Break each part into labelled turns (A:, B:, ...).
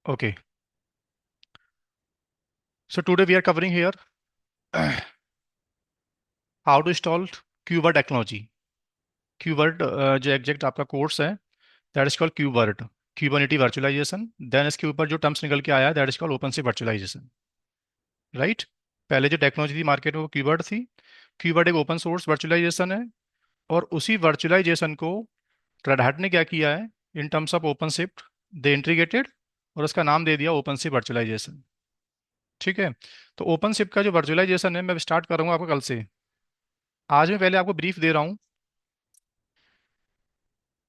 A: Okay. So today we are covering here how to install QWERT technology. QWERT जो exact आपका course है that is called QWERT, Kubernetes virtualization. Then इसके ऊपर जो terms निकल के आया that is called OpenShift virtualization. Right. पहले जो टेक्नोलॉजी थी मार्केट में वो QWERT थी। QWERT एक ओपन सोर्स वर्चुअलाइजेशन है और उसी वर्चुअलाइजेशन को रेड हैट ने क्या किया है इन terms of open shift they integrated और उसका नाम दे दिया ओपन सी वर्चुअलाइजेशन। ठीक है। तो ओपन शिफ्ट का जो वर्चुअलाइजेशन है मैं स्टार्ट करूंगा आपको कल से। आज मैं पहले आपको ब्रीफ दे रहा हूँ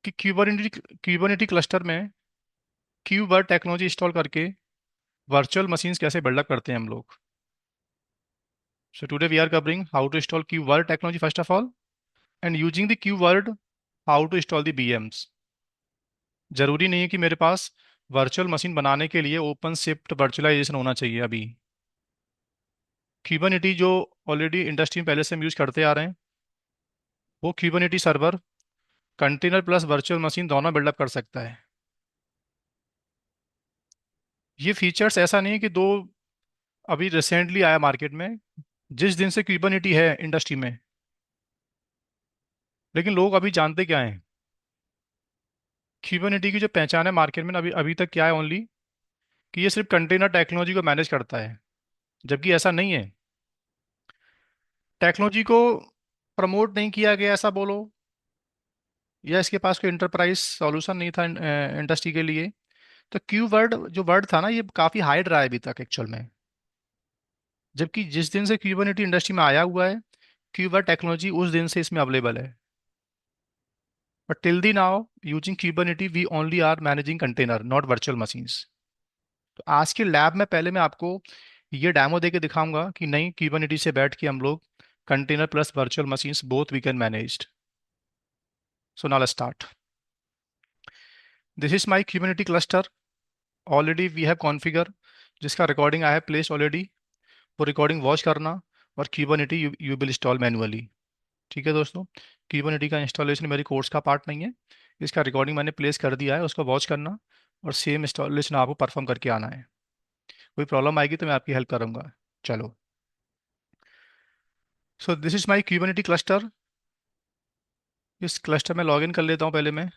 A: कि क्यूबरनेटी क्लस्टर में क्यूबर्ट टेक्नोलॉजी इंस्टॉल करके वर्चुअल मशीन्स कैसे बिल्डअप करते हैं हम लोग। So today we are covering how to install KubeVirt technology first of all and using the KubeVirt how to install the VMs. जरूरी नहीं है कि मेरे पास वर्चुअल मशीन बनाने के लिए ओपन शिफ्ट वर्चुअलाइजेशन होना चाहिए। अभी क्यूबरनेटी जो ऑलरेडी इंडस्ट्री में पहले से हम यूज करते आ रहे हैं वो Kubernetes server container plus virtual machine दोनों बिल्डअप कर सकता है। ये फीचर्स ऐसा नहीं है कि दो अभी रिसेंटली आया मार्केट में। जिस दिन से क्यूबरनेटी है इंडस्ट्री में, लेकिन लोग अभी जानते क्या हैं। क्यूबरनेटी की जो पहचान है मार्केट में अभी अभी तक क्या है ओनली कि ये सिर्फ कंटेनर टेक्नोलॉजी को मैनेज करता है, जबकि ऐसा नहीं है। टेक्नोलॉजी को प्रमोट नहीं किया गया ऐसा बोलो, या इसके पास कोई इंटरप्राइज सॉल्यूशन नहीं था इंडस्ट्री के लिए। तो क्यू वर्ड जो वर्ड था ना ये काफी हाइड रहा है अभी तक एक्चुअल में। जबकि जिस दिन से क्यूबरनेटी इंडस्ट्री में आया हुआ है क्यू वर्ड टेक्नोलॉजी उस दिन से इसमें अवेलेबल है। But till the now using Kubernetes we only are managing container not virtual machines. तो आज के लैब में पहले मैं आपको ये डेमो देके दिखाऊंगा कि नहीं क्यूबरनेटी से बैठ के हम लोग container plus virtual machines both we can managed. So now let's start. This is my Kubernetes cluster already we have configure, जिसका recording I have placed already. वो रिकॉर्डिंग वॉच करना और Kubernetes you you will install manually. ठीक है दोस्तों, क्यूबरनेटी का installation मेरी course का पार्ट नहीं है। इसका रिकॉर्डिंग मैंने प्लेस कर दिया है, उसको वॉच करना और सेम इंस्टॉलेशन आपको परफॉर्म करके आना है। कोई प्रॉब्लम आएगी तो मैं आपकी हेल्प करूंगा। चलो। So this is my Kubernetes cluster. इस क्लस्टर में लॉगिन कर लेता हूँ पहले मैं।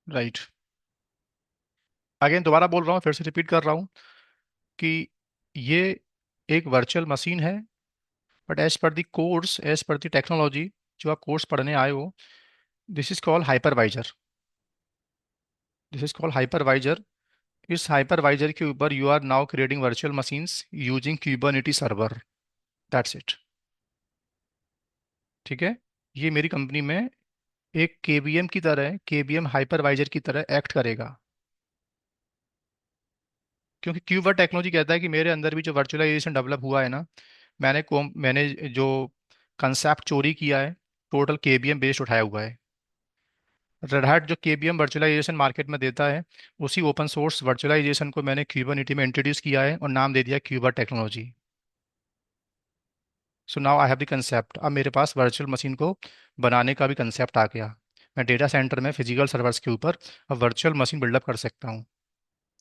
A: राइट। अगेन दोबारा बोल रहा हूँ, फिर से रिपीट कर रहा हूँ कि ये एक वर्चुअल मशीन है। But as per the course, as per the technology जो आप कोर्स पढ़ने आए हो, this is called hypervisor. This is called hypervisor. इस हाइपरवाइजर के ऊपर you are now creating virtual machines using Kubernetes server. That's it. ठीक है। ये मेरी कंपनी में एक केबीएम की तरह, केबीएम हाइपरवाइजर की तरह एक्ट करेगा। क्योंकि क्यूबर टेक्नोलॉजी कहता है कि मेरे अंदर भी जो वर्चुअलाइजेशन डेवलप हुआ है ना, मैंने जो कंसेप्ट चोरी किया है टोटल केबीएम बेस्ड उठाया हुआ है। रेड हैट जो केबीएम वर्चुअलाइजेशन मार्केट में देता है उसी ओपन सोर्स वर्चुअलाइजेशन को मैंने क्यूबरनेटी में इंट्रोड्यूस किया है और नाम दे दिया KubeVirt technology. So now I have the concept. अब मेरे पास वर्चुअल मशीन को बनाने का भी कंसेप्ट आ गया। मैं डेटा सेंटर में फिजिकल सर्वर्स के ऊपर अब वर्चुअल मशीन बिल्डअप कर सकता हूँ।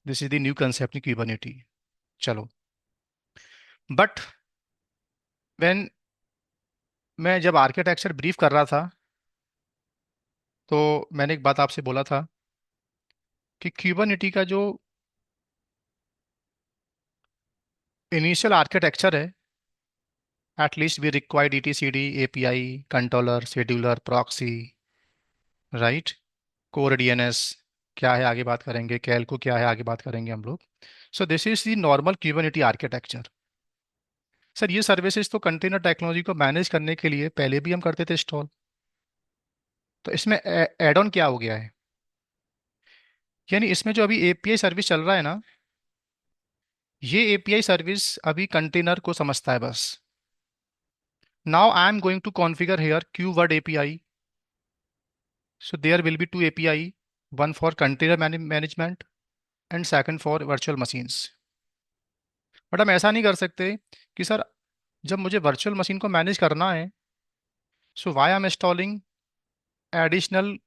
A: This is the new concept in Kubernetes. चलो। बट व्हेन मैं जब आर्किटेक्चर ब्रीफ कर रहा था तो मैंने एक बात आपसे बोला था कि क्यूबरनेटी का जो इनिशियल आर्किटेक्चर है, at least we required ETCD, API, controller, scheduler, proxy, right, core DNS क्या है आगे बात करेंगे, कैलको क्या है आगे बात करेंगे हम लोग। So this is the normal Kubernetes architecture. Sir ये सर्विसेज तो कंटेनर टेक्नोलॉजी को मैनेज करने के लिए पहले भी हम करते थे इंस्टॉल, तो इसमें एड ऑन क्या हो गया है। यानी इसमें जो अभी API सर्विस चल रहा है ना, ये API सर्विस अभी कंटेनर को समझता है बस। Now I am going to configure here KubeVirt API। So there will be two API, one for container management and second for virtual machines. But हम ऐसा नहीं कर सकते कि सर जब मुझे वर्चुअल मशीन को मैनेज करना है, so why I am installing additional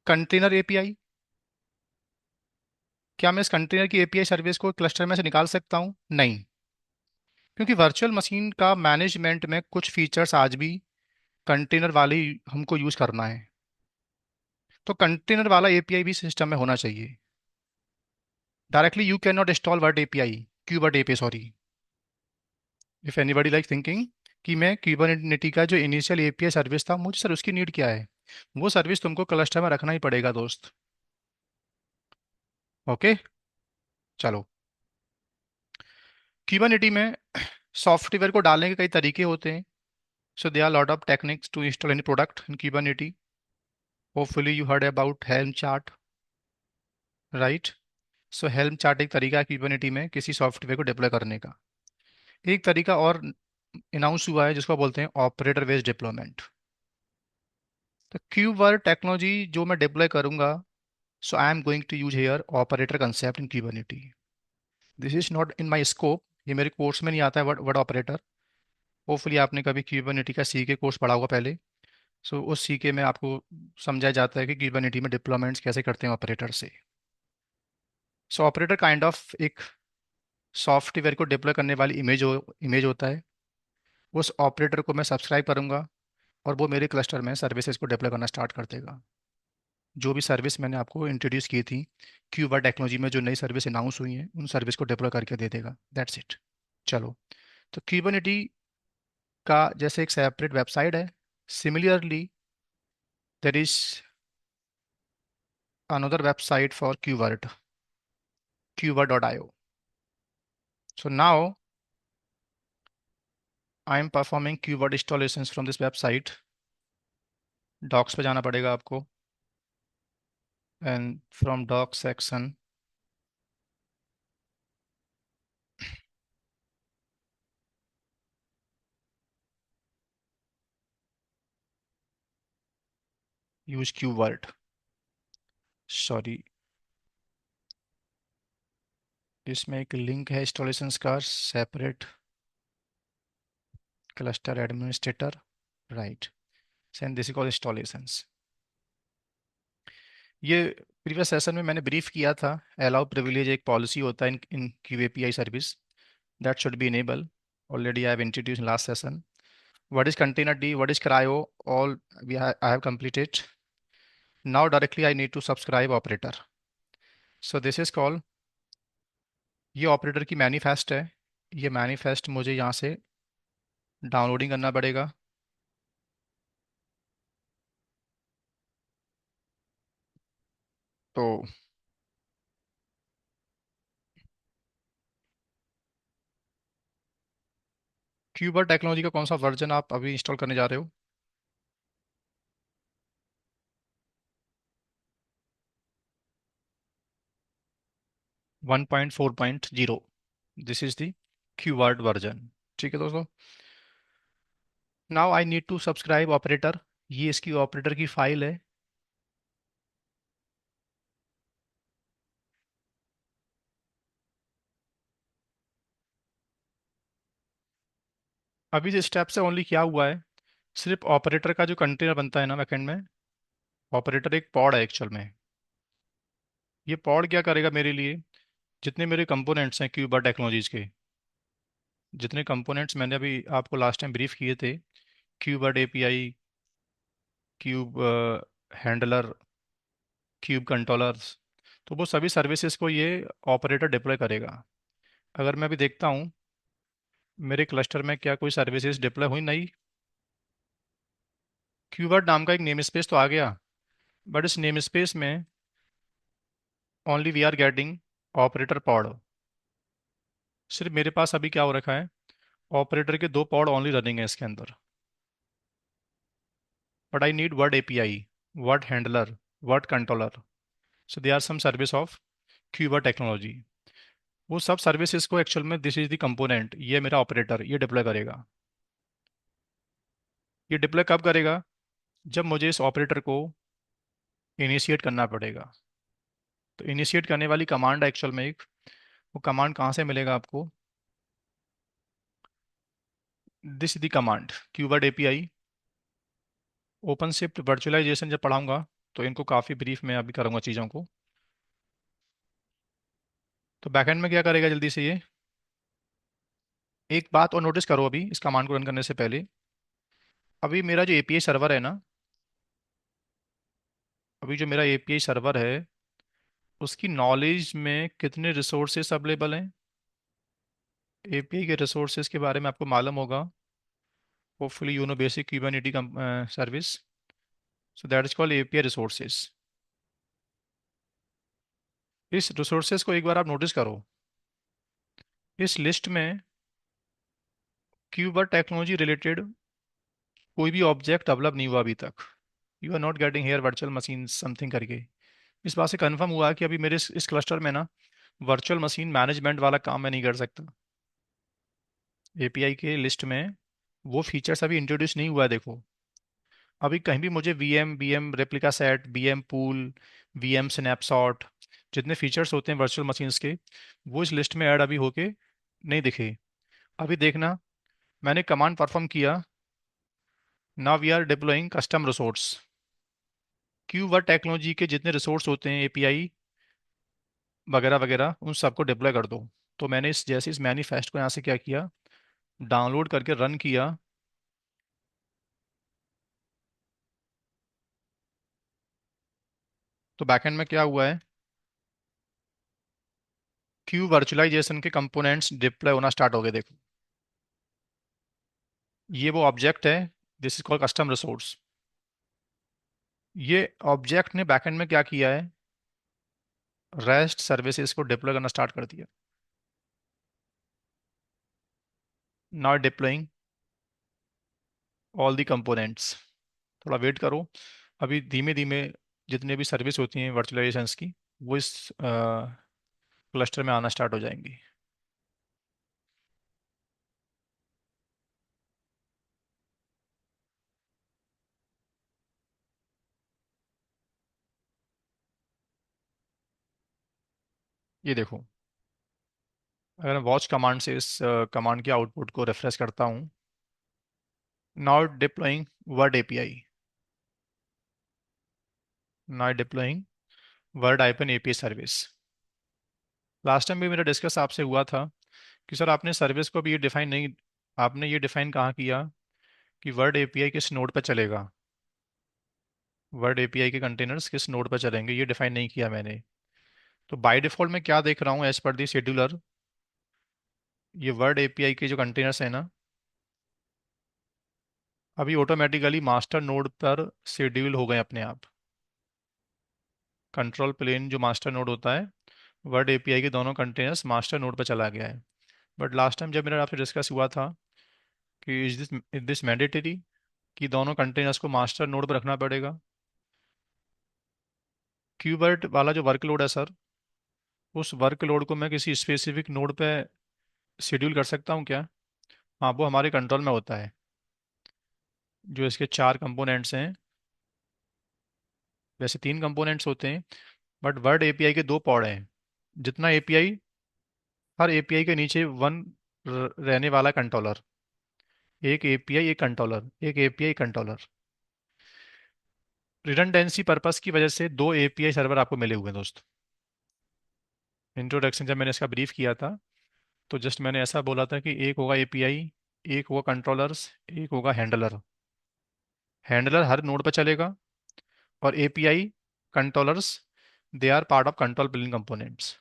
A: container API. क्या मैं इस कंटेनर की एपीआई सर्विस को क्लस्टर में से निकाल सकता हूँ? नहीं, क्योंकि वर्चुअल मशीन का मैनेजमेंट में कुछ फीचर्स आज भी कंटेनर वाले ही हमको यूज करना है। तो कंटेनर वाला एपीआई भी सिस्टम में होना चाहिए। Directly you can not install virt API, KubeVirt API, sorry. If anybody like thinking कि मैं क्यूबरनेटी का जो इनिशियल एपीआई सर्विस था, मुझे सर उसकी नीड क्या है, वो सर्विस तुमको क्लस्टर में रखना ही पड़ेगा दोस्त। ओके, चलो। क्यूबरनेटी में सॉफ्टवेयर को डालने के कई तरीके होते हैं। So they are lot of techniques to install any product in Kubernetes. Hopefully you heard about Helm chart, right? So Helm chart एक तरीका है क्यूबरनेटी में किसी सॉफ्टवेयर को डिप्लॉय करने का। एक तरीका और अनाउंस हुआ है जिसको बोलते हैं ऑपरेटर बेस्ड डिप्लॉयमेंट। तो क्यूबर टेक्नोलॉजी जो मैं डिप्लॉय करूंगा, so I am going to use here operator concept in Kubernetes. This is not in my scope, ये मेरे कोर्स में नहीं आता है वर्ड वर्ड ऑपरेटर। होपफुली आपने कभी क्यूबरनेटी का सी के कोर्स पढ़ा होगा पहले। सो उस सी के में आपको समझाया जाता है कि क्यूबरनेटी में डिप्लॉयमेंट्स कैसे करते हैं ऑपरेटर से। सो ऑपरेटर काइंड ऑफ एक सॉफ्टवेयर को डिप्लॉय करने वाली इमेज होता है। उस ऑपरेटर को मैं सब्सक्राइब करूंगा और वो मेरे क्लस्टर में सर्विसेज को डिप्लॉय करना स्टार्ट कर देगा। जो भी सर्विस मैंने आपको इंट्रोड्यूस की थी क्यूबा टेक्नोलॉजी में, जो नई सर्विस अनाउंस हुई हैं, उन सर्विस को डिप्लॉय करके दे देगा। That's it. चलो, तो क्यूबरनेटी का जैसे एक सेपरेट वेबसाइट है, similarly there is another website for KubeVirt, cuba.io. So now I am performing KubeVirt installations from this website. Docs पे जाना पड़ेगा आपको, and from doc section use KubeVirt, sorry, इसमें एक लिंक है इंस्टॉलेशंस का, separate cluster administrator, right? And this is called installations. ये previous session में मैंने ब्रीफ किया था। अलाउ प्रिविलेज एक पॉलिसी होता है in in Kube API service, that should be enable. Already I have introduce last session. What is containerd, what is crio, all I have completed. Now directly I need to subscribe operator. So this is called, ये operator की manifest है। ये manifest मुझे यहाँ से downloading करना पड़ेगा। तो क्यूबर टेक्नोलॉजी का कौन सा वर्जन आप अभी इंस्टॉल करने जा रहे हो? 1.4.0, this is the KubeVirt version. ठीक है दोस्तों, now I need to subscribe operator. ये इसकी ऑपरेटर की फाइल है। अभी इस स्टेप से ओनली क्या हुआ है, सिर्फ ऑपरेटर का जो कंटेनर बनता है ना बैकएंड में, ऑपरेटर एक पॉड है एक्चुअल में। ये पॉड क्या करेगा मेरे लिए, जितने मेरे कंपोनेंट्स हैं क्यूबर टेक्नोलॉजीज के, जितने कंपोनेंट्स मैंने अभी आपको लास्ट टाइम ब्रीफ किए थे, KubeVirt API, Kube handler, Kube controllers, तो वो सभी सर्विसेज को ये ऑपरेटर डिप्लॉय करेगा। अगर मैं अभी देखता हूँ मेरे क्लस्टर में क्या कोई सर्विसेज डिप्लॉय हुई, नहीं। क्यूबर्ट नाम का एक नेम स्पेस तो आ गया, बट इस नेम स्पेस में only we are getting operator pod. सिर्फ मेरे पास अभी क्या हो रखा है, ऑपरेटर के दो पॉड ओनली रनिंग है इसके अंदर। But I need virt API, virt handler, virt controller. So they are some service of KubeVirt technology. वो सब सर्विसेज को एक्चुअल में दिस इज द कंपोनेंट, ये मेरा ऑपरेटर ये डिप्लॉय करेगा। ये डिप्लॉय कब करेगा, जब मुझे इस ऑपरेटर को इनिशिएट करना पड़ेगा। तो इनिशिएट करने वाली कमांड है एक्चुअल में एक, वो कमांड कहाँ से मिलेगा आपको, this the command KubeVirt API OpenShift virtualization जब पढ़ाऊंगा तो इनको काफ़ी ब्रीफ में अभी करूंगा चीज़ों को। तो बैकएंड में क्या करेगा जल्दी से ये, एक बात और नोटिस करो अभी इस कमांड को रन करने से पहले। अभी मेरा जो एपीआई सर्वर है ना, अभी जो मेरा एपीआई सर्वर है उसकी नॉलेज में कितने रिसोर्सेस अवेलेबल हैं। एपीआई के रिसोर्सेज के बारे में आपको मालूम होगा। Hopefully you know basic Kubernetes service, so that is called API resources. इस रिसोर्सेज को एक बार आप नोटिस करो। इस लिस्ट में क्यूबर्ट टेक्नोलॉजी रिलेटेड कोई भी ऑब्जेक्ट डेवलप नहीं हुआ अभी तक। You are not getting here virtual machine something करके। इस बात से कंफर्म हुआ कि अभी मेरे इस क्लस्टर में ना वर्चुअल मशीन मैनेजमेंट वाला काम मैं नहीं कर सकता। एपीआई के लिस्ट में वो फीचर्स अभी इंट्रोड्यूस नहीं हुआ है देखो। अभी कहीं भी मुझे VM replica set, VM pool, VM snapshot, जितने फीचर्स होते हैं वर्चुअल मशीन्स के, वो इस लिस्ट में ऐड अभी होके नहीं दिखे। अभी देखना, मैंने कमांड परफॉर्म किया, now we are deploying custom resource. KubeVirt technology के जितने रिसोर्स होते हैं एपीआई वगैरह वगैरह उन सबको डिप्लॉय कर दो। तो मैंने इस जैसे इस मैनिफेस्ट को यहाँ से क्या किया, डाउनलोड करके रन किया। तो बैकएंड में क्या हुआ है, क्यू वर्चुअलाइजेशन के कंपोनेंट्स डिप्लॉय होना स्टार्ट हो गए देखो। ये वो ऑब्जेक्ट है, this is called custom resource. ये ऑब्जेक्ट ने बैकएंड में क्या किया है, रेस्ट सर्विसेज को डिप्लॉय करना स्टार्ट कर दिया। Not deploying all the components. थोड़ा वेट करो, अभी धीमे धीमे जितने भी सर्विस होती हैं वर्चुअलाइजेशंस की वो इस क्लस्टर में आना स्टार्ट हो जाएंगी। ये देखो, अगर मैं वॉच कमांड से इस कमांड के आउटपुट को रिफ्रेश करता हूँ, not deploying virt API, not deploying virt आईपन एपीआई सर्विस। लास्ट टाइम भी मेरा डिस्कस आपसे हुआ था कि सर आपने सर्विस को भी ये डिफाइन नहीं, आपने ये डिफाइन कहाँ किया कि वर्ड एपीआई किस नोड पर चलेगा, वर्ड एपीआई के कंटेनर्स किस नोड पर चलेंगे, ये डिफाइन नहीं किया मैंने। तो बाय डिफॉल्ट मैं क्या देख रहा हूँ एज पर दी शेड्यूलर, ये वर्ड एपीआई के जो कंटेनर्स हैं ना, अभी ऑटोमेटिकली मास्टर नोड पर शेड्यूल हो गए अपने आप। कंट्रोल प्लेन जो मास्टर नोड होता है, वर्ड एपीआई के दोनों कंटेनर्स मास्टर नोड पर चला गया है। बट लास्ट टाइम जब मेरा आपसे डिस्कस हुआ था कि इज दिस मैंडेटरी कि दोनों कंटेनर्स को मास्टर नोड पर रखना पड़ेगा। क्यूबर्ट वाला जो वर्कलोड है सर, उस वर्कलोड को मैं किसी स्पेसिफिक नोड पे शेड्यूल कर सकता हूँ क्या? हाँ, वो हमारे कंट्रोल में होता है। जो इसके चार कंपोनेंट्स हैं, वैसे तीन कंपोनेंट्स होते हैं, बट वर्ड एपीआई के दो पॉड हैं। जितना एपीआई, हर एपीआई के नीचे वन रहने वाला कंट्रोलर, एक एपीआई एक कंट्रोलर, एक एपीआई कंट्रोलर। रिडंडेंसी पर्पस की वजह से दो एपीआई सर्वर आपको मिले हुए हैं दोस्त। इंट्रोडक्शन जब मैंने इसका ब्रीफ किया था तो जस्ट मैंने ऐसा बोला था कि एक होगा एपीआई, एक होगा कंट्रोलर्स, एक होगा हैंडलर। हैंडलर हर नोड पर चलेगा, और API controllers they are part of control plane components.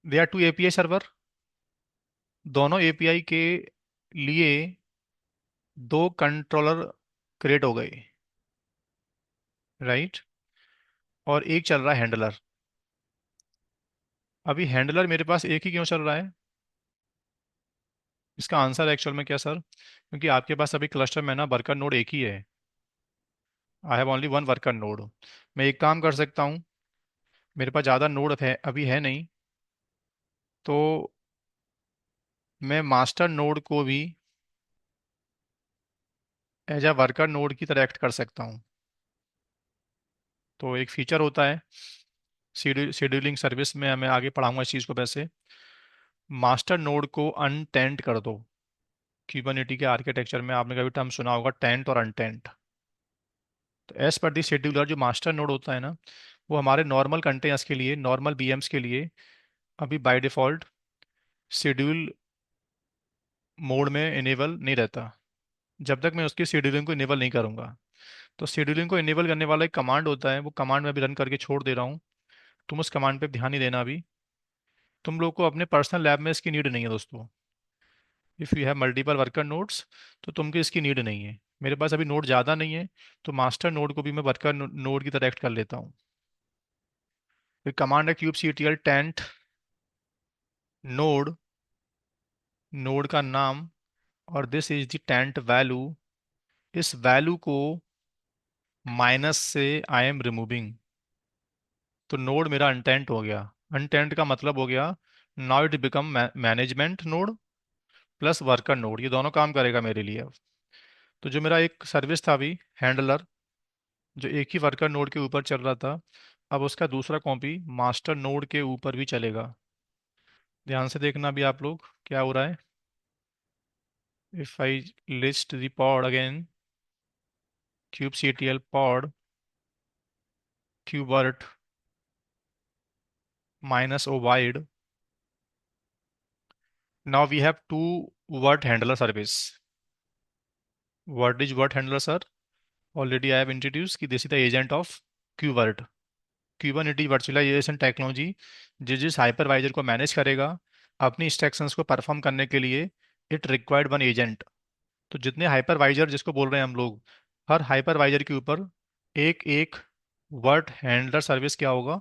A: They are two API server. दोनों एपीआई के लिए दो कंट्रोलर क्रिएट हो गए, राइट? और एक चल रहा है हैंडलर। अभी हैंडलर मेरे पास एक ही क्यों चल रहा है? इसका आंसर एक्चुअल में क्या सर, क्योंकि आपके पास अभी क्लस्टर में ना वर्कर नोड एक ही है। I have only one worker node. मैं एक काम कर सकता हूँ, मेरे पास ज़्यादा नोड है अभी है नहीं, तो मैं मास्टर नोड को भी एज अ वर्कर नोड की तरह एक्ट कर सकता हूँ। तो एक फीचर होता है शेड्यूलिंग सर्विस में, मैं आगे पढ़ाऊंगा इस चीज़ को वैसे। मास्टर नोड को अनटेंट कर दो। क्यूबरनेटी के आर्किटेक्चर में आपने कभी टर्म सुना होगा, टेंट और अनटेंट। तो एज पर दी शेड्यूलर जो मास्टर नोड होता है ना, वो हमारे नॉर्मल कंटेनर्स के लिए, नॉर्मल वीएम्स के लिए अभी बाय डिफॉल्ट शेड्यूल मोड में इनेबल नहीं रहता, जब तक मैं उसकी शेड्यूलिंग को इनेबल नहीं करूंगा। तो शेड्यूलिंग को इनेबल करने वाला एक कमांड होता है, वो कमांड मैं अभी रन करके छोड़ दे रहा हूँ। तुम उस कमांड पे ध्यान नहीं देना अभी। तुम लोग को अपने पर्सनल लैब में इसकी नीड नहीं है दोस्तों। If you have multiple worker nodes तो तुमको इसकी नीड नहीं है। मेरे पास अभी नोड ज़्यादा नहीं है, तो मास्टर नोड को भी मैं वर्कर नोड की तरह एक्ट कर लेता हूँ। फिर कमांड है kubectl टेंट नोड, नोड का नाम, और this is the tent value. इस वैल्यू को माइनस से आई एम रिमूविंग। तो नोड मेरा अनटेंट हो गया। अनटेंट का मतलब हो गया now it become management node plus worker node, ये दोनों काम करेगा मेरे लिए अब। तो जो मेरा एक सर्विस था अभी, हैंडलर, जो एक ही वर्कर नोड के ऊपर चल रहा था, अब उसका दूसरा कॉपी मास्टर नोड के ऊपर भी चलेगा। ध्यान से देखना भी आप लोग क्या हो रहा है। If I list the pod again, kubectl pod kubert minus o wide, now we have two word handler service. What is word handler, sir? Already I have introduced कि this is the agent of qvert, Kubernetes virtualization technology, जिस जिस hypervisor को manage करेगा अपनी instructions को perform करने के लिए, इट रिक्वायर्ड वन एजेंट। तो जितने हाइपरवाइजर जिसको बोल रहे हैं हम लोग, हर हाइपरवाइजर के ऊपर एक एक वर्ड हैंडलर सर्विस क्या होगा,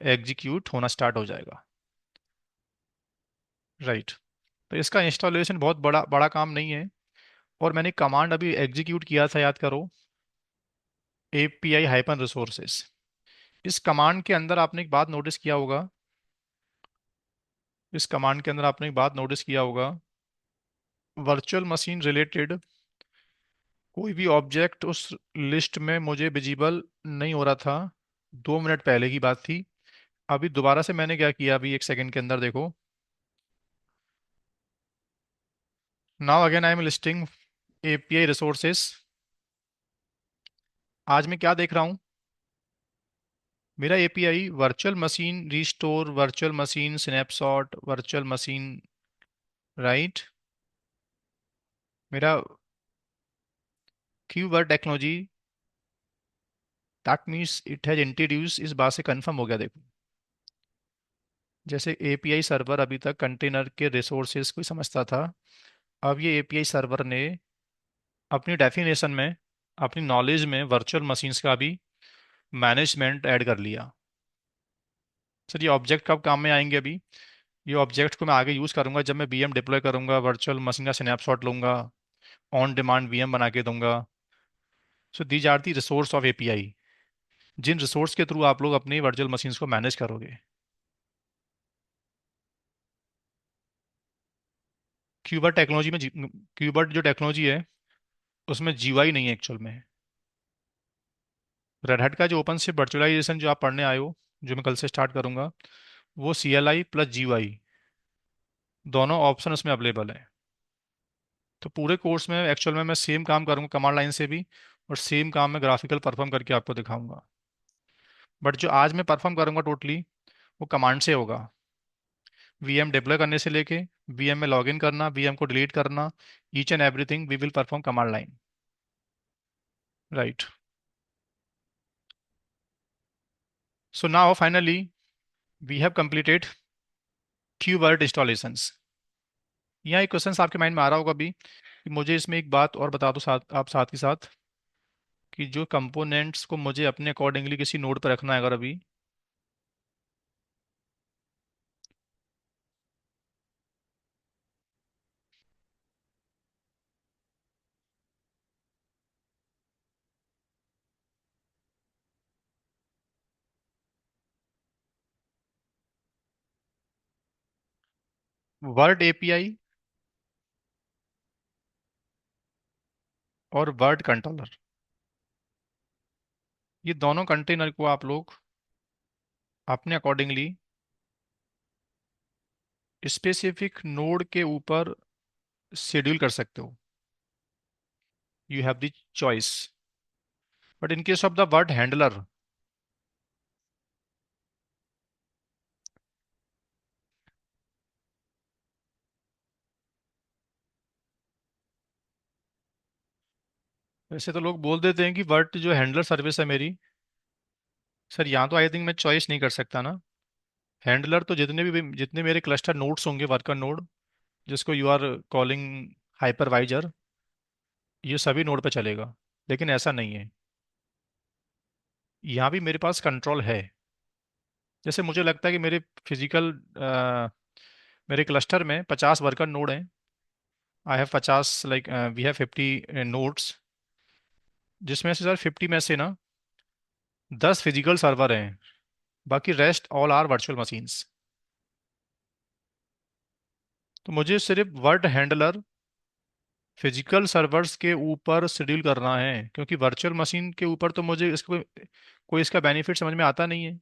A: एग्जीक्यूट होना स्टार्ट हो जाएगा। राइट। तो इसका इंस्टॉलेशन बहुत बड़ा बड़ा काम नहीं है। और मैंने कमांड अभी एग्जीक्यूट किया था, याद करो, API हाइपन रिसोर्सेस। इस कमांड के अंदर आपने एक बात नोटिस किया होगा, इस कमांड के अंदर आपने एक बात नोटिस किया होगा, वर्चुअल मशीन रिलेटेड कोई भी ऑब्जेक्ट उस लिस्ट में मुझे विजिबल नहीं हो रहा था। 2 मिनट पहले की बात थी। अभी दोबारा से मैंने क्या किया, अभी 1 सेकंड के अंदर देखो। Now again I am listing API resources. आज मैं क्या देख रहा हूँ, मेरा API virtual machine restore, virtual machine snapshot, virtual machine, right. मेरा KubeVirt technology, that means it has introduce, इस बात से कंफर्म हो गया देखो। जैसे API सर्वर अभी तक कंटेनर के रिसोर्सेज को ही समझता था, अब ये API सर्वर ने अपनी डेफिनेशन में, अपनी नॉलेज में वर्चुअल मशीन्स का भी मैनेजमेंट ऐड कर लिया। सर ये ऑब्जेक्ट कब काम में आएंगे अभी, ये ऑब्जेक्ट को मैं आगे यूज़ करूंगा जब मैं VM डिप्लॉय करूंगा, वर्चुअल मशीन का स्नैपशॉट लूंगा, ऑन डिमांड VM बना के दूंगा। So these are the resource of API, जिन रिसोर्स के थ्रू आप लोग अपनी वर्चुअल मशीन्स को मैनेज करोगे। क्यूबर्ट टेक्नोलॉजी में, क्यूबर्ट जो टेक्नोलॉजी है उसमें GUI नहीं है एक्चुअल में। रेड हैट का जो ओपन शिफ्ट वर्चुअलाइजेशन जो आप पढ़ने आए हो, जो मैं कल से स्टार्ट करूंगा, वो CLI प्लस GUI दोनों ऑप्शन उसमें अवेलेबल है। तो पूरे कोर्स में एक्चुअल में मैं सेम काम करूंगा कमांड लाइन से भी, और सेम काम मैं ग्राफिकल परफॉर्म करके आपको दिखाऊंगा। बट जो आज मैं परफॉर्म करूंगा टोटली, वो कमांड से होगा। VM डिप्लॉय करने से लेके VM में लॉगिन करना, VM को डिलीट करना, each and everything we will perform command line. Right. So now finally we have completed KubeVirt installations. यहाँ एक क्वेश्चन आपके माइंड में आ रहा होगा अभी कि मुझे इसमें एक बात और बता दो साथ, आप साथ के साथ, कि जो कंपोनेंट्स को मुझे अपने अकॉर्डिंगली किसी नोड पर रखना है अगर अभी, वर्ड API और वर्ड कंट्रोलर, ये दोनों कंटेनर को आप लोग अपने अकॉर्डिंगली स्पेसिफिक नोड के ऊपर शेड्यूल कर सकते हो, you have the choice. But in case of the word handler, वैसे तो लोग बोल देते हैं कि वर्ड जो हैंडलर सर्विस है मेरी, सर यहाँ तो आई थिंक मैं चॉइस नहीं कर सकता ना। हैंडलर तो जितने मेरे क्लस्टर नोड्स होंगे, वर्कर नोड, जिसको यू आर कॉलिंग हाइपरवाइजर, ये सभी नोड पे चलेगा। लेकिन ऐसा नहीं है, यहाँ भी मेरे पास कंट्रोल है। जैसे मुझे लगता है कि मेरे क्लस्टर में 50 वर्कर नोड हैं। I have 50, like we have 50 nodes, जिसमें से सर 50 में से ना 10 फिजिकल सर्वर हैं, बाकी rest all are virtual machines. तो मुझे सिर्फ वर्ड हैंडलर फिजिकल सर्वर्स के ऊपर शेड्यूल करना है, क्योंकि वर्चुअल मशीन के ऊपर तो मुझे इसको कोई इसका बेनिफिट समझ में आता नहीं है।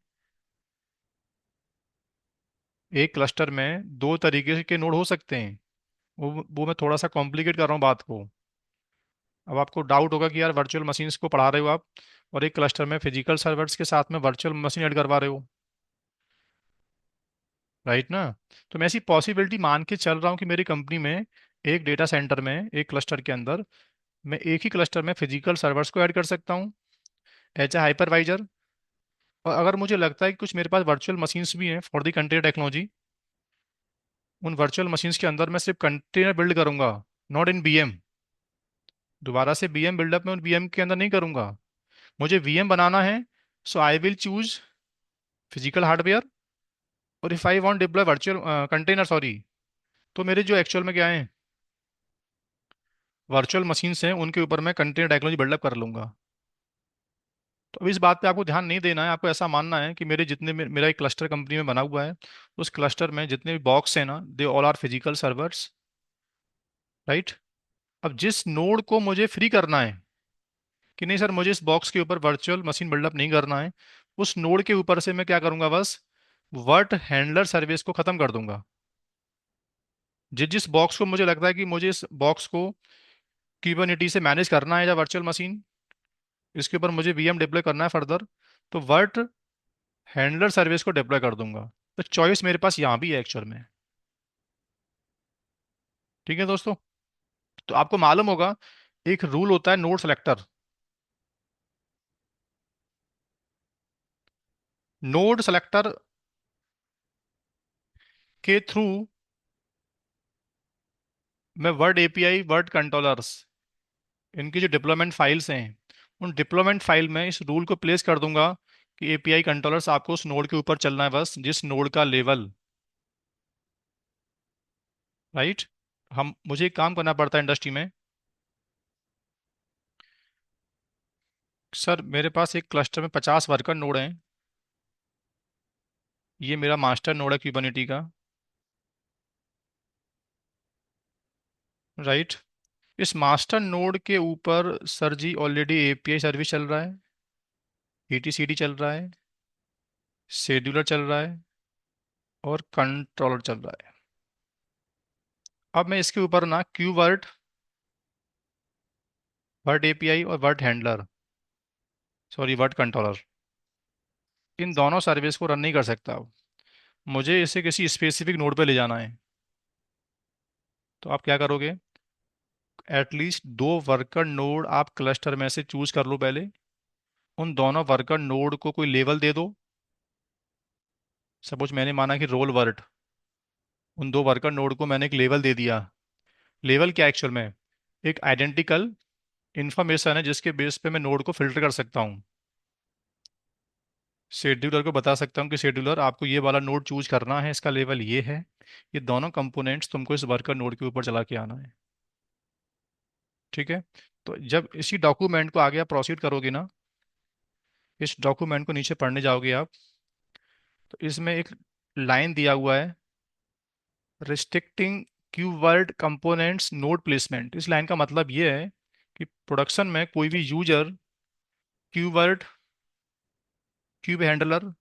A: एक क्लस्टर में दो तरीके के नोड हो सकते हैं, वो मैं थोड़ा सा कॉम्प्लिकेट कर रहा हूँ बात को। अब आपको डाउट होगा कि यार वर्चुअल मशीन्स को पढ़ा रहे हो आप, और एक क्लस्टर में फिजिकल सर्वर्स के साथ में वर्चुअल मशीन ऐड करवा रहे हो, राइट ना। तो मैं ऐसी पॉसिबिलिटी मान के चल रहा हूँ कि मेरी कंपनी में एक डेटा सेंटर में, एक क्लस्टर के अंदर, मैं एक ही क्लस्टर में फिजिकल सर्वर्स को ऐड कर सकता हूँ एज ए हाइपरवाइजर। और अगर मुझे लगता है कि कुछ मेरे पास वर्चुअल मशीन्स भी हैं फॉर द कंटेनर टेक्नोलॉजी, उन वर्चुअल मशीन्स के अंदर मैं सिर्फ कंटेनर बिल्ड करूंगा, नॉट इन बीएम। दोबारा से बीएम बिल्डअप में उन बीएम के अंदर नहीं करूंगा। मुझे वीएम बनाना है, so I will choose physical hardware. और if I want deploy virtual container, sorry, तो मेरे जो एक्चुअल में क्या है, वर्चुअल मशीन्स हैं, उनके ऊपर मैं कंटेनर टेक्नोलॉजी बिल्डअप कर लूंगा। तो अब इस बात पे आपको ध्यान नहीं देना है, आपको ऐसा मानना है कि मेरा एक क्लस्टर कंपनी में बना हुआ है, उस क्लस्टर में जितने भी बॉक्स हैं ना, they all are physical servers, right. अब जिस नोड को मुझे फ्री करना है कि नहीं सर मुझे इस बॉक्स के ऊपर वर्चुअल मशीन बिल्डअप नहीं करना है, उस नोड के ऊपर से मैं क्या करूंगा, बस वर्ट हैंडलर सर्विस को खत्म कर दूंगा। जिस जिस बॉक्स को मुझे लगता है कि मुझे इस बॉक्स को क्यूबरनेटी से मैनेज करना है या वर्चुअल मशीन, इसके ऊपर मुझे वीएम डिप्लॉय करना है फर्दर, तो वर्ट हैंडलर सर्विस को डिप्लॉय कर दूंगा। तो चॉइस मेरे पास यहाँ भी है एक्चुअल में। ठीक है दोस्तों। तो आपको मालूम होगा, एक रूल होता है नोड सेलेक्टर। नोड सेलेक्टर के थ्रू मैं वर्ड एपीआई, वर्ड कंट्रोलर्स, इनकी जो डिप्लॉयमेंट फाइल्स हैं, उन डिप्लॉयमेंट फाइल में इस रूल को प्लेस कर दूंगा कि एपीआई कंट्रोलर्स आपको उस नोड के ऊपर चलना है, बस जिस नोड का लेवल, राइट। हम मुझे एक काम करना पड़ता है इंडस्ट्री में। सर मेरे पास एक क्लस्टर में 50 वर्कर नोड हैं, ये मेरा मास्टर नोड है क्यूबरनेटी का, राइट। इस मास्टर नोड के ऊपर सर जी ऑलरेडी एपीआई सर्विस चल रहा है, ईटीसीडी चल रहा है, शेड्यूलर चल रहा है, और कंट्रोलर चल रहा है। अब मैं इसके ऊपर ना क्यू वर्ड, वर्ड एपीआई और virt handler, sorry virt controller, इन दोनों सर्विस को रन नहीं कर सकता अब। मुझे इसे किसी स्पेसिफिक नोड पे ले जाना है। तो आप क्या करोगे, एटलीस्ट दो वर्कर नोड आप क्लस्टर में से चूज कर लो पहले, उन दोनों वर्कर नोड को कोई लेवल दे दो। सपोज मैंने माना कि रोल वर्ड, उन दो वर्कर नोड को मैंने एक लेवल दे दिया। लेवल क्या एक्चुअल में, एक आइडेंटिकल इंफॉर्मेशन है जिसके बेस पे मैं नोड को फिल्टर कर सकता हूँ। शेड्यूलर को बता सकता हूँ कि शेड्यूलर आपको ये वाला नोड चूज करना है, इसका लेवल ये है, ये दोनों कंपोनेंट्स तुमको इस वर्कर नोड के ऊपर चला के आना है। ठीक है। तो जब इसी डॉक्यूमेंट को आगे आप प्रोसीड करोगे ना, इस डॉक्यूमेंट को नीचे पढ़ने जाओगे आप, तो इसमें एक लाइन दिया हुआ है, restricting keyword components node placement. इस लाइन का मतलब ये है कि प्रोडक्शन में कोई भी यूजर कीवर्ड, क्यूब हैंडलर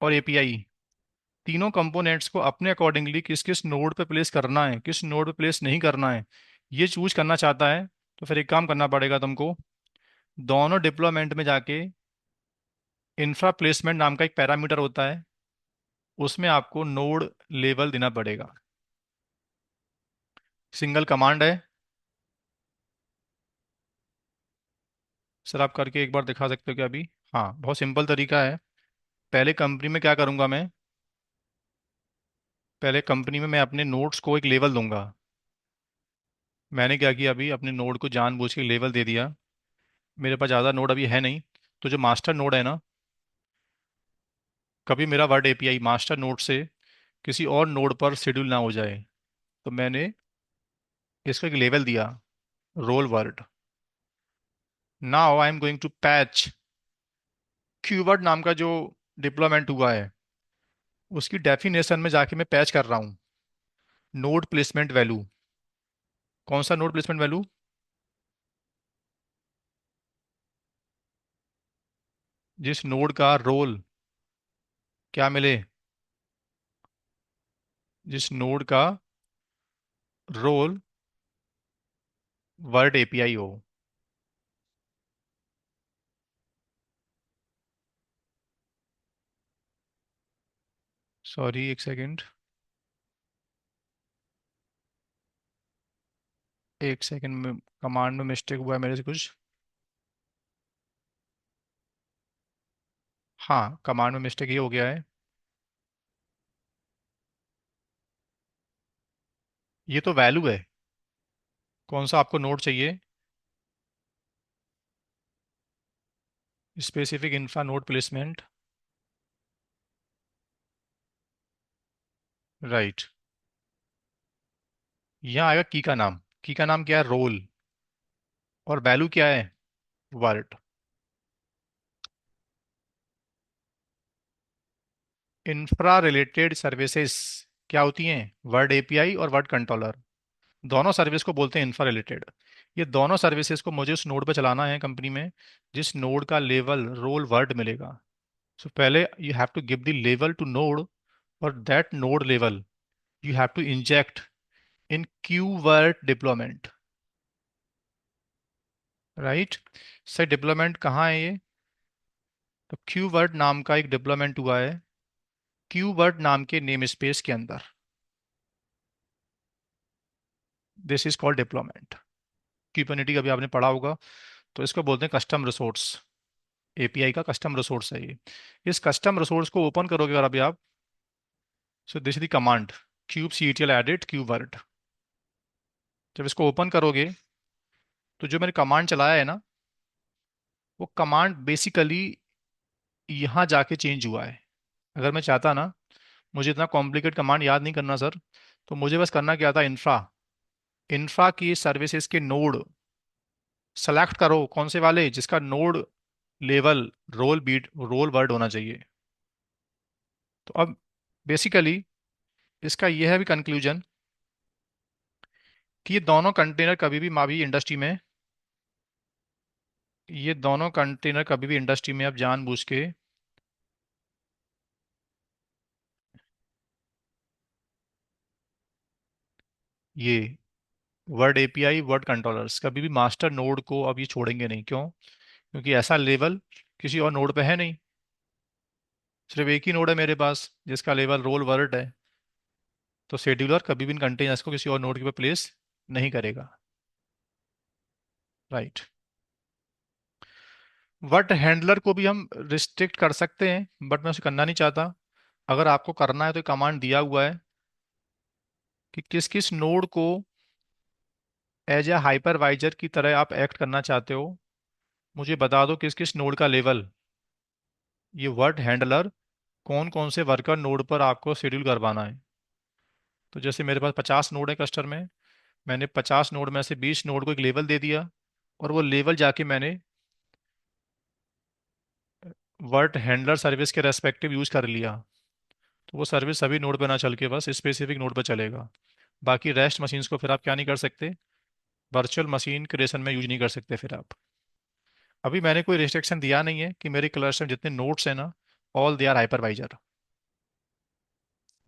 A: और एपीआई, तीनों कंपोनेंट्स को अपने अकॉर्डिंगली किस किस नोड पे प्लेस करना है, किस नोड पे प्लेस नहीं करना है, ये चूज करना चाहता है। तो फिर एक काम करना पड़ेगा तुमको, दोनों डिप्लॉयमेंट में जाके इंफ्रा प्लेसमेंट नाम का एक पैरामीटर होता है, उसमें आपको नोड लेवल देना पड़ेगा। सिंगल कमांड है। सर आप करके एक बार दिखा सकते हो क्या अभी? हाँ, बहुत सिंपल तरीका है। पहले कंपनी में क्या करूंगा मैं, पहले कंपनी में मैं अपने नोड्स को एक लेवल दूंगा। मैंने क्या किया, अभी अपने नोड को जानबूझ के लेवल दे दिया। मेरे पास ज़्यादा नोड अभी है नहीं, तो जो मास्टर नोड है ना, कभी मेरा वर्ड एपीआई मास्टर नोड से किसी और नोड पर शेड्यूल ना हो जाए, तो मैंने इसको एक लेवल दिया, role virt. Now I am going to patch keyword नाम का जो डिप्लॉयमेंट हुआ है, उसकी डेफिनेशन में जाके मैं पैच कर रहा हूँ नोड प्लेसमेंट वैल्यू। कौन सा नोड प्लेसमेंट वैल्यू? जिस नोड का रोल क्या मिले, जिस नोड का रोल वर्ड एपीआई हो। सॉरी, एक सेकंड, एक सेकंड में कमांड में मिस्टेक हुआ है मेरे से कुछ। हाँ, कमांड में मिस्टेक ये हो गया है। ये तो वैल्यू है। कौन सा आपको नोड चाहिए? Specific infra node placement. Right. यहाँ आएगा की का नाम। की का नाम क्या है? रोल। और वैल्यू क्या है? वर्ड। इंफ्रा रिलेटेड सर्विसेज क्या होती हैं? वर्ड एपीआई और वर्ड कंट्रोलर। दोनों सर्विस को बोलते हैं इंफ्रा रिलेटेड। ये दोनों सर्विसेज को मुझे उस नोड पे चलाना है कंपनी में, जिस नोड का लेवल रोल वर्ड मिलेगा। सो पहले you have to give the लेवल टू नोड, और दैट नोड लेवल you have to inject in keyword deployment, राइट? सर डिप्लॉयमेंट कहाँ है ये? तो keyword नाम का एक डिप्लॉयमेंट हुआ है keyword नाम के नेम स्पेस के अंदर। This is called deployment. Kubernetes अभी आपने पढ़ा होगा, तो इसको बोलते हैं कस्टम रिसोर्स। एपीआई का कस्टम रिसोर्स है ये। इस कस्टम रिसोर्स को ओपन करोगे अगर अभी आप, so this is the command kube c t L edit kubevirt. जब इसको ओपन करोगे, तो जो मैंने कमांड चलाया है ना, वो कमांड बेसिकली यहाँ जाके चेंज हुआ है। अगर मैं चाहता ना, मुझे इतना कॉम्प्लिकेट कमांड याद नहीं करना सर, तो मुझे बस करना क्या था, इंफ्रा, इंफ्रा की सर्विसेज के नोड सेलेक्ट करो, कौन से वाले, जिसका node level role beat role virt होना चाहिए। तो अब बेसिकली इसका यह है भी कंक्लूजन, कि ये दोनों कंटेनर कभी भी मावी इंडस्ट्री में, ये दोनों कंटेनर कभी भी इंडस्ट्री में अब जानबूझ के ये वर्ड एपीआई वर्ड कंट्रोलर्स कभी भी मास्टर नोड को अब ये छोड़ेंगे नहीं। क्यों? क्योंकि ऐसा लेवल किसी और नोड पे है नहीं। सिर्फ एक ही नोड है मेरे पास जिसका लेवल रोल वर्ड है। तो शेड्यूलर कभी भी इन कंटेनर्स को किसी और नोड के पे प्लेस नहीं करेगा। राइट। बट हैंडलर को भी हम रिस्ट्रिक्ट कर सकते हैं, बट मैं उसे करना नहीं चाहता। अगर आपको करना है तो कमांड दिया हुआ है कि किस किस नोड को एज ए हाइपरवाइजर की तरह आप एक्ट करना चाहते हो, मुझे बता दो किस किस नोड का लेवल। ये वर्ड हैंडलर कौन कौन से वर्कर नोड पर आपको शेड्यूल करवाना है। तो जैसे मेरे पास 50 नोड है कस्टर में, मैंने 50 नोड में से 20 नोड को एक लेवल दे दिया, और वो लेवल जाके मैंने वर्ड हैंडलर सर्विस के रेस्पेक्टिव यूज कर लिया। तो वो सर्विस सभी नोड पे ना चल के बस स्पेसिफिक नोड पे चलेगा। बाकी रेस्ट मशीन्स को फिर आप क्या नहीं कर सकते, वर्चुअल मशीन क्रिएशन में यूज नहीं कर सकते फिर आप। अभी मैंने कोई रिस्ट्रिक्शन दिया नहीं है कि मेरे क्लस्टर में जितने नोड्स हैं ना, all they are hypervisor.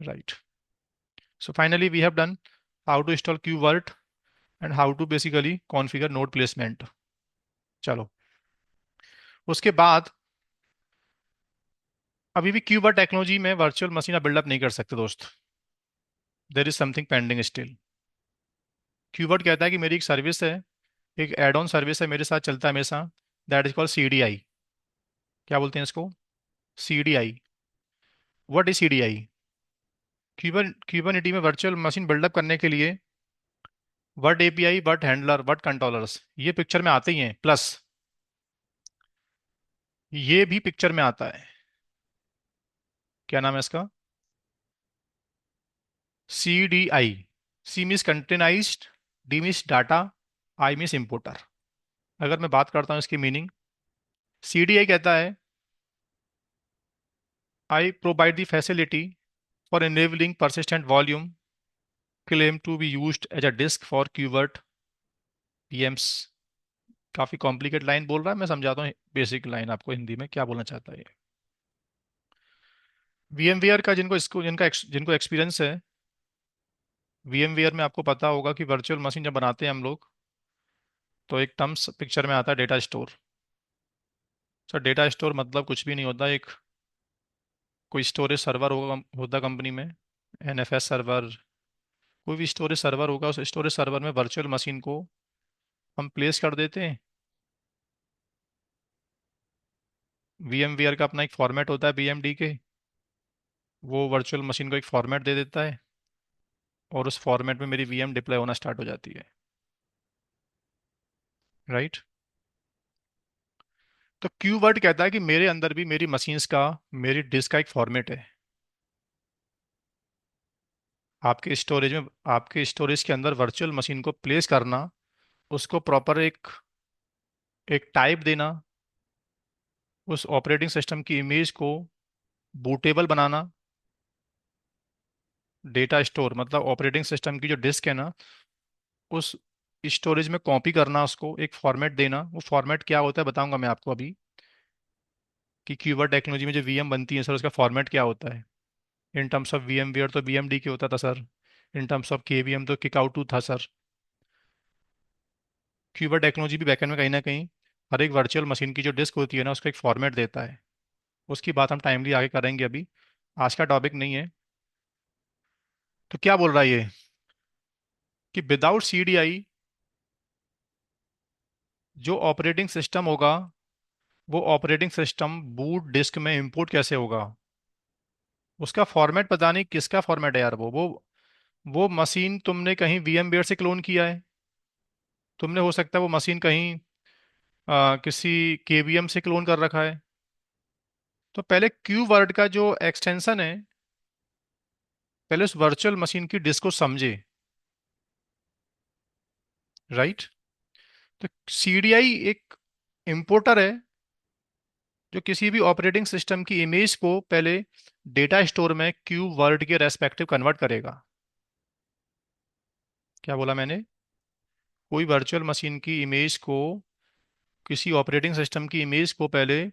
A: right? So finally we have done how to install KubeVirt and how to basically configure node placement. चलो, उसके बाद अभी भी क्यूबर्ट टेक्नोलॉजी में वर्चुअल मशीन आप बिल्डअप नहीं कर सकते दोस्त। There is something pending still. KubeVirt कहता है कि मेरी एक सर्विस है, एक एड ऑन सर्विस है, मेरे साथ चलता है हमेशा, दैट इज कॉल्ड CDI। क्या बोलते हैं इसको? CDI। What is CDI? क्यूबरनिटी में वर्चुअल मशीन बिल्डअप करने के लिए word API, word handler, word controllers ये पिक्चर में आते ही हैं, प्लस ये भी पिक्चर में आता है। क्या नाम है इसका? CDI। C means containerized, D means data, I means importer. अगर मैं बात करता हूँ इसकी मीनिंग, CDI कहता है I provide the facility for enabling persistent volume claim to be used as a disk for QWERT PMs। काफी कॉम्प्लिकेट लाइन बोल रहा है, मैं समझाता हूँ बेसिक लाइन आपको हिंदी में क्या बोलना चाहता है ये। VMware का जिनको एक्सपीरियंस है, VMware में आपको पता होगा कि वर्चुअल मशीन जब बनाते हैं हम लोग, तो एक टर्म्स पिक्चर में आता है, data store. Sir data store मतलब कुछ भी नहीं होता, एक कोई स्टोरेज सर्वर होता कंपनी में, NFS सर्वर, कोई भी स्टोरेज सर्वर होगा, उस स्टोरेज सर्वर में वर्चुअल मशीन को हम प्लेस कर देते हैं। VMware का अपना एक फॉर्मेट होता है BMD के, वो वर्चुअल मशीन को एक फॉर्मेट दे देता है और उस फॉर्मेट में मेरी VM डिप्लॉय होना स्टार्ट हो जाती है, राइट? तो क्यू वर्ड कहता है कि मेरे अंदर भी मेरी मशीन्स का, मेरी डिस्क का एक फॉर्मेट है। आपके स्टोरेज के अंदर वर्चुअल मशीन को प्लेस करना, उसको प्रॉपर एक टाइप देना, उस ऑपरेटिंग सिस्टम की इमेज को बूटेबल बनाना, डेटा स्टोर मतलब ऑपरेटिंग सिस्टम की जो डिस्क है ना, उस स्टोरेज में कॉपी करना, उसको एक फॉर्मेट देना। वो फॉर्मेट क्या होता है बताऊंगा मैं आपको अभी, कि कीवर्ड टेक्नोलॉजी में जो VM बनती है सर, उसका फॉर्मेट क्या होता है। इन टर्म्स ऑफ VMware तो BMD के होता था sir, in terms of KVM तो किक आउट 2 था सर। कीवर्ड टेक्नोलॉजी भी बैकएंड में कहीं ना कहीं हर एक वर्चुअल मशीन की जो डिस्क होती है ना, उसको एक फॉर्मेट देता है। उसकी बात हम टाइमली आगे करेंगे, अभी आज का टॉपिक नहीं है। तो क्या बोल रहा है ये, कि विदाउट CDI जो ऑपरेटिंग सिस्टम होगा, वो ऑपरेटिंग सिस्टम बूट डिस्क में इंपोर्ट कैसे होगा? उसका फॉर्मेट पता नहीं किसका फॉर्मेट है यार। वो मशीन तुमने कहीं VMware से क्लोन किया है, तुमने हो सकता है वो मशीन कहीं किसी KVM से क्लोन कर रखा है। तो पहले क्यू वर्ड का जो एक्सटेंशन है, पहले उस वर्चुअल मशीन की डिस्क को समझे, राइट? तो CDI एक इंपोर्टर है जो किसी भी ऑपरेटिंग सिस्टम की इमेज को पहले डेटा स्टोर में क्यू वर्ड के रेस्पेक्टिव कन्वर्ट करेगा। क्या बोला मैंने? कोई वर्चुअल मशीन की इमेज को, किसी ऑपरेटिंग सिस्टम की इमेज को पहले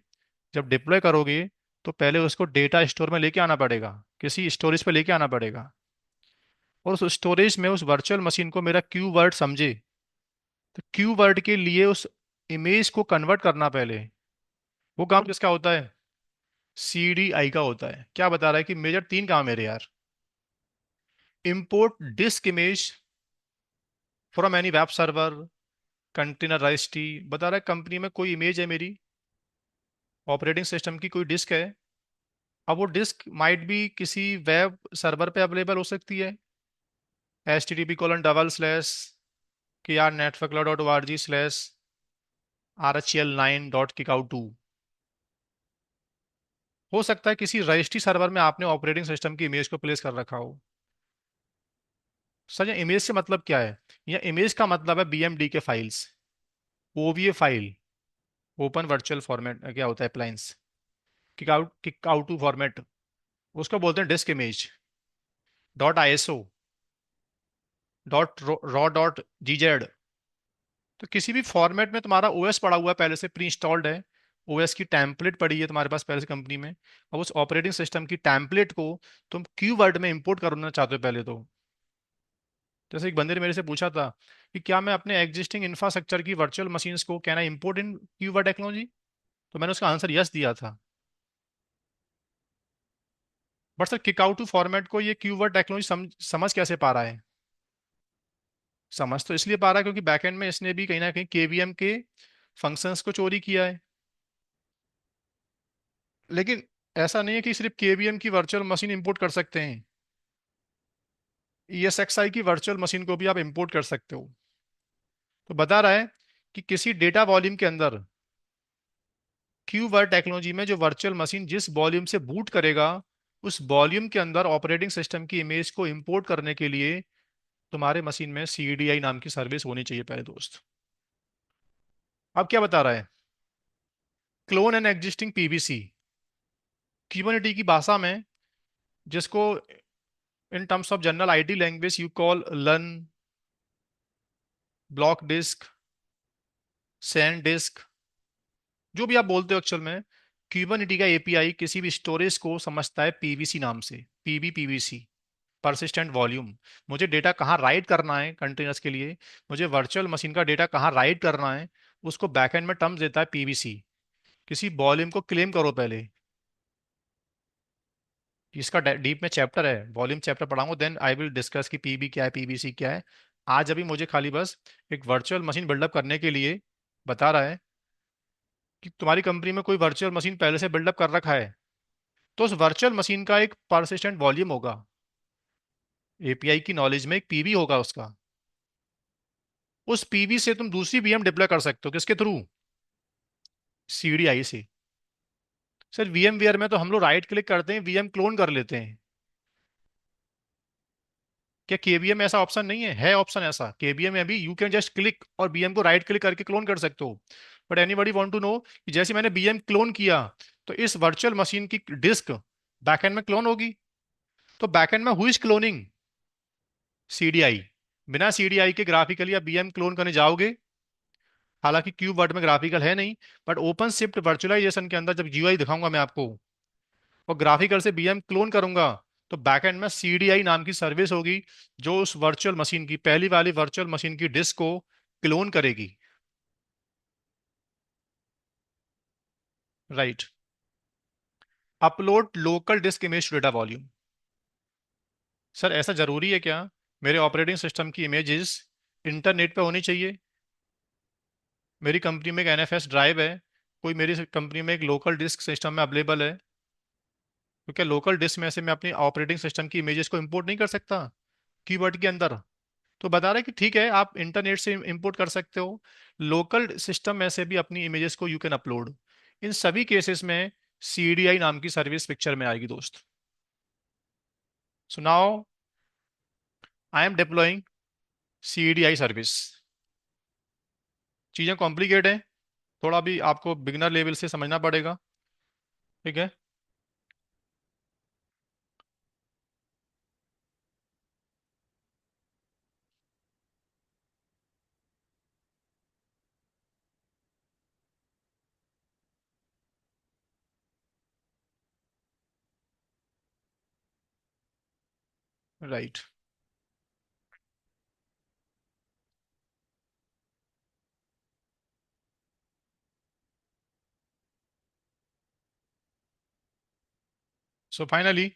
A: जब डिप्लॉय करोगे, तो पहले उसको डेटा स्टोर में लेके आना पड़ेगा, किसी स्टोरेज पे लेके आना पड़ेगा, और उस स्टोरेज में उस वर्चुअल मशीन को मेरा क्यू वर्ड समझे। तो क्यू वर्ड के लिए उस इमेज को कन्वर्ट करना पहले, वो काम किसका होता है? CDI का होता है। क्या बता रहा है कि मेजर 3 काम है मेरे यार। Import disk image from any web server, containerized, बता रहा है कंपनी में कोई इमेज है मेरी, ऑपरेटिंग सिस्टम की कोई डिस्क है। अब वो डिस्क माइट भी किसी वेब सर्वर पे अवेलेबल हो सकती है, http:// कि यार networkcloud.org/rhl9.kickout2। हो सकता है किसी रजिस्ट्री सर्वर में आपने ऑपरेटिंग सिस्टम की इमेज को प्लेस कर रखा हो। सर ये इमेज से मतलब क्या है? या इमेज का मतलब है BMD के files, OVA file, open virtual format क्या होता है, appliance, kick out two format, उसको बोलते हैं डिस्क इमेज, .ISO, .RAW.GZ। तो किसी भी फॉर्मेट में तुम्हारा OS पड़ा हुआ है, पहले से प्री इंस्टॉल्ड है, ओएस की टेम्पलेट पड़ी है तुम्हारे पास पहले से कंपनी में, अब उस ऑपरेटिंग सिस्टम की टेम्पलेट को तुम क्यू वर्ड में इंपोर्ट करना चाहते हो पहले तो। जैसे एक बंदे ने मेरे से पूछा था कि क्या मैं अपने एग्जिस्टिंग इंफ्रास्ट्रक्चर की वर्चुअल मशीन्स को can I import in KubeVirt technology, तो मैंने उसका आंसर यस दिया था। But sir kick out two format को ये क्यू वर्ड टेक्नोलॉजी समझ कैसे पा रहा है? समझ तो इसलिए पा रहा है क्योंकि बैकएंड में इसने भी कहीं ना कहीं केवीएम के फंक्शंस को चोरी किया है। लेकिन ऐसा नहीं है कि सिर्फ केवीएम की वर्चुअल मशीन इंपोर्ट कर सकते हैं, ESXi की वर्चुअल मशीन को भी आप इंपोर्ट कर सकते हो। तो बता रहा है कि किसी डेटा वॉल्यूम के अंदर क्यू वर्ड टेक्नोलॉजी में जो वर्चुअल मशीन जिस वॉल्यूम से बूट करेगा, उस वॉल्यूम के अंदर ऑपरेटिंग सिस्टम की इमेज को इंपोर्ट करने के लिए तुम्हारे मशीन में CDI नाम की सर्विस होनी चाहिए पहले दोस्त। अब क्या बता रहा है? क्लोन एन एग्जिस्टिंग PVC, क्यूबरनेटी की भाषा में, जिसको इन terms of general IT language you call लन, ब्लॉक डिस्क, सैंड डिस्क, जो भी आप बोलते हो एक्चुअल में, क्यूबरनेटी का एपीआई किसी भी स्टोरेज को समझता है पीवीसी नाम से, पीबीपीवीसी, परसिस्टेंट वॉल्यूम। मुझे डेटा कहाँ राइट करना है कंटेनर्स के लिए, मुझे वर्चुअल मशीन का डेटा कहाँ राइट करना है, उसको बैकएंड में टर्म्स देता है पीवीसी। किसी वॉल्यूम को क्लेम करो पहले। इसका डीप में चैप्टर है, वॉल्यूम चैप्टर पढ़ाऊंगा, देन आई विल डिस्कस कि पीबी क्या है, पीबीसी क्या है। आज अभी मुझे खाली बस एक वर्चुअल मशीन बिल्डअप करने के लिए बता रहा है कि तुम्हारी कंपनी में कोई वर्चुअल मशीन पहले से बिल्डअप कर रखा है, तो उस वर्चुअल मशीन का एक परसिस्टेंट वॉल्यूम होगा, एपीआई की नॉलेज में एक पीवी होगा उसका। उस पीवी से तुम दूसरी वीएम डिप्लॉय कर सकते हो, किसके थ्रू? CDI से। सर वीएम वेयर में तो हम लोग राइट क्लिक करते हैं, वीएम क्लोन कर लेते हैं। क्या केवीएम में ऐसा ऑप्शन नहीं है? है ऑप्शन ऐसा केवीएम में भी, यू कैन जस्ट क्लिक और बीएम को राइट क्लिक करके क्लोन कर सकते हो। But anybody want to know कि जैसे मैंने बीएम क्लोन किया, तो इस वर्चुअल मशीन की डिस्क बैकएंड में क्लोन होगी। तो बैकएंड में हुई इज क्लोनिंग? CDI। बिना CDI के ग्राफिकली आप बीएम क्लोन करने जाओगे, हालांकि क्यूब वर्ड में ग्राफिकल है नहीं, बट ओपन शिफ्ट वर्चुअलाइजेशन के अंदर जब GUI दिखाऊंगा मैं आपको और ग्राफिकल से बीएम क्लोन करूंगा, तो बैकएंड में CDI नाम की सर्विस होगी, जो उस वर्चुअल मशीन की, पहली वाली वर्चुअल मशीन की डिस्क को क्लोन करेगी। Right. Upload local disk image to data volume. Sir ऐसा जरूरी है क्या मेरे ऑपरेटिंग सिस्टम की इमेजेस इंटरनेट पे होनी चाहिए? मेरी कंपनी में एक NFS ड्राइव है, कोई मेरी कंपनी में एक लोकल डिस्क सिस्टम में अवेलेबल है, तो क्या लोकल डिस्क में से मैं अपनी ऑपरेटिंग सिस्टम की इमेजेस को इंपोर्ट नहीं कर सकता कीवर्ड के अंदर? तो बता रहे हैं कि ठीक है आप इंटरनेट से इंपोर्ट कर सकते हो, लोकल सिस्टम में से भी अपनी इमेजेस को यू कैन अपलोड। इन सभी केसेस में CDI नाम की सर्विस पिक्चर में आएगी दोस्त। सो now I M deploying CDI service. चीज़ें कॉम्प्लिकेट हैं, थोड़ा भी आपको बिगनर लेवल से समझना पड़ेगा। ठीक है। राइट। सो फाइनली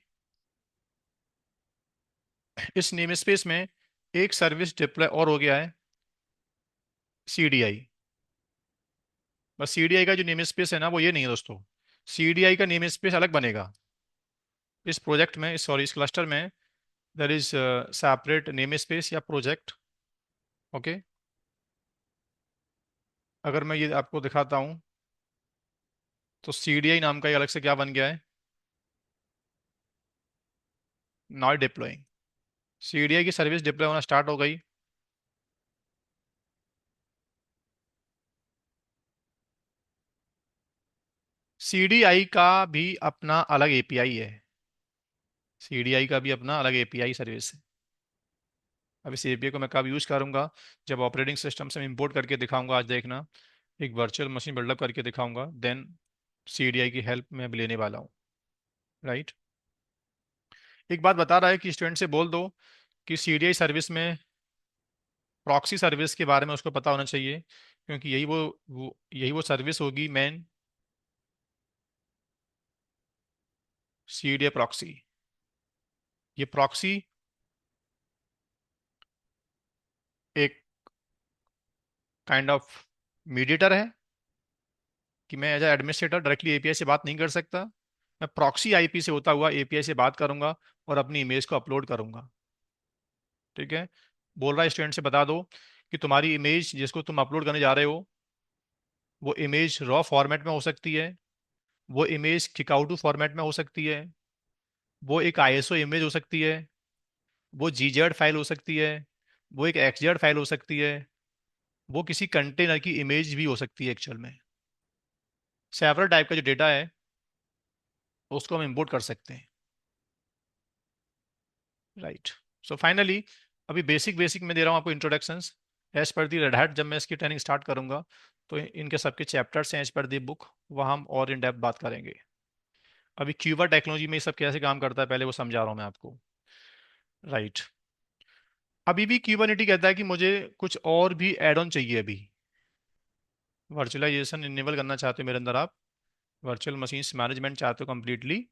A: इस नेम स्पेस में एक सर्विस डिप्लॉय और हो गया है, CDI। बस CDI का जो नेम स्पेस है ना वो ये नहीं है दोस्तों, CDI का नेम स्पेस अलग बनेगा। इस प्रोजेक्ट में, सॉरी इस क्लस्टर में, there is separate name space या प्रोजेक्ट। ओके। अगर मैं ये आपको दिखाता हूँ, तो CDI नाम का ये अलग से क्या बन गया है, नाउ डिप्लॉइंग। CDI की सर्विस डिप्लॉय होना स्टार्ट हो गई। CDI का भी अपना अलग API है, CDI का भी अपना अलग API सर्विस है। अब इस API को मैं कब यूज करूंगा? जब ऑपरेटिंग सिस्टम से मैं इंपोर्ट करके दिखाऊंगा, आज देखना। एक वर्चुअल मशीन बिल्डअप करके दिखाऊंगा, देन सीडीआई की हेल्प मैं भी लेने वाला हूँ। राइट। एक बात बता रहा है कि स्टूडेंट से बोल दो कि सीडीआई सर्विस में प्रॉक्सी सर्विस के बारे में उसको पता होना चाहिए, क्योंकि यही वो सर्विस होगी मेन, सीडीआई प्रॉक्सी। ये प्रॉक्सी एक काइंड ऑफ मीडिएटर है कि मैं as a administrator directly API से बात नहीं कर सकता। मैं प्रॉक्सी आईपी से होता हुआ एपीआई से बात करूंगा और अपनी इमेज को अपलोड करूंगा। ठीक है। बोल रहा है स्टूडेंट से बता दो कि तुम्हारी इमेज जिसको तुम अपलोड करने जा रहे हो, वो इमेज रॉ फॉर्मेट में हो सकती है, वो इमेज किकाउटू फॉर्मेट में हो सकती है, वो एक आईएसओ इमेज हो सकती है, वो जीजेड फाइल हो सकती है, वो एक एक्सजेड फाइल हो सकती है, वो किसी कंटेनर की इमेज भी हो सकती है। एक्चुअल में सेवरल टाइप का जो डेटा है उसको हम इंपोर्ट कर सकते हैं। राइट। सो फाइनली अभी बेसिक बेसिक मैं दे रहा हूँ आपको इंट्रोडक्शंस। एज पर दी रेड हैट जब मैं इसकी ट्रेनिंग स्टार्ट करूंगा तो इनके सबके चैप्टर्स हैं एज पर दी बुक, वहाँ हम और इन डेप्थ बात करेंगे। अभी क्यूबा टेक्नोलॉजी में ये सब कैसे काम करता है पहले वो समझा रहा हूँ मैं आपको। राइट। अभी भी क्यूबरनेटी कहता है कि मुझे कुछ और भी एड ऑन चाहिए अभी। वर्चुअलाइजेशन इनेबल करना चाहते हो मेरे अंदर आप, वर्चुअल मशीन्स मैनेजमेंट चाहते हो completely.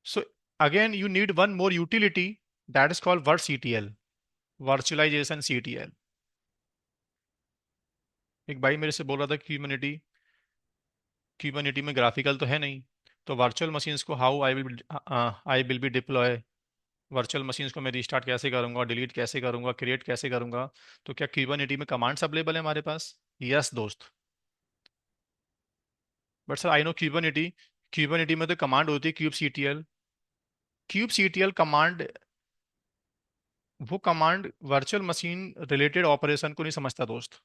A: So again you need one more utility, that is called virt CTL, virtualization CTL. एक भाई मेरे से बोल रहा था क्यूबरनेटी, क्यूबरनेटी में ग्राफिकल तो है नहीं, तो वर्चुअल मशीन्स को how I will be deploy, virtual machines को मैं रिस्टार्ट कैसे करूंगा, डिलीट कैसे करूंगा, क्रिएट कैसे करूंगा। तो क्या क्यूबरनेटी में कमांड्स अवेलेबल है हमारे पास? यस दोस्त। But sir I know Kubernetes, Kubernetes में तो कमांड होती है kube CTL. Kube CTL command, वो command virtual machine related operation को नहीं समझता दोस्त।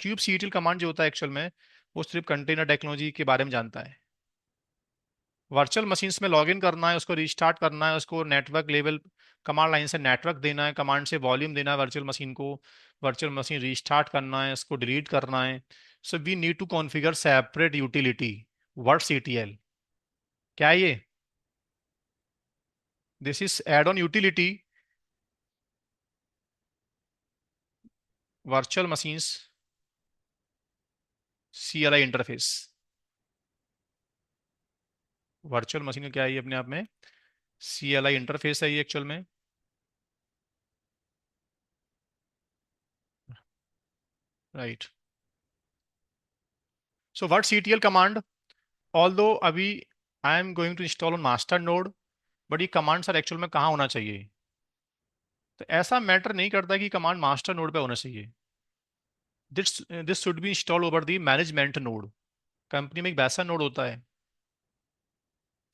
A: क्यूब सीटीएल कमांड जो होता है एक्चुअल में वो सिर्फ कंटेनर टेक्नोलॉजी के बारे में जानता है। वर्चुअल मशीन्स में लॉगिन करना है, उसको रिस्टार्ट करना है, उसको नेटवर्क लेवल कमांड लाइन से नेटवर्क देना है, कमांड से वॉल्यूम देना है वर्चुअल मशीन को, वर्चुअल मशीन रिस्टार्ट करना है, उसको डिलीट करना है। So we need to configure separate utility, virt CTL. क्या है ये? This is add on utility virtual machines CLI interface. Virtual machine का क्या है ये अपने आप में? सीएलआई इंटरफेस है ये एक्चुअल में। Right. So what CTL command, although अभी I am going to install on master node, but ये कमांड सर एक्चुअल में कहाँ होना चाहिए? तो ऐसा मैटर नहीं करता कि कमांड मास्टर नोड पे होना चाहिए। This this should be install over the management node. Company में एक वैसा नोड होता है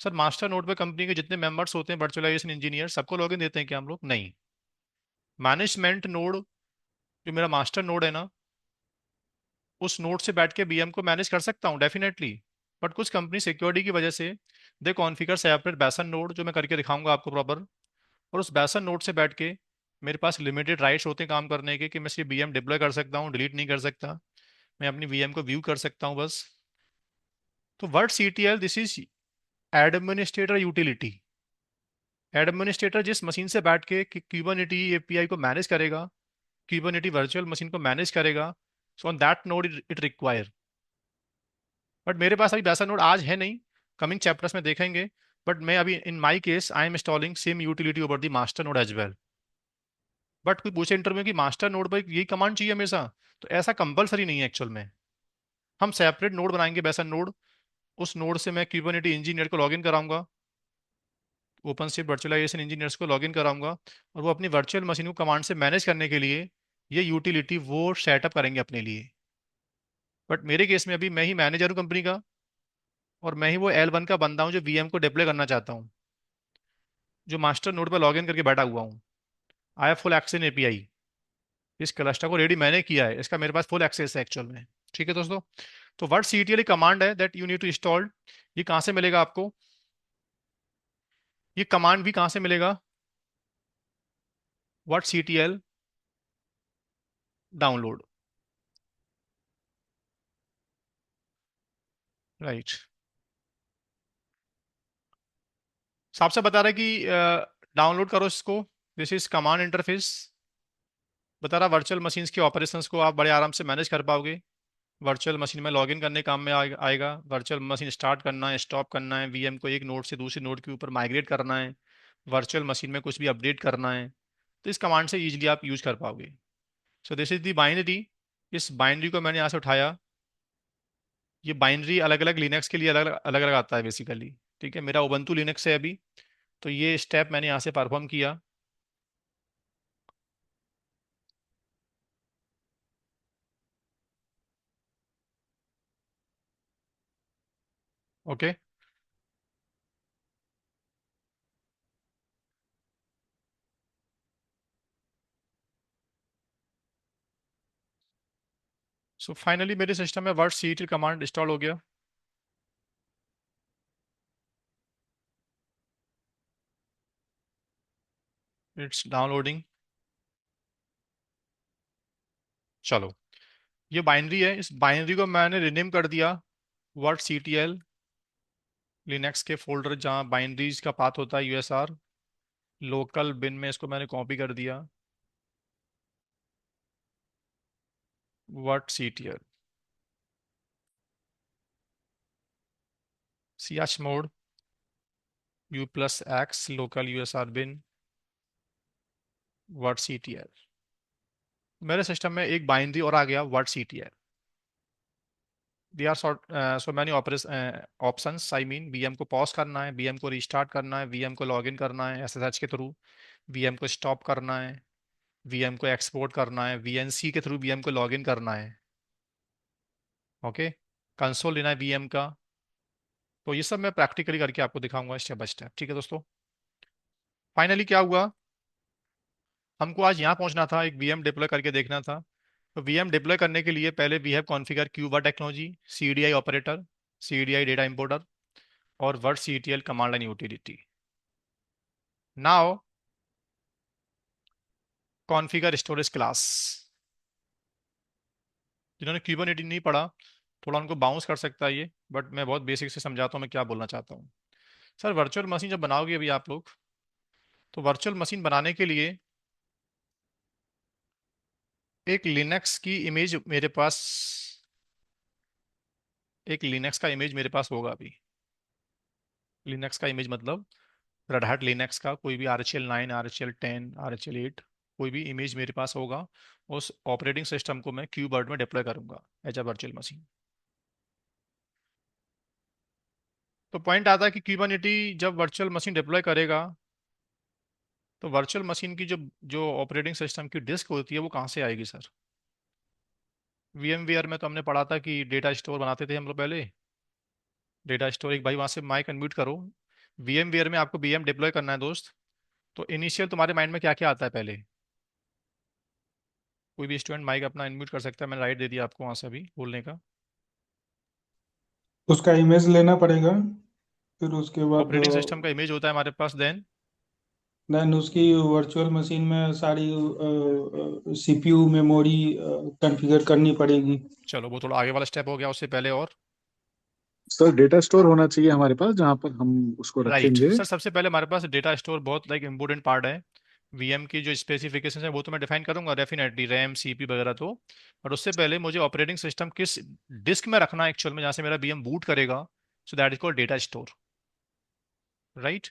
A: सर, मास्टर नोड पे कंपनी के जितने मेंबर्स होते हैं वर्चुअलाइजेशन इंजीनियर सबको लॉगिन देते हैं क्या हम लोग? नहीं। मैनेजमेंट नोड जो मेरा मास्टर नोड है ना, उस नोड से बैठ के बीएम को मैनेज कर सकता हूँ डेफिनेटली। बट कुछ कंपनी सिक्योरिटी की वजह से दे कॉन्फ़िगर सेपरेट बैसन नोड, जो मैं करके दिखाऊंगा आपको प्रॉपर। और उस बैसन नोड से बैठ के मेरे पास लिमिटेड राइट्स होते हैं काम करने के, कि मैं सिर्फ बीएम डिप्लॉय कर सकता हूँ, डिलीट नहीं कर सकता। मैं अपनी वीएम को व्यू कर सकता हूँ बस। तो word CTL this is administrator utility. Administrator जिस मशीन से बैठ के क्यूबरनेटी एपीआई को मैनेज करेगा, क्यूबरनेटी वर्चुअल मशीन को मैनेज करेगा, so on that node it require. But मेरे पास अभी वैसा नोड आज है नहीं, कमिंग चैप्टर्स में देखेंगे। बट मैं अभी in my case I am installing same utility over the master node as well. But कोई पूछे इंटरव्यू की मास्टर नोड पर यही कमांड चाहिए हमेशा, तो ऐसा कंपलसरी नहीं है एक्चुअल में। हम सेपरेट नोड बनाएंगे वैसा नोड, उस नोड से मैं क्यूबरनेटी इंजीनियर को लॉगिन कराऊंगा, ओपन शिफ्ट वर्चुअलाइजेशन इंजीनियर्स को लॉगिन कराऊंगा, और वो अपनी वर्चुअल मशीन को कमांड से मैनेज करने के लिए ये यूटिलिटी वो सेटअप करेंगे अपने लिए। बट मेरे केस में अभी मैं ही मैनेजर हूँ कंपनी का, और मैं ही वो L1 का बंदा हूँ जो वीएम को डिप्लॉय करना चाहता हूँ, जो मास्टर नोड पर लॉगिन करके बैठा हुआ हूँ। I have full access in API, इस क्लस्टर को रेडी मैंने किया है, इसका मेरे पास फुल एक्सेस है एक्चुअल में। ठीक है दोस्तों। तो वर्ड सीटीएल कमांड है that you need to install. ये कहाँ से मिलेगा आपको? ये कमांड भी कहाँ से मिलेगा? Word CTL download. राइट। साफ से बता रहा है कि डाउनलोड करो इसको। This is command interface. बता रहा वर्चुअल मशीन्स के ऑपरेशंस को आप बड़े आराम से मैनेज कर पाओगे। वर्चुअल मशीन में लॉगिन करने काम में आएगा। वर्चुअल मशीन स्टार्ट करना है, स्टॉप करना है, वीएम को एक नोड से दूसरे नोड के ऊपर माइग्रेट करना है, वर्चुअल मशीन में कुछ भी अपडेट करना है, तो इस कमांड से इजीली आप यूज कर पाओगे। सो दिस इज दी बाइनरी। इस बाइनरी को मैंने यहाँ से उठाया। ये बाइनरी अलग अलग लिनक्स के लिए अलग अलग अलग आता है बेसिकली। ठीक है, मेरा उबंटू लिनक्स है अभी, तो ये स्टेप मैंने यहाँ से परफॉर्म किया। ओके। सो फाइनली मेरे सिस्टम में वर्ड ct कमांड इंस्टॉल हो गया। It's downloading. चलो, ये बाइनरी है। इस बाइनरी को मैंने रिनेम कर दिया वर्ड ctl। लिनक्स के फोल्डर जहाँ बाइनरीज का पाथ होता है यूएसआर, लोकल बिन में इसको मैंने कॉपी कर दिया। Virt ctl chmod u+x local USR bin virt ctl। मेरे सिस्टम में एक बाइनरी और आ गया virt ctl। They are so many options. I mean VM को पॉज करना है, वीएम को रिस्टार्ट करना है, वीएम को लॉगिन करना है एसएसएच के थ्रू, वीएम को स्टॉप करना है, वीएम को एक्सपोर्ट करना है, वीएनसी के थ्रू वीएम को लॉगिन करना है। ओके। कंसोल लेना है वीएम का। तो ये सब मैं प्रैक्टिकली करके आपको दिखाऊंगा स्टेप बाय स्टेप। ठीक है दोस्तों। फाइनली क्या हुआ, हमको आज यहाँ पहुंचना था, एक वीएम डिप्लॉय करके देखना था। तो वीएम डिप्लॉय करने के लिए पहले we have configure kube technology, CDI operator, CDI data importer और virt CTL command line utility. Now configure storage class. जिन्होंने क्यूबरनेटी नहीं पढ़ा, थोड़ा उनको बाउंस कर सकता है ये, बट मैं बहुत बेसिक से समझाता हूँ मैं क्या बोलना चाहता हूँ। सर वर्चुअल मशीन जब बनाओगे अभी आप लोग, तो वर्चुअल मशीन बनाने के लिए एक लिनक्स की इमेज मेरे पास, एक लिनक्स का इमेज मेरे पास होगा अभी। लिनक्स का इमेज मतलब रेड हैट लिनक्स का कोई भी RHEL 9, RHEL 10, RHEL 8, कोई भी इमेज मेरे पास होगा। उस ऑपरेटिंग सिस्टम को मैं क्यूबर्ड में डिप्लॉय करूंगा एज अ वर्चुअल मशीन। तो पॉइंट आता है कि क्यूबरनेटी जब वर्चुअल मशीन डिप्लॉय करेगा, तो वर्चुअल मशीन की जो जो ऑपरेटिंग सिस्टम की डिस्क होती है वो कहाँ से आएगी सर। VMware में तो हमने पढ़ा था कि डेटा स्टोर बनाते थे हम लोग पहले। डेटा स्टोर, एक भाई वहां से माइक अनम्यूट करो। VMware में आपको VM डिप्लॉय करना है दोस्त। तो इनिशियल तुम्हारे माइंड में क्या क्या आता है पहले। कोई भी स्टूडेंट माइक अपना अनम्यूट कर सकता है, मैंने राइट दे दिया आपको वहां से अभी बोलने का।
B: उसका इमेज लेना पड़ेगा। फिर उसके बाद
A: ऑपरेटिंग सिस्टम का इमेज होता है हमारे पास। देन
B: देन उसकी वर्चुअल मशीन में सारी सीपीयू मेमोरी कॉन्फ़िगर करनी पड़ेगी।
A: चलो, वो थोड़ा आगे वाला स्टेप हो गया उससे पहले। और
C: सर डेटा स्टोर होना चाहिए हमारे पास जहाँ पर हम उसको
A: राइट
C: रखेंगे।
A: सर, सबसे पहले हमारे पास डेटा स्टोर बहुत लाइक इंपॉर्टेंट पार्ट है। वीएम की जो स्पेसिफिकेशन है वो तो मैं डिफाइन करूंगा डेफिनेटली, रैम सीपी वगैरह तो। और उससे पहले मुझे ऑपरेटिंग सिस्टम किस डिस्क में रखना है एक्चुअल में, जहाँ से मेरा वीएम बूट करेगा। सो that is called data store. Right.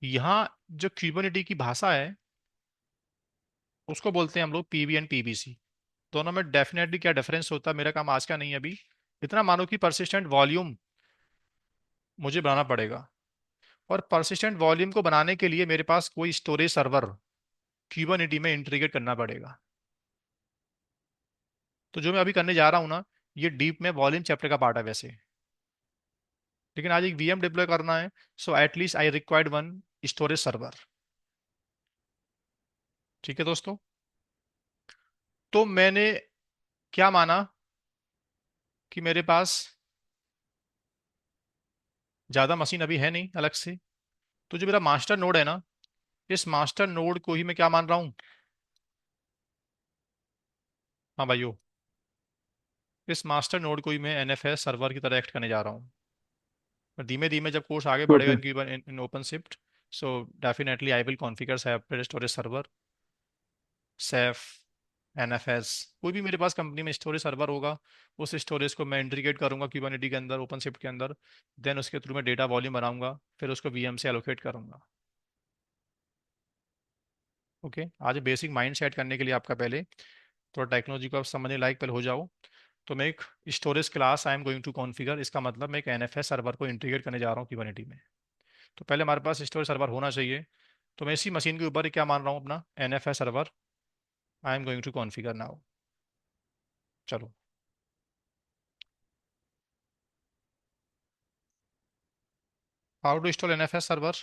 A: यहाँ जो क्यूबरनेटी की भाषा है उसको बोलते हैं हम लोग पीवी एंड पीबीसी। दोनों में डेफिनेटली क्या डिफरेंस होता है मेरा काम आज का नहीं है अभी। इतना मानो कि परसिस्टेंट वॉल्यूम मुझे बनाना पड़ेगा। और परसिस्टेंट वॉल्यूम को बनाने के लिए मेरे पास कोई स्टोरेज सर्वर क्यूबरनेटी में इंटीग्रेट करना पड़ेगा। तो जो मैं अभी करने जा रहा हूँ ना, ये डीप में वॉल्यूम चैप्टर का पार्ट है वैसे। लेकिन आज एक वीएम डिप्लॉय करना है, so at least I required one storage server. ठीक है दोस्तों। तो मैंने क्या माना कि मेरे पास ज़्यादा मशीन अभी है नहीं अलग से। तो जो मेरा मास्टर नोड है ना, इस मास्टर नोड को ही मैं क्या मान रहा हूँ। हाँ भाइयों, इस मास्टर नोड को ही मैं NFS सर्वर की तरह एक्ट करने जा रहा हूँ। धीमे धीमे जब कोर्स आगे बढ़ेगा
C: okay.
A: In open shift, so definitely I will configure separate storage server, safe, NFS, कोई भी मेरे पास कंपनी में स्टोरेज सर्वर होगा, उस स्टोरेज को मैं इंटीग्रेट करूंगा क्यूबरनेटी के अंदर, ओपन शिफ्ट के अंदर। देन उसके थ्रू मैं डेटा वॉल्यूम बनाऊंगा, फिर उसको वीएम से एलोकेट करूंगा। ओके, आज बेसिक माइंड सेट करने के लिए आपका पहले थोड़ा टेक्नोलॉजी को आप समझने लायक पहले हो जाओ। तो मैं एक storage class I am going to configure, इसका मतलब मैं एक एनएफएस सर्वर को इंटीग्रेट करने जा रहा हूँ क्यूबरनेटी में। तो पहले हमारे पास स्टोरेज सर्वर होना चाहिए। तो मैं इसी मशीन के ऊपर ही क्या मान रहा हूँ, अपना NFS server I am going to configure now. चलो, how to install NFS server.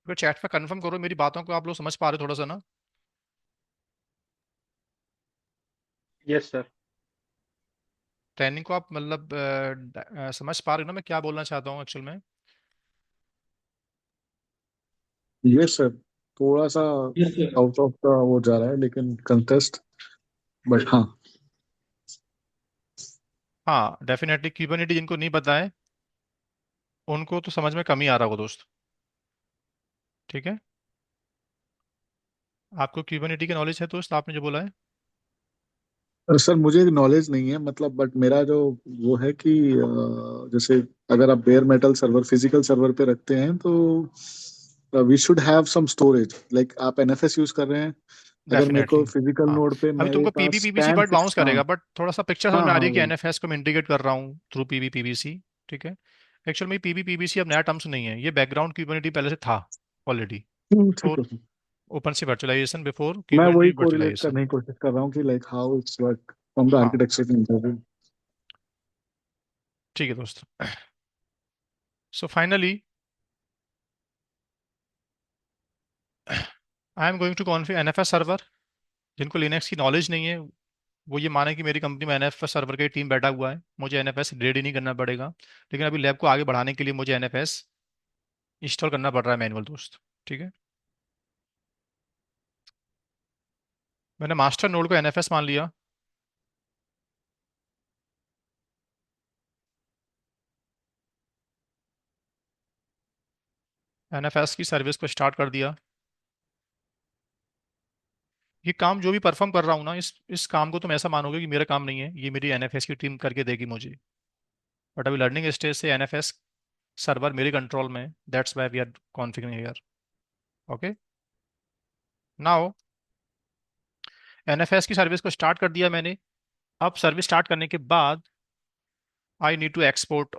A: अगर चैट पे कंफर्म करो मेरी बातों को, आप लोग समझ पा रहे हो थोड़ा सा ना।
D: Yes sir.
A: ट्रेनिंग को आप मतलब समझ पा रहे हो ना मैं क्या बोलना चाहता हूँ एक्चुअल में।
C: यस सर, थोड़ा सा
B: यस सर।
C: आउट ऑफ का वो जा रहा है लेकिन कंटेस्ट, बट हाँ।
A: हाँ डेफिनेटली, क्यूबरनेटी जिनको नहीं पता है उनको तो समझ में कम ही आ रहा होगा दोस्त। ठीक है, आपको क्यूबरनेटी की नॉलेज है दोस्त, आपने जो बोला है।
C: सर मुझे नॉलेज नहीं है, मतलब बट मेरा जो वो है कि जैसे अगर आप bare metal server physical server पे रखते हैं तो we should have some storage, like आप एनएफएस यूज कर रहे हैं, अगर मेरे को
A: डेफिनेटली।
C: फिजिकल
A: हाँ,
C: नोड पे
A: अभी
C: मेरे
A: तुमको पीबी
C: पास
A: पीबीसी
C: कैन
A: वर्ड बाउंस
C: फिक्स, हाँ
A: करेगा, बट थोड़ा सा पिक्चर समझ
C: हाँ
A: में आ
C: हाँ
A: रही है कि
C: वो।
A: एनएफएस को मैं इंटीग्रेट कर रहा हूँ थ्रू पीबी पीबीसी। ठीक है, एक्चुअल में पीबी पीबीसी अब नया टर्म्स नहीं है, ये बैकग्राउंड क्यूबरनेटी पहले से था ऑलरेडी।
C: ठीक
A: बिफोर
C: है।
A: ओपन से वर्चुअलाइजेशन, बिफोर
C: मैं वही
A: क्यूबरनेटी
C: कोरिलेट
A: वर्चुअलाइजेशन।
C: करने की कोशिश कर रहा हूँ कि like how it's work from the
A: हाँ
C: आर्किटेक्चर पॉइंट।
A: ठीक है दोस्त। So finally I am going to configure NFS server. जिनको लिनक्स की नॉलेज नहीं है वो ये माने कि मेरी कंपनी में एनएफएस सर्वर का टीम बैठा हुआ है, मुझे एनएफएस रेडी नहीं करना पड़ेगा। लेकिन अभी लैब को आगे बढ़ाने के लिए मुझे एनएफएस इंस्टॉल करना पड़ रहा है मैनुअल दोस्त। ठीक है, मैंने मास्टर नोड को एनएफएस मान लिया। एनएफएस की सर्विस को स्टार्ट कर दिया। ये काम जो भी परफॉर्म कर रहा हूँ ना, इस काम को तुम ऐसा मानोगे कि मेरा काम नहीं है, ये मेरी एनएफएस की टीम करके देगी मुझे। बट अभी लर्निंग स्टेज से एनएफएस सर्वर मेरे कंट्रोल में, that's why we are configuring here. Okay, now NFS की सर्विस को स्टार्ट कर दिया मैंने। अब सर्विस स्टार्ट करने के बाद आई नीड टू एक्सपोर्ट,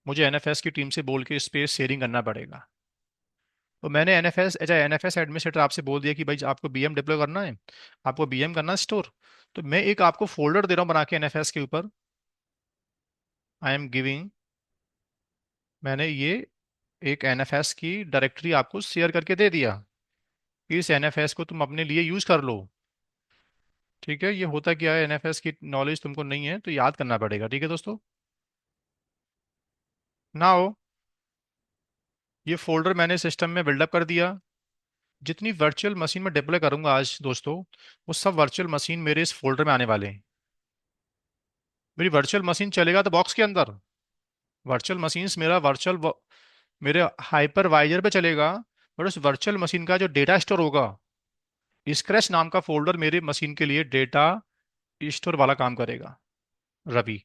A: मुझे एनएफएस की टीम से बोल के स्पेस शेयरिंग करना पड़ेगा। तो मैंने एनएफएस एज एनएफएस एडमिनिस्ट्रेटर आपसे बोल दिया कि भाई आपको बीएम डिप्लॉय करना है, आपको बीएम करना है स्टोर। तो मैं एक आपको फोल्डर दे रहा हूँ बना के एनएफएस के ऊपर, आई एम गिविंग, मैंने ये एक एनएफएस की डायरेक्टरी आपको शेयर करके दे दिया। इस एनएफएस को तुम अपने लिए यूज कर लो। ठीक है, ये होता क्या है, एनएफएस की नॉलेज तुमको नहीं है तो याद करना पड़ेगा। ठीक है दोस्तों, नाउ ये फोल्डर मैंने सिस्टम में बिल्डअप कर दिया। जितनी वर्चुअल मशीन में डिप्लॉय करूंगा आज दोस्तों, वो सब वर्चुअल मशीन मेरे इस फोल्डर में आने वाले हैं। मेरी वर्चुअल मशीन चलेगा तो बॉक्स के अंदर, वर्चुअल मशीन्स मेरा मेरे हाइपरवाइजर पे चलेगा। बट उस वर्चुअल मशीन का जो डेटा स्टोर होगा, स्क्रैच नाम का फोल्डर मेरे मशीन के लिए डेटा स्टोर वाला काम करेगा, Ravi,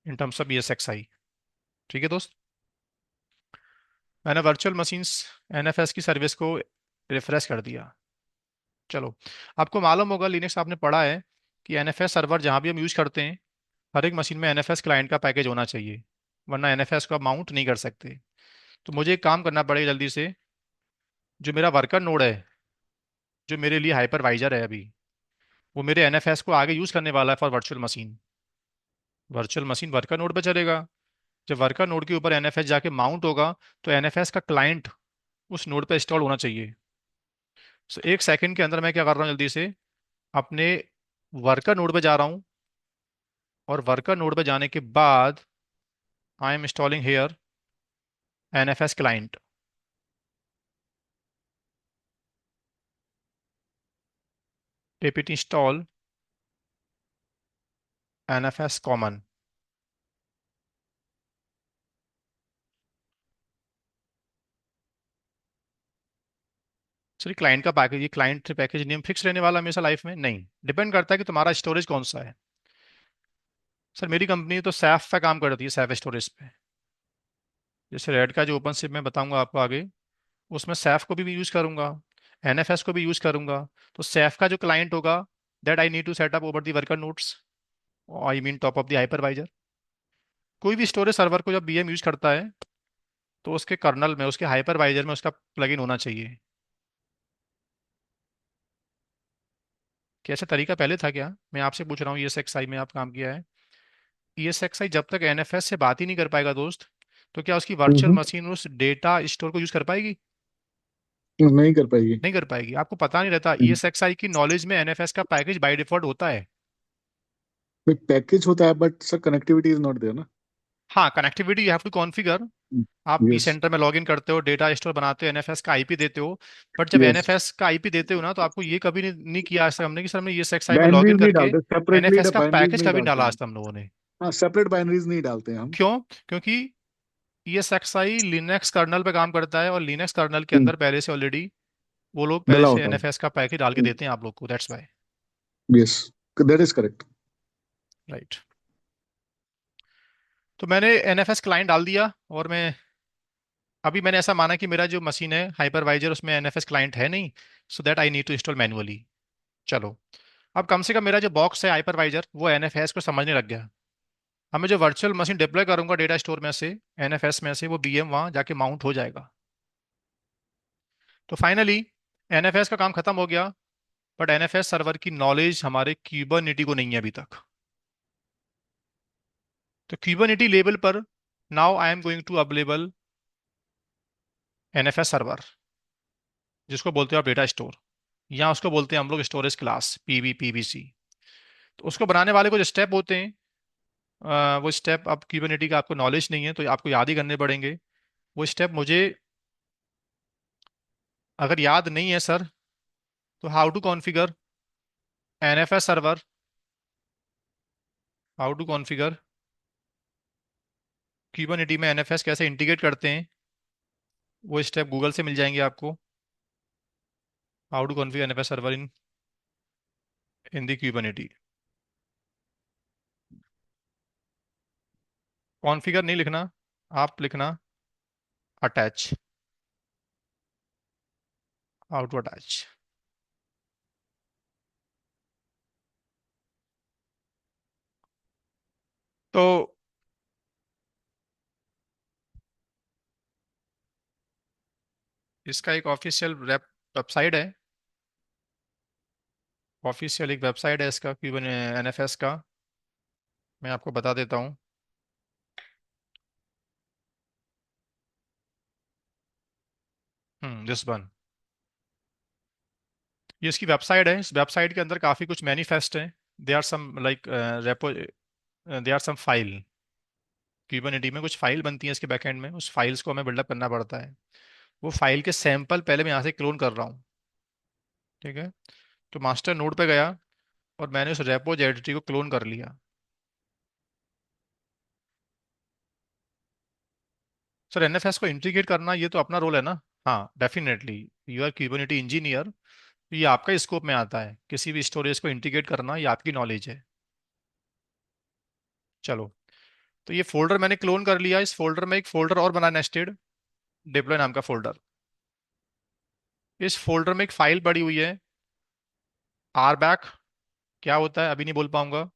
A: in terms of ESXi। ठीक है दोस्त, मैंने वर्चुअल मशीन्स एनएफएस की सर्विस को रिफ्रेश कर दिया। चलो, आपको मालूम होगा लिनक्स आपने पढ़ा है कि एनएफएस सर्वर जहाँ भी हम यूज करते हैं, हर एक मशीन में एनएफएस क्लाइंट का पैकेज होना चाहिए, वरना एनएफएस को आप माउंट नहीं कर सकते। तो मुझे एक काम करना पड़ेगा जल्दी से, जो मेरा वर्कर नोड है, जो मेरे लिए हाइपरवाइजर है अभी, वो मेरे एनएफएस को आगे यूज करने वाला है for virtual machine. Virtual machine worker node पे चलेगा। जब वर्कर नोड के ऊपर एनएफएस जाके माउंट होगा, तो एनएफएस का क्लाइंट उस नोड पे इंस्टॉल होना चाहिए। सो एक सेकंड के अंदर मैं क्या कर रहा हूँ, जल्दी से अपने वर्कर नोड पे जा रहा हूँ, और वर्कर नोड पे जाने के बाद I am installing here NFS client. apt install nfs common। Sir client का पैकेज, ये क्लाइंट पैकेज नेम फिक्स रहने वाला हमेशा लाइफ में नहीं, डिपेंड करता है कि तुम्हारा स्टोरेज कौन सा है। सर मेरी कंपनी तो सैफ पे काम करती है, सैफ स्टोरेज पे। जैसे रेड का जो ओपन सिप मैं बताऊंगा आपको आगे, उसमें सैफ को भी यूज करूंगा, एनएफएस को भी यूज करूंगा। तो सैफ का जो क्लाइंट होगा, that I need to set up over the worker nodes, I mean top of the hypervisor. कोई भी स्टोरेज सर्वर को जब बीएम यूज करता है तो उसके कर्नल में, उसके हाइपरवाइजर में उसका प्लगइन होना चाहिए। कैसा तरीका पहले था क्या, मैं आपसे पूछ रहा हूँ, ESXi में आप काम किया है। ESXi जब तक एनएफएस से बात ही नहीं कर पाएगा दोस्त, तो क्या उसकी वर्चुअल
C: हम्म।
A: मशीन उस डेटा स्टोर को यूज कर पाएगी?
C: नहीं कर पाएगी।
A: नहीं कर पाएगी। आपको पता नहीं रहता,
C: हम्म।
A: ESXi की नॉलेज में एनएफएस का पैकेज बाय डिफॉल्ट होता है।
C: भाई पैकेज होता है but sir connectivity is not there ना।
A: हाँ, connectivity you have to configure. आप पी
C: यस।
A: सेंटर में लॉग इन करते हो, डेटा स्टोर बनाते हो, एनएफएस का आईपी देते हो। बट जब
C: यस।
A: एनएफएस का आईपी देते हो ना, तो आपको ये कभी नहीं किया आज तक हमने कि सर हमने ESXi में लॉग इन
C: बाइनरीज नहीं
A: करके
C: डालते सेपरेटली,
A: एनएफएस का
C: बाइनरीज
A: पैकेज
C: नहीं
A: कभी नहीं
C: डालते
A: डाला
C: हैं।
A: आज तक हम लोगों ने।
C: हाँ, सेपरेट बाइनरीज नहीं डालते हैं हम।
A: क्यों? क्योंकि ESXi लिनक्स कर्नल पे काम करता है, और लिनक्स कर्नल के
C: हम्म।
A: अंदर पहले से ऑलरेडी वो लोग पहले
C: डला
A: से
C: होता है।
A: एनएफएस का पैकेज डाल के देते हैं आप लोग को, that's why.
C: Yes, that is correct.
A: Right. तो मैंने एनएफएस क्लाइंट डाल दिया, और मैं अभी मैंने ऐसा माना कि मेरा जो मशीन है हाइपरवाइजर, उसमें एनएफएस क्लाइंट है नहीं, so that I need to install manually. चलो, अब कम से कम मेरा जो बॉक्स है हाइपरवाइजर वो एनएफएस को समझने लग गया। अब मैं जो वर्चुअल मशीन डिप्लॉय करूंगा डेटा स्टोर में से, एनएफएस में से, वो बीएम वहां जाके माउंट हो जाएगा। तो फाइनली एनएफएस का काम खत्म हो गया, बट एनएफएस सर्वर की नॉलेज हमारे क्यूबरनिटी को नहीं है अभी तक। तो क्यूबरनिटी लेवल पर now I am going to available NFS server, जिसको बोलते हो आप डेटा स्टोर, या उसको बोलते हैं हम लोग स्टोरेज क्लास, पीबीसी। तो उसको बनाने वाले कुछ स्टेप होते हैं। वो स्टेप अब क्यूबरनिटी का आपको नॉलेज नहीं है तो आपको याद ही करने पड़ेंगे। वो स्टेप मुझे अगर याद नहीं है सर, तो how to configure NFS server, how to configure Kubernetes में एनएफएस कैसे इंटीग्रेट करते हैं, वो स्टेप गूगल से मिल जाएंगे आपको। How to configure NFS server in the Kubernetes. Configure नहीं लिखना, आप लिखना अटैच, हाउ टू अटैच। तो इसका एक ऑफिशियल वेबसाइट है, ऑफिशियल एक वेबसाइट है इसका क्यूबन एनएफएस का, मैं आपको बता देता हूँ। दिस वन, ये इसकी वेबसाइट है। इस वेबसाइट के अंदर काफ़ी कुछ मैनिफेस्ट हैं। They are some like repo, they are some file. Kubernetes में कुछ फाइल बनती हैं इसके बैकएंड में, उस फाइल्स को हमें बिल्डअप करना पड़ता है। वो फाइल के सैंपल पहले मैं यहाँ से क्लोन कर रहा हूँ, ठीक है। तो मास्टर नोड पे गया और मैंने उस रेपो जेडिटी को क्लोन कर लिया। सर एनएफएस को इंटीग्रेट करना ये तो अपना रोल है ना। हाँ डेफिनेटली, यू आर क्यूबरनेटी इंजीनियर, ये आपका स्कोप में आता है, किसी भी स्टोरेज को इंटीग्रेट करना ये आपकी नॉलेज है। चलो, तो ये फोल्डर मैंने क्लोन कर लिया। इस फोल्डर में एक फोल्डर और बना, नेस्टेड डिप्लॉय नाम का फोल्डर। इस फोल्डर में एक फाइल पड़ी हुई है, आर बैक। क्या होता है अभी नहीं बोल पाऊंगा।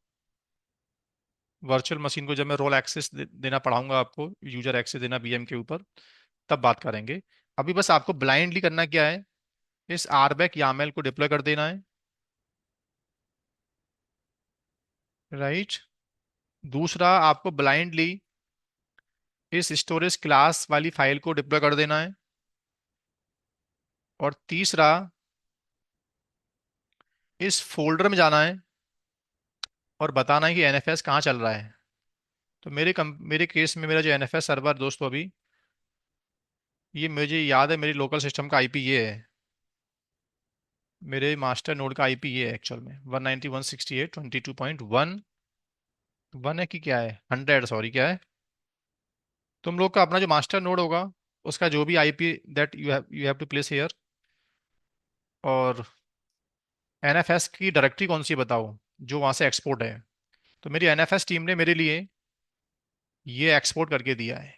A: वर्चुअल मशीन को जब मैं रोल एक्सेस देना पढ़ाऊंगा आपको, यूजर एक्सेस देना बीएम के ऊपर, तब बात करेंगे। अभी बस आपको ब्लाइंडली करना क्या है, इस आर बैक यामेल को डिप्लॉय कर देना है, राइट। दूसरा, आपको ब्लाइंडली इस स्टोरेज क्लास वाली फाइल को डिप्लॉय कर देना है। और तीसरा, इस फोल्डर में जाना है और बताना है कि एनएफएस कहाँ चल रहा है। तो मेरे केस में मेरा जो एनएफएस सर्वर दोस्तों, अभी ये मुझे याद है, मेरी लोकल सिस्टम का आईपी ये है। मेरे मास्टर नोड का आईपी ये है एक्चुअल में 191.168.22.1 वन है कि क्या है 100, सॉरी क्या है। तुम लोग का अपना जो मास्टर नोड होगा उसका जो भी IP that you have to place here. और एनएफएस की डायरेक्टरी कौन सी है बताओ, जो वहां से एक्सपोर्ट है। तो मेरी एनएफएस टीम ने मेरे लिए ये एक्सपोर्ट करके दिया है।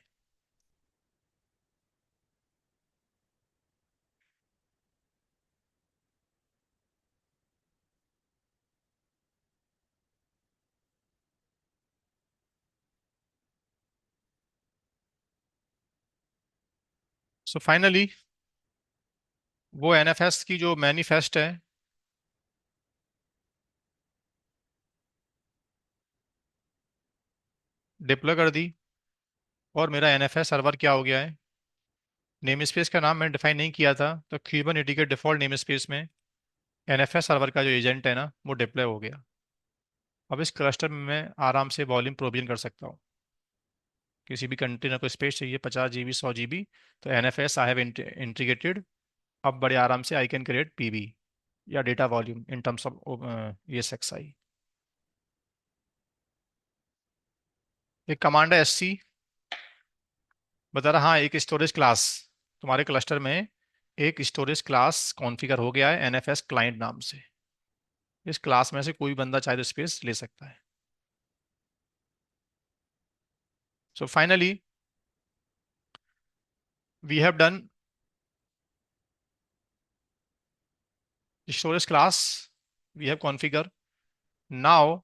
A: सो फाइनली वो एनएफएस की जो मैनिफेस्ट है डिप्लॉय कर दी। और मेरा एनएफएस सर्वर क्या हो गया है, नेम स्पेस का नाम मैंने डिफाइन नहीं किया था, तो क्यूबरनेटी के डिफॉल्ट नेम स्पेस में एनएफएस सर्वर का जो एजेंट है ना वो डिप्लॉय हो गया। अब इस क्लस्टर में मैं आराम से वॉल्यूम प्रोविजन कर सकता हूँ। किसी भी कंटेनर को स्पेस चाहिए 50 GB 100 GB, तो एनएफएस आई हैव इंटीग्रेटेड। अब बड़े आराम से आई कैन क्रिएट पीबी या data volume in terms of ESXi। एक कमांड है SC, बता रहा हाँ एक स्टोरेज क्लास तुम्हारे क्लस्टर में, एक स्टोरेज क्लास कॉन्फ़िगर हो गया है एनएफएस क्लाइंट नाम से। इस क्लास में से कोई बंदा चाहे तो स्पेस ले सकता है। So finally we have done storage class, we have configure. Now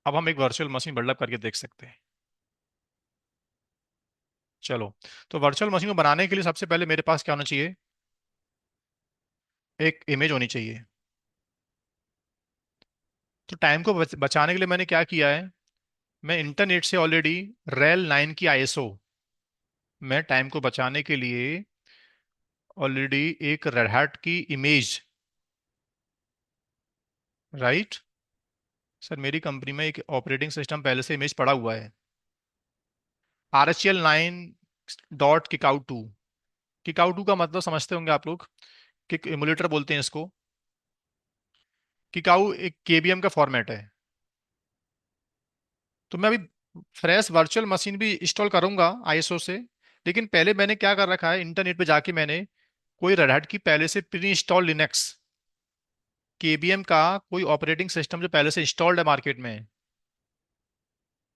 A: अब हम एक वर्चुअल मशीन बिल्डअप करके देख सकते हैं। चलो, तो वर्चुअल मशीन को बनाने के लिए सबसे पहले मेरे पास क्या होना चाहिए, एक इमेज होनी चाहिए। तो टाइम को बचाने के लिए मैंने क्या किया है, मैं इंटरनेट से ऑलरेडी रेल 9 की आईएसओ, मैं टाइम को बचाने के लिए ऑलरेडी एक रेड हैट की इमेज, राइट। सर मेरी कंपनी में एक ऑपरेटिंग सिस्टम पहले से इमेज पड़ा हुआ है, RHEL 9.Kickout2। किकआउट 2 का मतलब समझते होंगे आप लोग, किक इमुलेटर बोलते हैं इसको। किकाउ एक केबीएम का फॉर्मेट है। तो मैं अभी फ्रेश वर्चुअल मशीन भी इंस्टॉल करूंगा आईएसओ से। लेकिन पहले मैंने क्या कर रखा है, इंटरनेट पे जाके मैंने कोई रेड हैट की पहले से प्री इंस्टॉल लिनक्स केबीएम का कोई ऑपरेटिंग सिस्टम जो पहले से इंस्टॉल्ड है मार्केट में,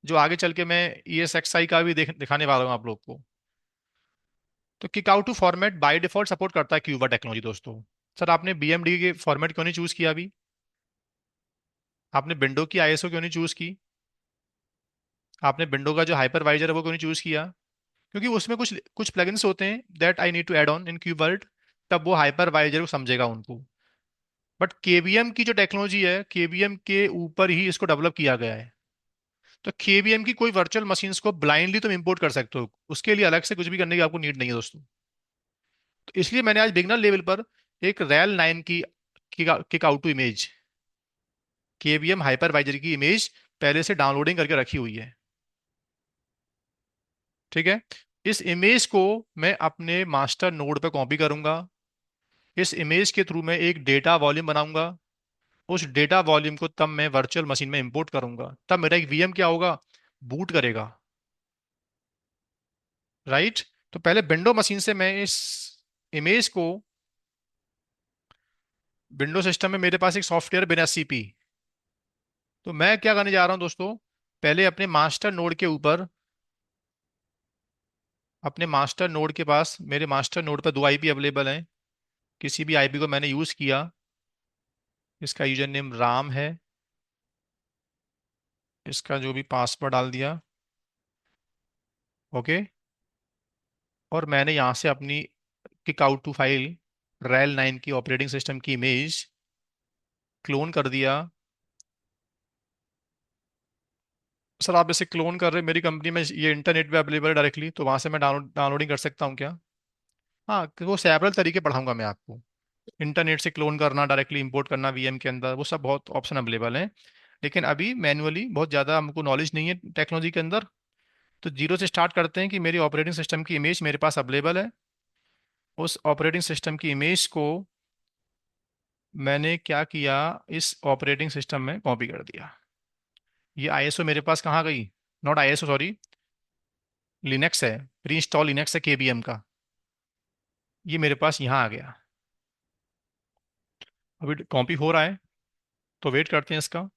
A: जो आगे चल के मैं ESXi का भी दिखाने वाला हूँ आप लोग को। तो किकआउट2 फॉर्मेट बाय डिफॉल्ट सपोर्ट करता है क्यूबा टेक्नोलॉजी दोस्तों। सर आपने BMD के फॉर्मेट क्यों नहीं चूज किया अभी, आपने विंडो की आईएसओ क्यों नहीं चूज की, आपने विंडो का जो हाइपरवाइजर है वो क्यों नहीं चूज किया। क्योंकि उसमें कुछ कुछ प्लगइन्स होते हैं that I need to add on in KubeVirt, तब वो हाइपरवाइजर को समझेगा उनको। बट केवीएम की जो टेक्नोलॉजी है, केवीएम के ऊपर ही इसको डेवलप किया गया है। तो केवीएम की कोई वर्चुअल मशीन्स को ब्लाइंडली तुम इंपोर्ट कर सकते हो, उसके लिए अलग से कुछ भी करने की आपको नीड नहीं है दोस्तों। तो इसलिए मैंने आज बिगनर लेवल पर एक रेल 9 की kick out two image, KVM hypervisor की इमेज पहले से डाउनलोडिंग करके रखी हुई है। ठीक है, इस इमेज को मैं अपने मास्टर नोड पे कॉपी करूंगा। इस इमेज के थ्रू मैं एक डेटा वॉल्यूम बनाऊंगा। उस डेटा वॉल्यूम को तब मैं वर्चुअल मशीन में इंपोर्ट करूंगा, तब मेरा एक VM क्या होगा, बूट करेगा, राइट। तो पहले विंडो मशीन से मैं इस इमेज को, विंडो सिस्टम में मेरे पास एक सॉफ्टवेयर बिना CP, तो मैं क्या करने जा रहा हूं दोस्तों, पहले अपने मास्टर नोड के ऊपर, अपने मास्टर नोड के पास, मेरे मास्टर नोड पर 2 IP अवेलेबल हैं। किसी भी IP को मैंने यूज किया, इसका यूजर नेम राम है, इसका जो भी पासवर्ड डाल दिया, ओके। और मैंने यहाँ से अपनी किक आउट टू फाइल रेल 9 की ऑपरेटिंग सिस्टम की इमेज क्लोन कर दिया। सर आप इसे क्लोन कर रहे हैं, मेरी कंपनी में ये इंटरनेट पे अवेलेबल है डायरेक्टली, तो वहां से मैं डाउनलोडिंग कर सकता हूँ क्या। हाँ, कि वो सेवरल तरीके पढ़ाऊंगा मैं आपको, इंटरनेट से क्लोन करना, डायरेक्टली इंपोर्ट करना VM के अंदर, वो सब बहुत ऑप्शन अवेलेबल हैं। लेकिन अभी मैनुअली बहुत ज़्यादा हमको नॉलेज नहीं है टेक्नोलॉजी के अंदर। तो जीरो से स्टार्ट करते हैं कि मेरी ऑपरेटिंग सिस्टम की इमेज मेरे पास अवेलेबल है। उस ऑपरेटिंग सिस्टम की इमेज को मैंने क्या किया, इस ऑपरेटिंग सिस्टम में कॉपी कर दिया। ये आईएसओ मेरे पास कहाँ गई, नॉट आईएसओ सॉरी, लिनक्स है, प्री इंस्टॉल लिनक्स है केबीएम का, ये मेरे पास यहाँ आ गया। अभी कॉपी हो रहा है, तो वेट करते हैं इसका।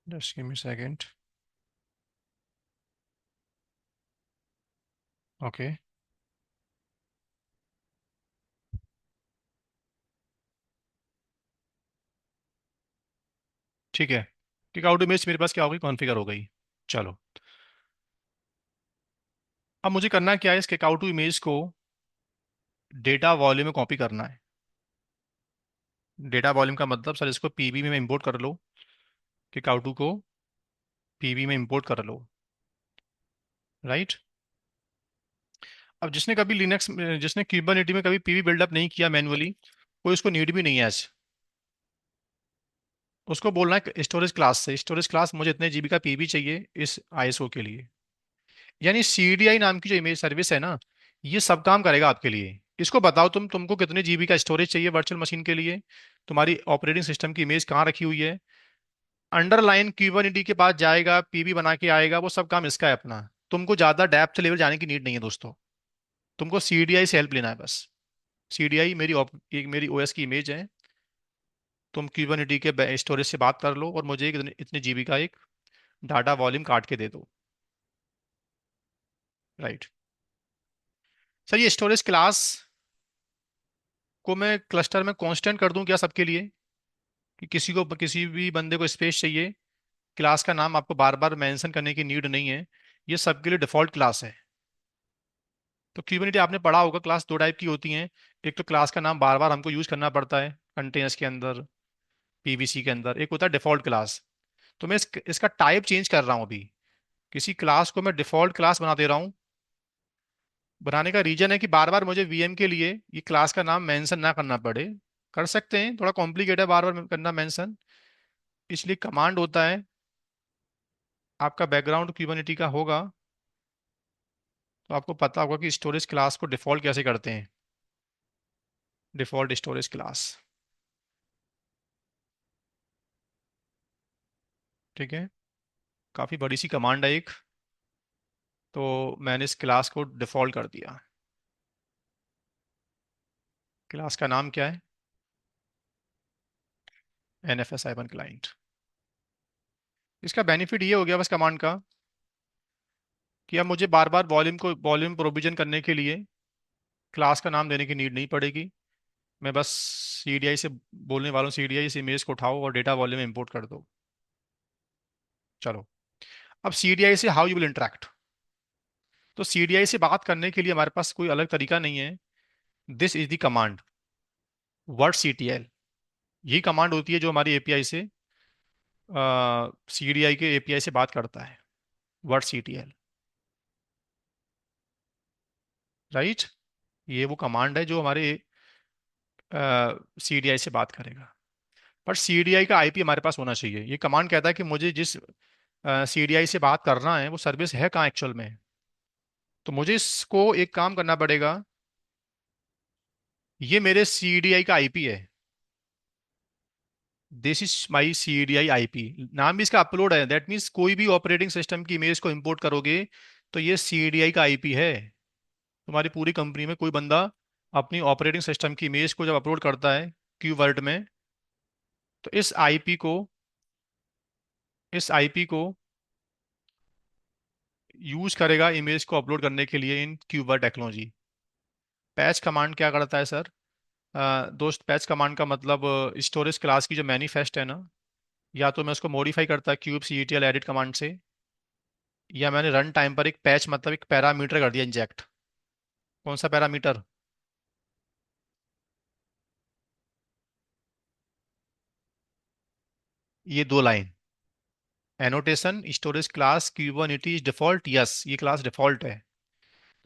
A: Just give me second. Okay, ठीक है। किक आउट इमेज मेरे पास क्या हो गई, कॉन्फ़िगर हो गई। चलो, अब मुझे करना क्या है, इस किक आउट इमेज को डेटा वॉल्यूम में कॉपी करना है। डेटा वॉल्यूम का मतलब सर, इसको पीबी में इंपोर्ट कर लो, किक आउट को पीबी में इंपोर्ट कर लो, राइट। अब जिसने कभी लिनक्स, जिसने क्यूबरनेटी में कभी पीवी बिल्डअप नहीं किया मैनुअली, कोई उसको नीड भी नहीं है आज। उसको बोलना है स्टोरेज क्लास से, स्टोरेज क्लास मुझे इतने जीबी का पीवी चाहिए इस आईएसओ के लिए। यानी सीडीआई नाम की जो इमेज सर्विस है ना, ये सब काम करेगा आपके लिए। इसको बताओ तुमको कितने जीबी का स्टोरेज चाहिए वर्चुअल मशीन के लिए, तुम्हारी ऑपरेटिंग सिस्टम की इमेज कहाँ रखी हुई है, अंडरलाइन क्यूबरनेटी के पास जाएगा, पीवी बना के आएगा, वो सब काम इसका है अपना। तुमको ज्यादा डेप्थ लेवल जाने की नीड नहीं है दोस्तों, तुमको सीडीआई से हेल्प लेना है बस। सीडीआई एक मेरी ओएस की इमेज है, तुम क्यूबरनेटी के स्टोरेज से बात कर लो और मुझे एक इतने जीबी का एक डाटा वॉल्यूम काट के दे दो, राइट। सर ये स्टोरेज क्लास को मैं क्लस्टर में कांस्टेंट कर दूं क्या सबके लिए, कि किसी भी बंदे को स्पेस चाहिए, क्लास का नाम आपको बार बार मेंशन करने की नीड नहीं है, ये सबके लिए डिफॉल्ट क्लास है। तो क्यूबरनेटी आपने पढ़ा होगा, क्लास दो टाइप की होती हैं। एक तो क्लास का नाम बार बार हमको यूज करना पड़ता है कंटेनर्स के अंदर, पीवीसी के अंदर। एक होता है डिफॉल्ट क्लास। तो मैं इसका टाइप चेंज कर रहा हूँ अभी, किसी क्लास को मैं डिफॉल्ट क्लास बना दे रहा हूँ। बनाने का रीजन है कि बार बार मुझे वीएम के लिए ये क्लास का नाम मेंशन ना करना पड़े। कर सकते हैं, थोड़ा कॉम्प्लिकेटेड है बार बार करना मेंशन, इसलिए कमांड होता है। आपका बैकग्राउंड क्यूबरनेटी का होगा तो आपको पता होगा कि स्टोरेज क्लास को डिफॉल्ट कैसे करते हैं। डिफॉल्ट स्टोरेज क्लास, ठीक है। काफ़ी बड़ी सी कमांड है एक, तो मैंने इस क्लास को डिफॉल्ट कर दिया। क्लास का नाम क्या है, NFS हाइफन क्लाइंट। इसका बेनिफिट ये हो गया बस कमांड का, कि अब मुझे बार बार वॉल्यूम प्रोविजन करने के लिए क्लास का नाम देने की नीड नहीं पड़ेगी। मैं बस सीडीआई से बोलने वाला हूँ, सीडीआई से इमेज को उठाओ और डेटा वॉल्यूम में इंपोर्ट कर दो। चलो, अब सीडीआई से हाउ यू विल इंटरेक्ट। तो सीडीआई से बात करने के लिए हमारे पास कोई अलग तरीका नहीं है। This is the command, word CTL। यही कमांड होती है जो हमारी एपीआई से, सीडीआई के एपीआई से बात करता है, वर्ड CTL, राइट। ये वो कमांड है जो हमारे सीडीआई से बात करेगा। पर सीडीआई का आईपी हमारे पास होना चाहिए। ये कमांड कहता है कि मुझे जिस सीडीआई से बात करना है वो सर्विस है कहाँ एक्चुअल में। तो मुझे इसको एक काम करना पड़ेगा, ये मेरे सीडीआई का आईपी है, this is my CDI IP. नाम भी इसका अपलोड है, दैट मीन्स कोई भी ऑपरेटिंग सिस्टम की इमेज को इंपोर्ट करोगे तो ये सीडीआई का आईपी है। तुम्हारी पूरी कंपनी में कोई बंदा अपनी ऑपरेटिंग सिस्टम की इमेज को जब अपलोड करता है क्यू वर्ड में, तो इस आईपी को यूज करेगा इमेज को अपलोड करने के लिए in KubeVirt technology. Patch command क्या करता है सर, दोस्त पैच कमांड का मतलब स्टोरेज क्लास की जो मैनिफेस्ट है ना, या तो मैं उसको मॉडिफाई करता kube C E T L edit command से, या मैंने रन टाइम पर एक पैच मतलब एक पैरामीटर कर दिया इंजेक्ट। कौन सा पैरामीटर? ये दो line, annotation storage class Kubernetes default, yes ये क्लास डिफॉल्ट है।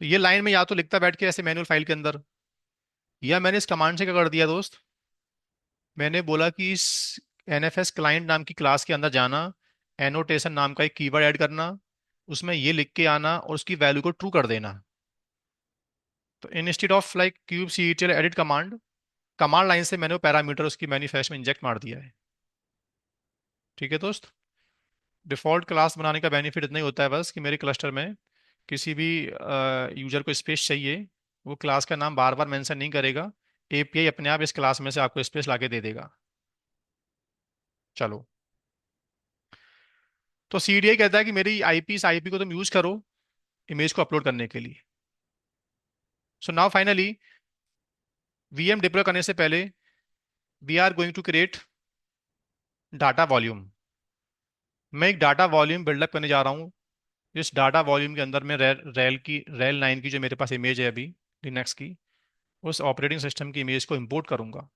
A: तो ये लाइन में या तो लिखता बैठ के ऐसे मैनुअल फाइल के अंदर, या मैंने इस कमांड से क्या कर दिया दोस्त, मैंने बोला कि इस एनएफएस क्लाइंट नाम की क्लास के अंदर जाना, एनोटेशन नाम का एक कीवर्ड ऐड करना, उसमें ये लिख के आना और उसकी वैल्यू को ट्रू कर देना। तो instead of like cube C E T L edit command, command line से मैंने वो पैरामीटर उसकी मैनिफेस्ट में इंजेक्ट मार दिया है। ठीक है दोस्त। डिफॉल्ट क्लास बनाने का बेनिफिट इतना ही होता है बस कि मेरे क्लस्टर में किसी भी यूजर को स्पेस चाहिए, वो क्लास का नाम बार बार मेंशन नहीं करेगा, एपीआई अपने आप इस क्लास में से आपको स्पेस लाके दे देगा। चलो, तो सीडीआई कहता है कि मेरी आईपी, इस आईपी को तुम यूज करो इमेज को अपलोड करने के लिए। So now finally VM deploy करने से पहले we are going to create data volume. मैं एक डाटा वॉल्यूम बिल्डअप करने जा रहा हूँ। इस डाटा वॉल्यूम के अंदर में रेल 9 की जो मेरे पास इमेज है अभी लिनक्स की, उस ऑपरेटिंग सिस्टम की इमेज को इंपोर्ट करूंगा,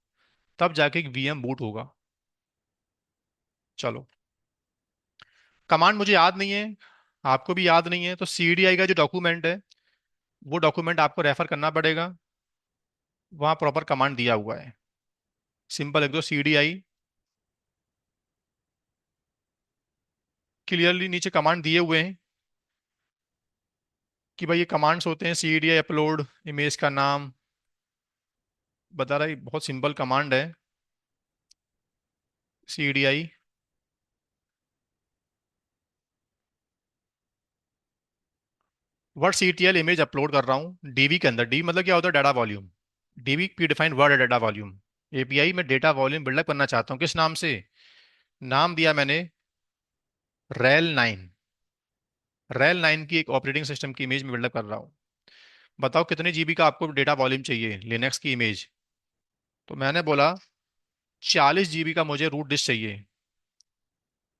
A: तब जाके एक वीएम बूट होगा। चलो, कमांड मुझे याद नहीं है, आपको भी याद नहीं है, तो सीडीआई का जो डॉक्यूमेंट है वो डॉक्यूमेंट आपको रेफर करना पड़ेगा। वहाँ प्रॉपर कमांड दिया हुआ है। सिंपल एक दो सीडीआई, क्लियरली नीचे कमांड दिए हुए हैं कि भाई ये कमांड्स होते हैं। सीडीआई अपलोड, इमेज का नाम बता रहा है, बहुत सिंपल कमांड है। CDI word CTL image upload कर रहा हूँ डीवी के अंदर। डीवी मतलब क्या होता है? Data volume. DV predefined word है डाटा वॉल्यूम। एपीआई में डेटा वॉल्यूम बिल्डअप करना चाहता हूँ, किस नाम से? नाम दिया मैंने रेल 9। रेल 9 की एक ऑपरेटिंग सिस्टम की इमेज में बिल्डअप कर रहा हूँ। बताओ कितने जीबी का आपको डेटा वॉल्यूम चाहिए लिनक्स की इमेज? तो मैंने बोला 40 जीबी का मुझे रूट डिस्क चाहिए।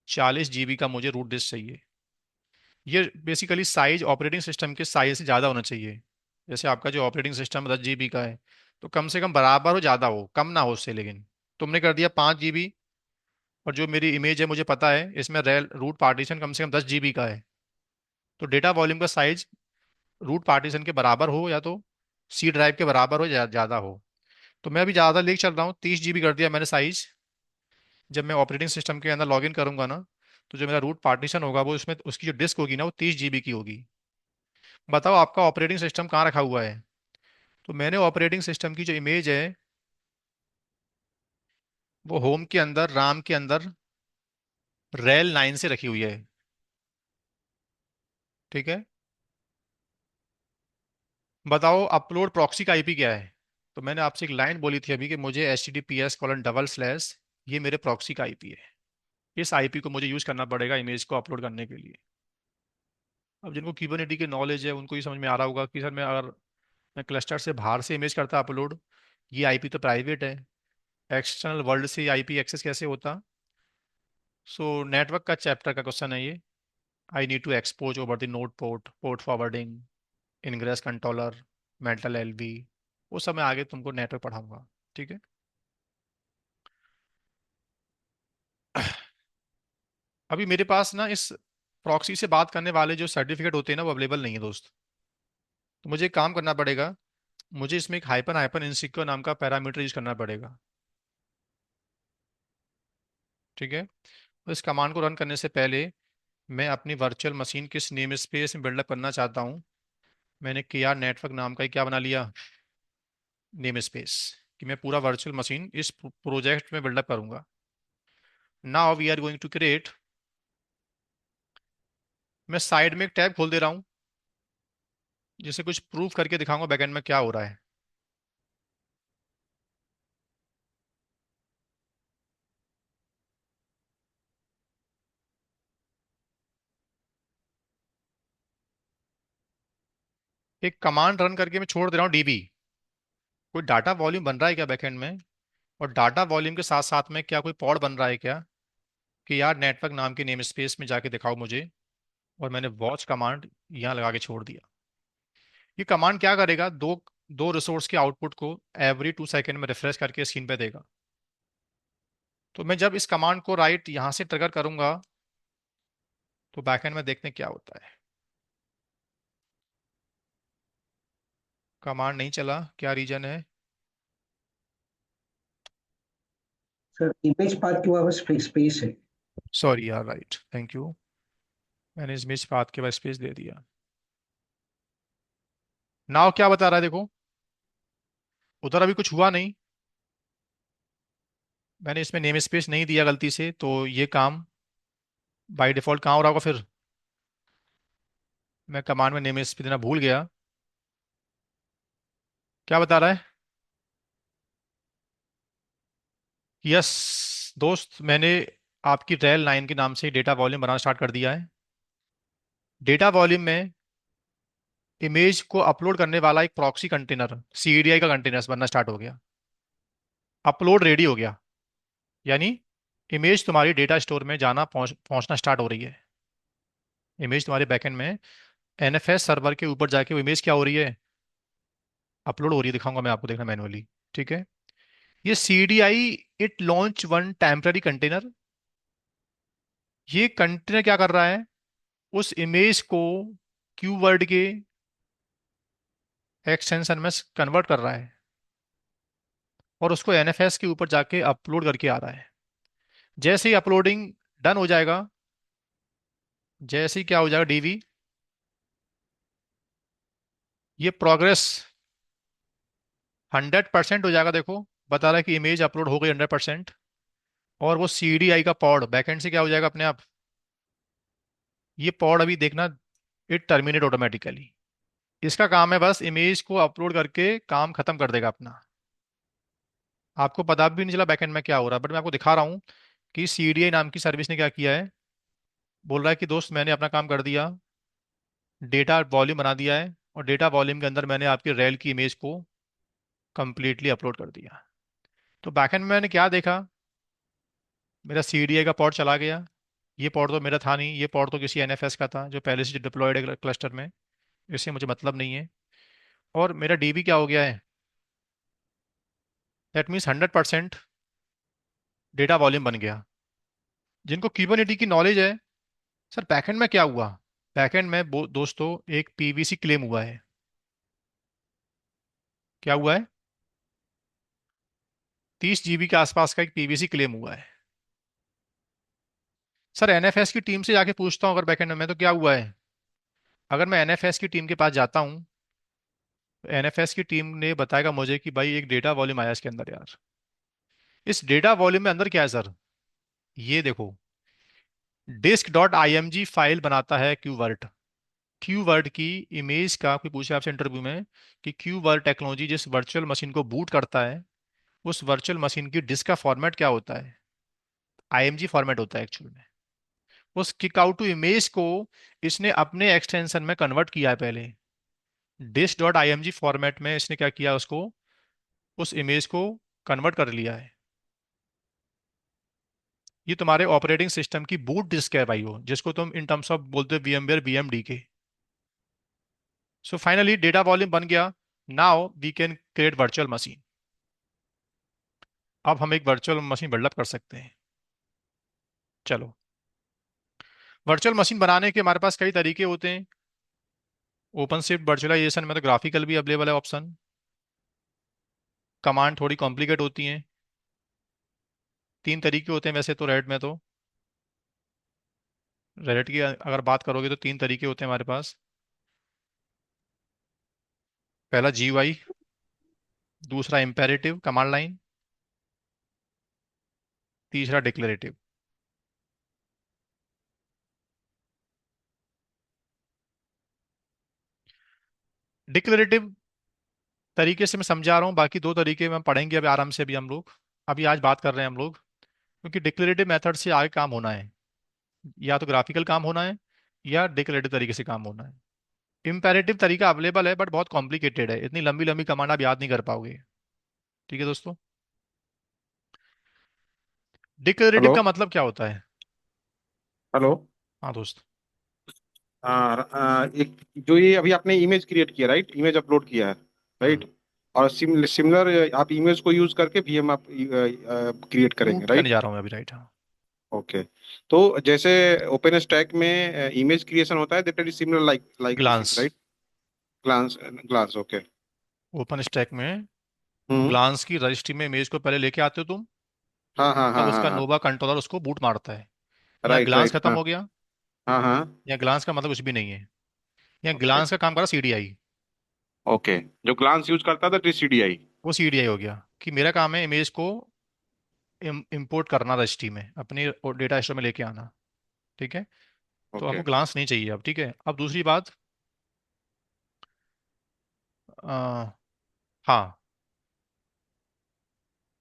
A: 40 जीबी का मुझे रूट डिस्क चाहिए। ये बेसिकली साइज ऑपरेटिंग सिस्टम के साइज से ज़्यादा होना चाहिए। जैसे आपका जो ऑपरेटिंग सिस्टम 10 जीबी का है, तो कम से कम बराबर हो, ज़्यादा हो, कम ना हो उससे। लेकिन तुमने कर दिया 5 जीबी, और जो मेरी इमेज है मुझे पता है इसमें रेल रूट पार्टीशन कम से कम 10 जीबी का है। तो डेटा वॉल्यूम का साइज रूट पार्टीशन के बराबर हो, या तो सी ड्राइव के बराबर हो, ज़्यादा हो। तो मैं अभी ज़्यादा लेके चल रहा हूँ, 30 जीबी कर दिया मैंने साइज। जब मैं ऑपरेटिंग सिस्टम के अंदर लॉगिन करूंगा ना, तो जो मेरा रूट पार्टीशन होगा वो उसमें उसकी जो डिस्क होगी ना वो 30 जीबी की होगी। बताओ आपका ऑपरेटिंग सिस्टम कहाँ रखा हुआ है? तो मैंने ऑपरेटिंग सिस्टम की जो इमेज है वो होम के अंदर, राम के अंदर रेल 9 से रखी हुई है। ठीक है। बताओ अपलोड प्रॉक्सी का आईपी क्या है? तो मैंने आपसे एक लाइन बोली थी अभी कि मुझे HTTPS:// ये मेरे प्रॉक्सी का आईपी है। इस आईपी को मुझे यूज करना पड़ेगा इमेज को अपलोड करने के लिए। अब जिनको कुबरनेटी की नॉलेज है उनको ये समझ में आ रहा होगा कि सर मैं अगर मैं क्लस्टर से बाहर से इमेज करता अपलोड, ये आईपी तो प्राइवेट है, एक्सटर्नल वर्ल्ड से आईपी एक्सेस कैसे होता? सो नेटवर्क का चैप्टर का क्वेश्चन है ये। I need to expose over the node port, port forwarding, ingress controller, metal LB, वो सब मैं आगे तुमको नेटवर्क पढ़ाऊंगा। ठीक है। अभी मेरे पास ना इस प्रॉक्सी से बात करने वाले जो सर्टिफिकेट होते हैं ना वो अवेलेबल नहीं है दोस्त। तो मुझे एक काम करना पड़ेगा, मुझे इसमें एक हाइपन हाइपन इनसिक्योर नाम का पैरामीटर यूज करना पड़ेगा। ठीक है। तो इस कमांड को रन करने से पहले मैं अपनी वर्चुअल मशीन किस नेम स्पेस में बिल्डअप करना चाहता हूँ, मैंने KR नेटवर्क नाम का ही क्या बना लिया, नेम स्पेस, कि मैं पूरा वर्चुअल मशीन इस प्रोजेक्ट में बिल्डअप करूंगा। Now we are going to create, मैं साइड में एक टैब खोल दे रहा हूँ जिसे कुछ प्रूफ करके दिखाऊंगा बैकएंड में क्या हो रहा है। एक कमांड रन करके मैं छोड़ दे रहा हूँ DB। कोई डाटा वॉल्यूम बन रहा है क्या बैकएंड में? और डाटा वॉल्यूम के साथ साथ में क्या कोई पॉड बन रहा है क्या, कि यार नेटवर्क नाम के नेम स्पेस में जाके दिखाओ मुझे, और मैंने वॉच कमांड यहाँ लगा के छोड़ दिया। ये कमांड क्या करेगा, दो दो रिसोर्स के आउटपुट को एवरी 2 सेकेंड में रिफ्रेश करके स्क्रीन पे देगा। तो मैं जब इस कमांड को राइट यहाँ से ट्रिगर करूंगा तो बैकएंड में देखने क्या होता है। कमांड नहीं चला, क्या रीजन है?
E: सर इमेज पाथ के वापस स्पेस है।
A: सॉरी यार, राइट, थैंक यू। मैंने इस मिस पाथ के बाद स्पेस दे दिया। नाउ क्या बता रहा है देखो, उधर अभी कुछ हुआ नहीं, मैंने इसमें नेम स्पेस नहीं दिया गलती से, तो ये काम बाय डिफॉल्ट कहाँ हो रहा होगा फिर? मैं कमांड में नेम स्पेस देना भूल गया। क्या बता रहा है? यस दोस्त, मैंने आपकी रेल 9 के नाम से डेटा वॉल्यूम बनाना स्टार्ट कर दिया है। डेटा वॉल्यूम में इमेज को अपलोड करने वाला एक प्रॉक्सी कंटेनर, सीडीआई का कंटेनर बनना स्टार्ट हो गया। अपलोड रेडी हो गया, यानी इमेज तुम्हारी डेटा स्टोर में जाना पहुंचना स्टार्ट हो रही है। इमेज तुम्हारे बैकएंड में एनएफएस सर्वर के ऊपर जाके वो इमेज क्या हो रही है, अपलोड हो रही है। दिखाऊंगा मैं आपको, देखना मैनुअली, ठीक है। ये C D I it launch one temporary container, ये कंटेनर क्या कर रहा है, उस इमेज को कीवर्ड के एक्सटेंशन में कन्वर्ट कर रहा है और उसको एनएफएस के ऊपर जाके अपलोड करके आ रहा है। जैसे ही अपलोडिंग डन हो जाएगा, जैसे ही क्या हो जाएगा डीवी, ये प्रोग्रेस 100% हो जाएगा। देखो बता रहा है कि इमेज अपलोड हो गई 100%। और वो सी डी आई का पॉड बैकएंड से क्या हो जाएगा अपने आप, ये पॉड अभी देखना, इट टर्मिनेट ऑटोमेटिकली। इसका काम है बस इमेज को अपलोड करके काम खत्म कर देगा अपना। आपको पता भी नहीं चला बैकएंड में क्या हो रहा है, बट मैं आपको दिखा रहा हूँ कि सीडीआई नाम की सर्विस ने क्या किया है। बोल रहा है कि दोस्त मैंने अपना काम कर दिया, डेटा वॉल्यूम बना दिया है, और डेटा वॉल्यूम के अंदर मैंने आपकी रेल की इमेज को कंप्लीटली अपलोड कर दिया। तो बैकएंड में मैंने क्या देखा, मेरा सीडीआई का पॉड चला गया। ये पॉड तो मेरा था नहीं, ये पॉड तो किसी एनएफएस का था जो पहले से डिप्लॉयड है क्लस्टर में, इससे मुझे मतलब नहीं है। और मेरा डीबी क्या हो गया है, दैट मीन्स 100% डेटा वॉल्यूम बन गया। जिनको क्यूबरनेटी की नॉलेज है, सर बैकएंड में क्या हुआ, बैकएंड में दोस्तों एक पीवीसी क्लेम हुआ है। क्या हुआ है? 30 GB के आसपास का एक पीवीसी क्लेम हुआ है। सर एनएफएस की टीम से जाके पूछता हूँ अगर बैकएंड में, तो क्या हुआ है? अगर मैं एनएफएस की टीम के पास जाता हूँ, तो एनएफएस की टीम ने बताएगा मुझे कि भाई एक डेटा वॉल्यूम आया इसके अंदर यार। इस डेटा वॉल्यूम में अंदर क्या है सर, ये देखो, डिस्क डॉट आईएमजी फाइल बनाता है क्यूवर्ट। क्यूवर्ट की इमेज का कोई पूछे आपसे इंटरव्यू में कि क्यूवर्ट टेक्नोलॉजी जिस वर्चुअल मशीन को बूट करता है, उस वर्चुअल मशीन की डिस्क का फॉर्मेट क्या होता है, आईएमजी फॉर्मेट होता है एक्चुअल में। उस किक आउट टू इमेज को इसने अपने एक्सटेंशन में कन्वर्ट किया है पहले, डिस्क डॉट आईएमजी फॉर्मेट में इसने क्या किया, उसको, उस इमेज को कन्वर्ट कर लिया है। ये तुम्हारे ऑपरेटिंग सिस्टम की बूट डिस्क है भाई, वो जिसको तुम इन टर्म्स ऑफ बोलते हो वीएमवेयर वीएमडी के। सो फाइनली डेटा वॉल्यूम बन गया। Now we can create virtual machine. अब हम एक वर्चुअल मशीन बिल्डअप कर सकते हैं। चलो, वर्चुअल मशीन बनाने के हमारे पास कई तरीके होते हैं। ओपन शिफ्ट वर्चुअलाइजेशन में तो ग्राफिकल भी अवेलेबल है ऑप्शन। कमांड थोड़ी कॉम्प्लिकेट होती हैं। 3 तरीके होते हैं वैसे तो रेड में, तो रेड की अगर बात करोगे तो 3 तरीके होते हैं हमारे पास। पहला जीयूआई, दूसरा इंपेरेटिव कमांड लाइन, तीसरा डिक्लेरेटिव। डिक्लेरेटिव तरीके से मैं समझा रहा हूँ, बाकी 2 तरीके में पढ़ेंगे अभी आराम से। अभी हम लोग, अभी आज बात कर रहे हैं हम लोग, क्योंकि डिक्लेरेटिव मेथड से आगे काम होना है, या तो ग्राफिकल काम होना है या डिक्लेरेटिव तरीके से काम होना है। इम्पेरेटिव तरीका अवेलेबल है बट बहुत कॉम्प्लिकेटेड है, इतनी लंबी लंबी कमांड आप याद नहीं कर पाओगे। ठीक है दोस्तों। डिक्लेरेटिव
F: हेलो
A: का मतलब क्या होता है?
F: हेलो।
A: हाँ दोस्त।
F: एक जो ये अभी आपने इमेज क्रिएट किया, राइट, इमेज अपलोड किया है,
A: हम्म।
F: राइट, और सिमिलर आप इमेज को यूज करके वीएम आप क्रिएट करेंगे,
A: शूट करने
F: राइट।
A: जा रहा हूँ मैं अभी, राइट, हाँ।
F: ओके। तो जैसे ओपन स्टैक में इमेज क्रिएशन होता है, that is similar like like this thing,
A: glance.
F: Right. Glance. Glance, okay.
A: OpenStack में
F: हम्म।
A: ग्लांस की रजिस्ट्री में इमेज को पहले लेके आते हो तुम,
F: हाँ हाँ
A: तब
F: हाँ हाँ
A: उसका
F: हाँ।
A: नोवा कंट्रोलर उसको बूट मारता है। यहाँ
F: राइट
A: ग्लांस
F: राइट,
A: खत्म
F: हाँ
A: हो गया।
F: हाँ हाँ।
A: यहाँ ग्लांस का मतलब कुछ भी नहीं है। यहाँ
F: ओके
A: ग्लांस का काम करा सीडीआई।
F: ओके। जो ग्लांस यूज करता था, दैट इज सीडीआई।
A: वो सीडीआई हो गया कि मेरा काम है इमेज को इंपोर्ट करना रजिस्ट्री में, अपनी डेटा स्टोर में लेके आना। ठीक है। तो
F: ओके।
A: आपको ग्लांस नहीं चाहिए अब, ठीक है। अब दूसरी बात, आ, हाँ,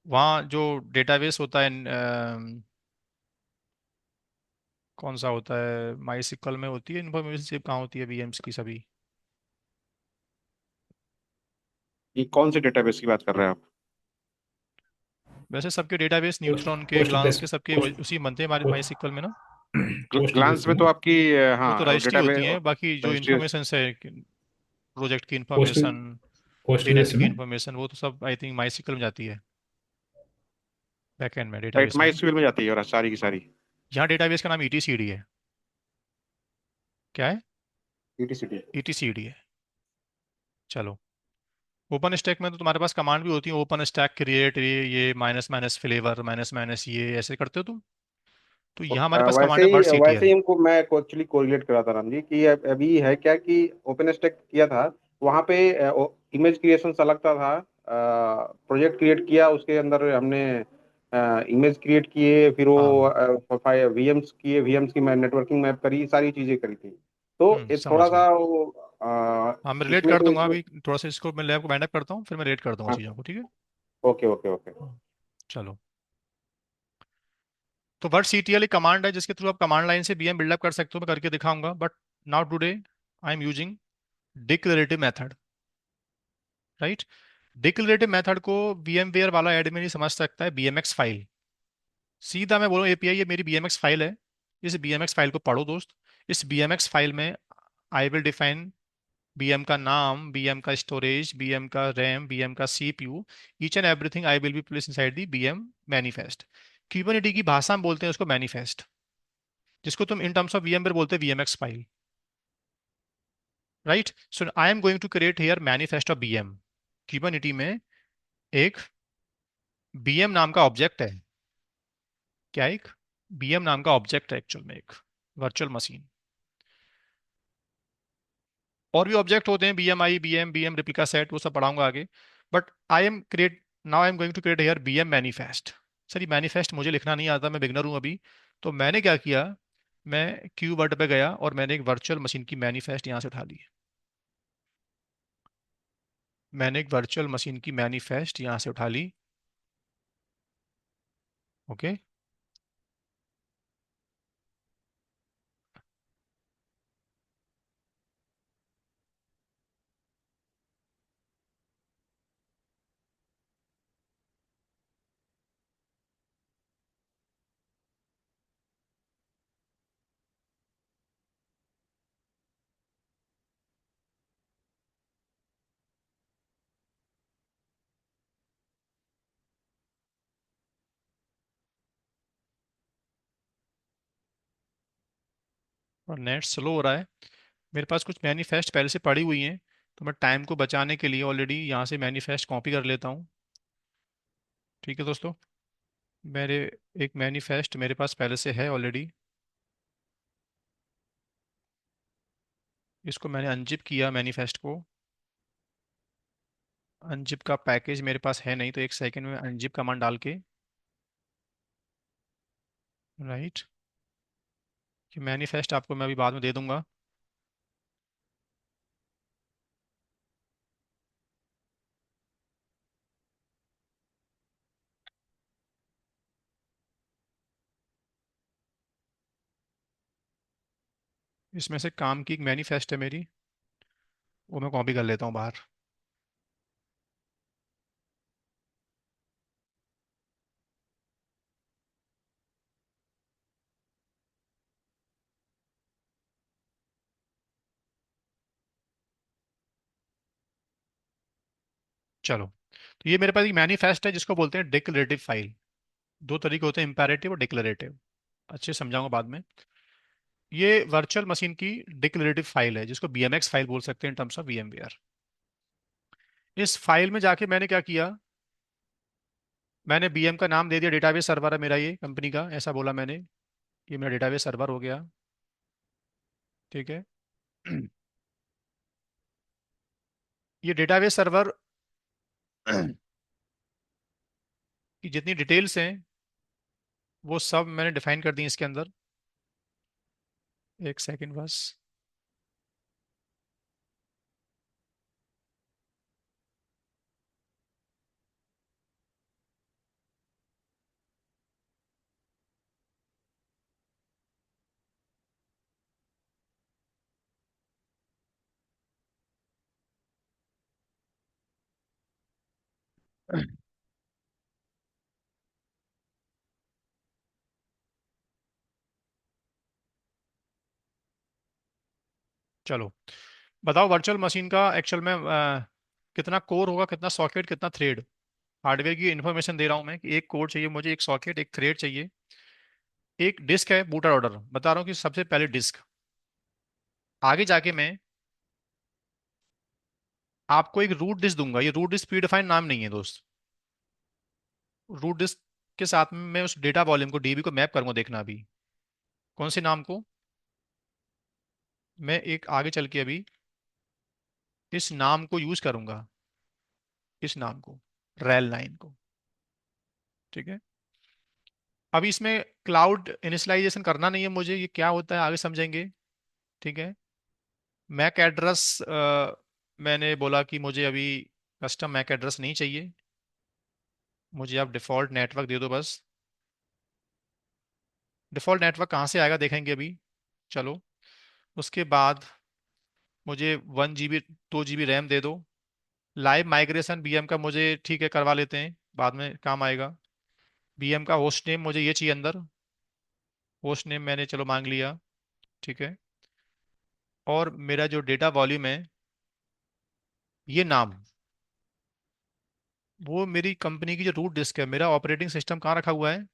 A: वहाँ जो डेटाबेस होता है, कौन सा होता है, माई सिक्वल में होती है इन्फॉर्मेशन, सिर्फ कहाँ होती है वीएम्स की सभी?
F: ये कौन से डेटाबेस की बात कर रहे हैं आप?
A: वैसे सबके डेटाबेस,
G: पोस्ट
A: न्यूट्रॉन के,
G: पोस्ट
A: ग्लांस
G: ग्रेस
A: के, सबके
G: पोस्ट
A: उसी बनते हैं हमारे माई सिक्वल में ना।
G: पोस्ट
F: ग्लांस
G: ग्रेस
F: में तो
G: में
F: आपकी
A: वो तो
F: हाँ,
A: रजिस्ट्री होती है, बाकी जो
F: डेटाबेस।
A: इन्फॉर्मेशन है, प्रोजेक्ट की
G: post
A: information,
G: post
A: parents
G: grace
A: की
G: में
A: इन्फॉर्मेशन, वो तो सब आई थिंक माई सिक्वल में जाती है, बैकएंड में,
F: राइट,
A: डेटाबेस में
F: माई
A: ना।
F: स्क्वेल में जाती है और सारी की सारी।
A: यहाँ डेटाबेस का नाम ईटीसीडी है। क्या है?
F: ईटीसीटी।
A: ईटीसीडी है। चलो, ओपन स्टैक में तो तुम्हारे पास कमांड भी होती है, ओपन स्टैक क्रिएट, ये minus minus flavour, minus minus, ये ऐसे करते हो तुम। तो यहाँ हमारे पास कमांड है वर्ड
F: वैसे ही
A: सीटीएल।
F: हमको मैं एक्चुअली कोरिलेट करा था राम जी कि अभी है क्या कि ओपन स्टैक किया था, वहाँ पे इमेज क्रिएशन अलग था। प्रोजेक्ट क्रिएट किया, उसके अंदर हमने इमेज क्रिएट किए, फिर
A: हाँ।
F: वो वीएम्स किए, वीएम्स की मैं नेटवर्किंग मैप करी, सारी चीजें करी थी। तो ये थोड़ा
A: समझ गया।
F: सा वो
A: हाँ, मैं रिलेट
F: इसमें
A: कर
F: तो
A: दूंगा
F: इसमें।
A: अभी, थोड़ा सा इसको मैं लैब को बाइंड अप करता हूँ, फिर मैं रिलेट कर दूंगा
F: हाँ,
A: चीज़ों को, ठीक है।
F: Okay okay okay.
A: चलो, तो वर्ड सीटीएल एक कमांड है जिसके थ्रू आप कमांड लाइन से बीएम बिल्डअप कर सकते हो, मैं करके दिखाऊंगा, but now today I am using declarative method, right. Declarative method को VMware वाला एडमिन नहीं समझ सकता है, बीएमएक्स फाइल। सीधा मैं बोलूँ एपीआई, ये मेरी बीएमएक्स फाइल है। इस बीएमएक्स फाइल को पढ़ो दोस्त। इस बीएमएक्स फाइल में आई विल डिफाइन बीएम का नाम, बीएम का स्टोरेज, बीएम का रैम, बीएम का CPU, each and everything I will be place inside the BM manifest. क्यूबरनेटी की भाषा में बोलते हैं उसको मैनिफेस्ट, जिसको तुम इन टर्म्स ऑफ VMware बोलते हैं VMX file, right. So I am going to create here manifest of VM. Kubernetes में एक बीएम नाम का ऑब्जेक्ट है। क्या? एक बीएम नाम का ऑब्जेक्ट है एक्चुअल में, एक वर्चुअल मशीन। और भी ऑब्जेक्ट होते हैं, BMI, बीएम रिप्लिका सेट, वो सब पढ़ाऊंगा आगे। But I am create, now I am going to create here VM manifest. Sir, ये मैनिफेस्ट मुझे लिखना नहीं आता, मैं बिगनर हूं अभी। तो मैंने क्या किया, मैं क्यू वर्ड पे गया और मैंने एक वर्चुअल मशीन की मैनिफेस्ट यहाँ से उठा ली। मैंने एक वर्चुअल मशीन की मैनिफेस्ट यहाँ से उठा ली। ओके। और नेट स्लो हो रहा है। मेरे पास कुछ मैनिफेस्ट पहले से पड़ी हुई हैं, तो मैं टाइम को बचाने के लिए ऑलरेडी यहाँ से मैनिफेस्ट कॉपी कर लेता हूँ। ठीक है दोस्तों, मेरे एक मैनिफेस्ट मेरे पास पहले से है ऑलरेडी। इसको मैंने अनजिप किया मैनिफेस्ट को। अनजिप का पैकेज मेरे पास है नहीं, तो एक सेकंड में अनजिप कमांड डाल के, राइट, कि मैनिफेस्ट आपको मैं अभी बाद में दे दूंगा। इसमें से काम की एक मैनिफेस्ट है मेरी, वो मैं कॉपी कर लेता हूँ बाहर। चलो, तो ये मेरे पास एक मैनिफेस्ट है जिसको बोलते हैं डिक्लेरेटिव फाइल। दो तरीके होते हैं, इम्पेरेटिव और डिक्लेरेटिव, अच्छे समझाऊंगा बाद में। ये वर्चुअल मशीन की डिक्लेरेटिव फाइल है जिसको बीएमएक्स फाइल बोल सकते हैं इन टर्म्स ऑफ वीएमवेयर। इस फाइल में जाके मैंने क्या किया, मैंने बीएम का नाम दे दिया, डेटाबेस सर्वर है मेरा ये कंपनी का, ऐसा बोला मैंने, ये मेरा डेटाबेस सर्वर हो गया। ठीक है। ये डेटाबेस सर्वर की जितनी डिटेल्स हैं वो सब मैंने डिफाइन कर दी इसके अंदर। एक सेकंड बस। चलो, बताओ वर्चुअल मशीन का एक्चुअल में कितना कोर होगा, कितना सॉकेट, कितना थ्रेड। हार्डवेयर की इन्फॉर्मेशन दे रहा हूँ मैं कि एक कोर चाहिए मुझे, एक सॉकेट, एक थ्रेड चाहिए, एक डिस्क है बूटर ऑर्डर, बता रहा हूँ कि सबसे पहले डिस्क। आगे जाके मैं आपको एक रूट डिस्क दूंगा। ये रूट डिस्क प्री डिफाइंड नाम नहीं है दोस्त। रूट डिस्क के साथ में मैं उस डेटा वॉल्यूम को, डीबी को मैप करूंगा, देखना अभी कौन से नाम को। मैं एक आगे चल के अभी इस नाम को यूज करूंगा, इस नाम को, रैल 9 को। ठीक है। अभी इसमें क्लाउड इनिशियलाइजेशन करना नहीं है मुझे, ये क्या होता है आगे समझेंगे। ठीक है। मैक एड्रेस मैंने बोला कि मुझे अभी कस्टम मैक एड्रेस नहीं चाहिए, मुझे आप डिफ़ॉल्ट नेटवर्क दे दो बस। डिफ़ॉल्ट नेटवर्क कहाँ से आएगा देखेंगे अभी। चलो, उसके बाद मुझे 1 GB 2 GB रैम दे दो। लाइव माइग्रेशन बीएम का मुझे ठीक है करवा लेते हैं, बाद में काम आएगा। बीएम का होस्ट नेम मुझे ये चाहिए अंदर, होस्ट नेम मैंने चलो मांग लिया। ठीक है। और मेरा जो डेटा वॉल्यूम है, ये नाम, वो मेरी कंपनी की जो रूट डिस्क है, मेरा ऑपरेटिंग सिस्टम कहाँ रखा हुआ है,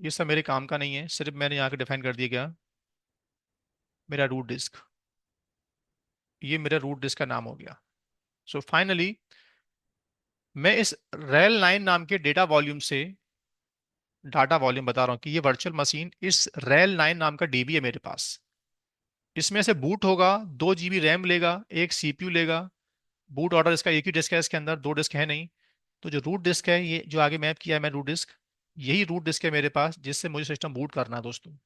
A: ये सब मेरे काम का नहीं है, सिर्फ मैंने यहाँ के डिफाइन कर दिया क्या, मेरा रूट डिस्क। ये मेरा रूट डिस्क का नाम हो गया। सो फाइनली मैं इस रेल 9 नाम के डेटा वॉल्यूम से, डाटा वॉल्यूम बता रहा हूँ कि ये वर्चुअल मशीन इस रेल 9 नाम का डीबी है मेरे पास। इसमें से बूट होगा, 2 GB रैम लेगा, एक सीपीयू लेगा। बूट ऑर्डर इसका एक ही डिस्क है, इसके अंदर दो डिस्क है नहीं। तो जो रूट डिस्क है, ये जो आगे मैप किया है मैं रूट डिस्क, यही रूट डिस्क है मेरे पास जिससे मुझे सिस्टम बूट करना है दोस्तों।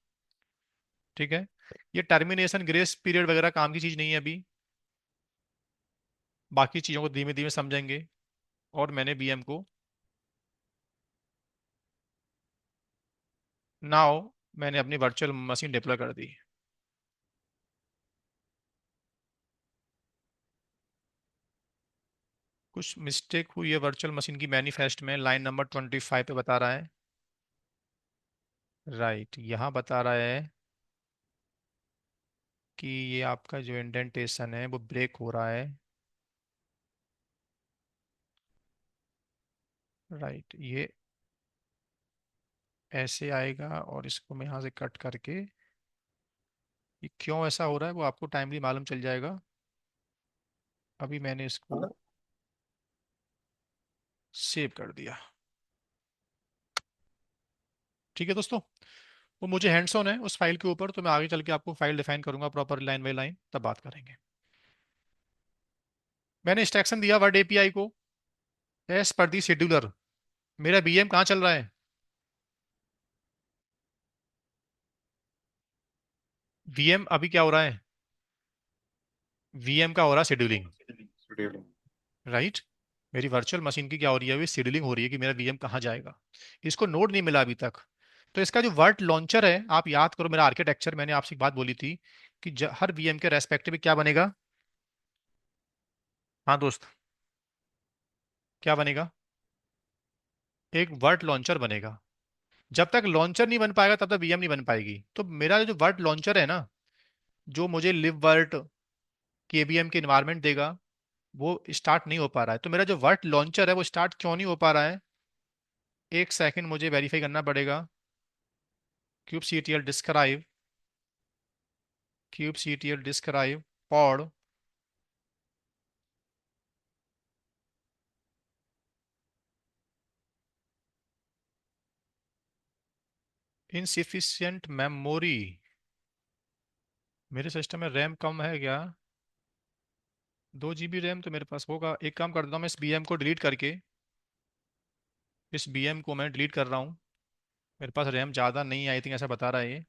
A: ठीक है। ये टर्मिनेशन ग्रेस पीरियड वगैरह काम की चीज़ नहीं है अभी, बाकी चीज़ों को धीमे धीमे समझेंगे। और मैंने बीएम को नाउ, मैंने अपनी वर्चुअल मशीन डिप्लॉय कर दी। कुछ मिस्टेक हुई है वर्चुअल मशीन की मैनिफेस्ट में, लाइन नंबर 25 पे बता रहा है, राइट, यहाँ बता रहा है कि ये आपका जो इंडेंटेशन है वो ब्रेक हो रहा है। राइट, ये ऐसे आएगा और इसको मैं यहाँ से कट करके, ये क्यों ऐसा हो रहा है वो आपको टाइमली मालूम चल जाएगा। अभी मैंने इसको सेव कर दिया। ठीक है दोस्तों, वो मुझे हैंड्स ऑन है उस फाइल के ऊपर, तो मैं आगे चल के आपको फाइल डिफाइन करूंगा प्रॉपर लाइन बाई लाइन, तब बात करेंगे। मैंने इंस्ट्रक्शन दिया वर्ड एपीआई को, एज पर दी शेड्यूलर। मेरा बीएम कहाँ चल रहा है, वीएम अभी क्या हो रहा है, वीएम का हो रहा है शेड्यूलिंग। राइट, मेरी वर्चुअल मशीन की क्या हो रही है, शेड्यूलिंग हो रही है कि मेरा वीएम कहाँ जाएगा। इसको नोड नहीं मिला अभी तक। तो इसका जो वर्ड लॉन्चर है, आप याद करो मेरा आर्किटेक्चर, मैंने आपसे एक बात बोली थी कि हर वीएम के रेस्पेक्टिव क्या बनेगा। हाँ दोस्त, क्या बनेगा, एक वर्ड लॉन्चर बनेगा। जब तक लॉन्चर नहीं बन पाएगा तब तक वीएम नहीं बन पाएगी। तो मेरा जो वर्ड लॉन्चर है ना, जो मुझे लिव वर्ड केवीएम के इन्वायरमेंट देगा, वो स्टार्ट नहीं हो पा रहा है। तो मेरा जो वर्ट लॉन्चर है वो स्टार्ट क्यों नहीं हो पा रहा है? एक सेकंड मुझे वेरीफाई करना पड़ेगा। Kube describe pod insufficient memory. मेरे सिस्टम में रैम कम है क्या? 2 GB रैम तो मेरे पास होगा। एक काम करता हूँ, मैं इस बीएम को डिलीट करके, इस बीएम को मैं डिलीट कर रहा हूँ। मेरे पास रैम ज़्यादा नहीं, आई थिंक ऐसा बता रहा है ये।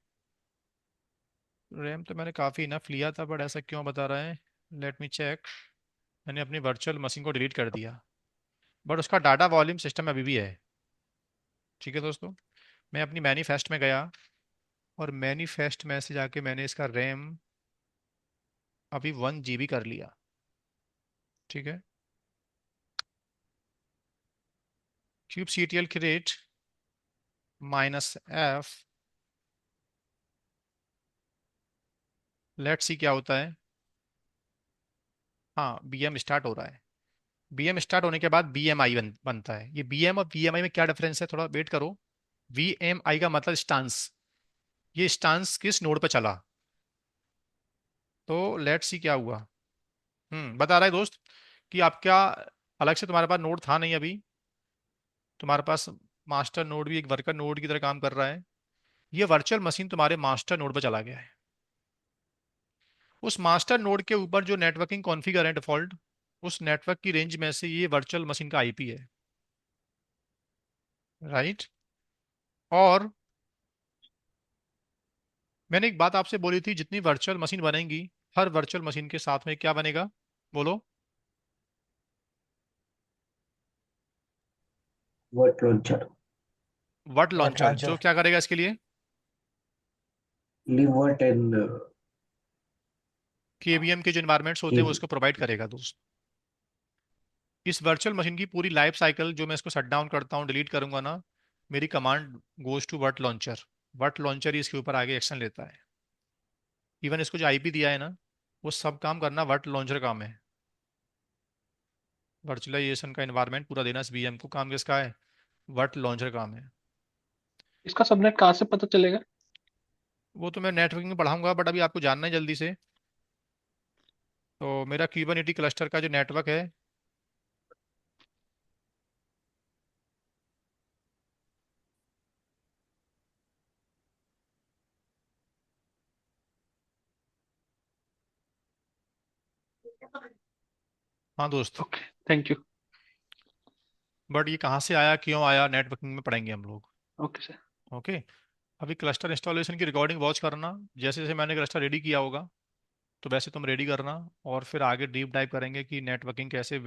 A: रैम तो मैंने काफ़ी इनफ लिया था, बट ऐसा क्यों बता रहा है? Let me check. मैंने अपनी वर्चुअल मशीन को डिलीट कर दिया, बट उसका डाटा वॉल्यूम सिस्टम में अभी भी है। ठीक है दोस्तों, मैं अपनी मैनीफेस्ट में गया और मैनीफेस्ट में से जाके मैंने इसका रैम अभी 1 GB कर लिया। ठीक है, kubectl create -f, let's see क्या होता है। हाँ, बीएम स्टार्ट हो रहा है। बीएम स्टार्ट होने के बाद बीएमआई बनता है। ये बीएम और बीएमआई में क्या डिफरेंस है, थोड़ा वेट करो। वीएमआई का मतलब स्टांस, ये स्टांस किस नोड पे चला। तो लेट्स सी क्या हुआ। बता रहा है दोस्त कि आपका अलग से तुम्हारे पास नोड था नहीं अभी। तुम्हारे पास मास्टर नोड भी एक वर्कर नोड की तरह काम कर रहा है। ये वर्चुअल मशीन तुम्हारे मास्टर नोड पर चला गया है। उस मास्टर नोड के ऊपर जो नेटवर्किंग कॉन्फ़िगर है डिफॉल्ट, उस नेटवर्क की रेंज में से ये वर्चुअल मशीन का आईपी है। राइट। और मैंने एक बात आपसे बोली थी, जितनी वर्चुअल मशीन बनेंगी, हर वर्चुअल मशीन के साथ में क्या बनेगा, बोलो।
E: वर्ट लॉन्चर।
A: वर्ट
G: वर्ट
A: लॉन्चर जो
G: लॉन्चर।
A: क्या करेगा इसके लिए?
E: लीव वर्ट एंड
A: केवीएम के जो इन्वायरमेंट्स होते हैं वो
E: कीज।
A: उसको प्रोवाइड करेगा दोस्त। इस वर्चुअल मशीन की पूरी लाइफ साइकिल जो मैं इसको शट डाउन करता हूँ, डिलीट करूंगा ना, मेरी command goes to virt launcher. Virt launcher ही इसके ऊपर आगे एक्शन लेता है। इवन इसको जो आईपी दिया है ना, वो सब काम करना वर्ट लॉन्चर काम है। वर्चुअलाइजेशन का इन्वायरमेंट पूरा देना इस वीएम को काम किसका है? वर्ट लॉन्चर काम है।
D: इसका सबनेट कहाँ से पता चलेगा?
A: वो तो मैं नेटवर्किंग में पढ़ाऊंगा, बट अभी आपको जानना है जल्दी से। तो मेरा क्यूबरनेटी क्लस्टर का जो नेटवर्क है, हाँ दोस्त,
D: ओके, थैंक यू।
A: बट ये कहाँ से आया, क्यों आया, नेटवर्किंग में पढ़ेंगे हम लोग।
D: Okay sir.
A: ओके। अभी क्लस्टर इंस्टॉलेशन की रिकॉर्डिंग वॉच करना। जैसे जैसे मैंने क्लस्टर रेडी किया होगा, तो वैसे तुम रेडी करना। और फिर आगे डीप डाइव करेंगे कि नेटवर्किंग कैसे,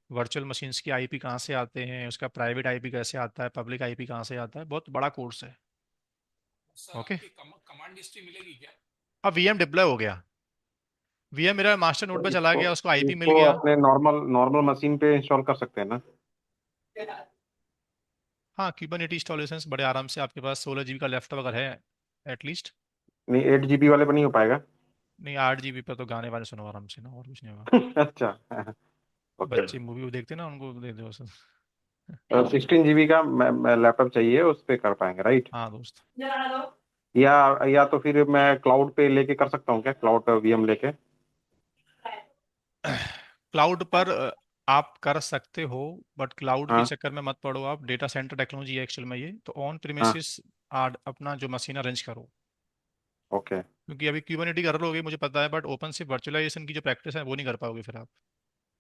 A: वर्चुअल मशीन्स की आईपी कहाँ से आते हैं, उसका प्राइवेट आईपी कैसे आता है, पब्लिक आईपी कहाँ से आता है। बहुत बड़ा कोर्स है।
G: Sir
A: okay.
G: आपकी कमांड हिस्ट्री मिलेगी क्या?
A: अब वीएम डिप्लॉय हो गया, वीएम मेरा मास्टर नोड
F: तो
A: पे चला
F: इसको
A: गया, उसको आईपी मिल
F: इसको
A: गया।
F: अपने नॉर्मल नॉर्मल मशीन पे इंस्टॉल कर सकते हैं ना?
A: हाँ, क्यूबरनेटी इंस्टॉलेशन बड़े आराम से, आपके पास 16 GB का लैपटॉप अगर है एटलीस्ट।
F: नहीं, 8 GB वाले पे नहीं हो पाएगा?
A: नहीं, 8 GB पर तो गाने वाने सुनो आराम से ना, और कुछ नहीं होगा।
F: अच्छा। ओके।
A: बच्चे मूवी देखते हैं ना, उनको दे दो सब।
F: 16 GB का लैपटॉप चाहिए, उस पे कर पाएंगे राइट?
A: हाँ दोस्त।
F: या तो फिर मैं क्लाउड पे लेके कर सकता हूँ क्या, क्लाउड पे वीएम लेके?
A: क्लाउड पर आप कर सकते हो, बट क्लाउड के
F: हाँ
A: चक्कर में मत पड़ो आप। डेटा सेंटर टेक्नोलॉजी है एक्चुअल में ये, तो ऑन
F: हाँ।
A: प्रीमिसेस अपना जो मशीन अरेंज करो।
F: ओके
A: क्योंकि अभी क्यूबरनेटी कर लोगे मुझे पता है, बट ओपन से वर्चुअलाइजेशन की जो प्रैक्टिस है वो नहीं कर पाओगे फिर आप।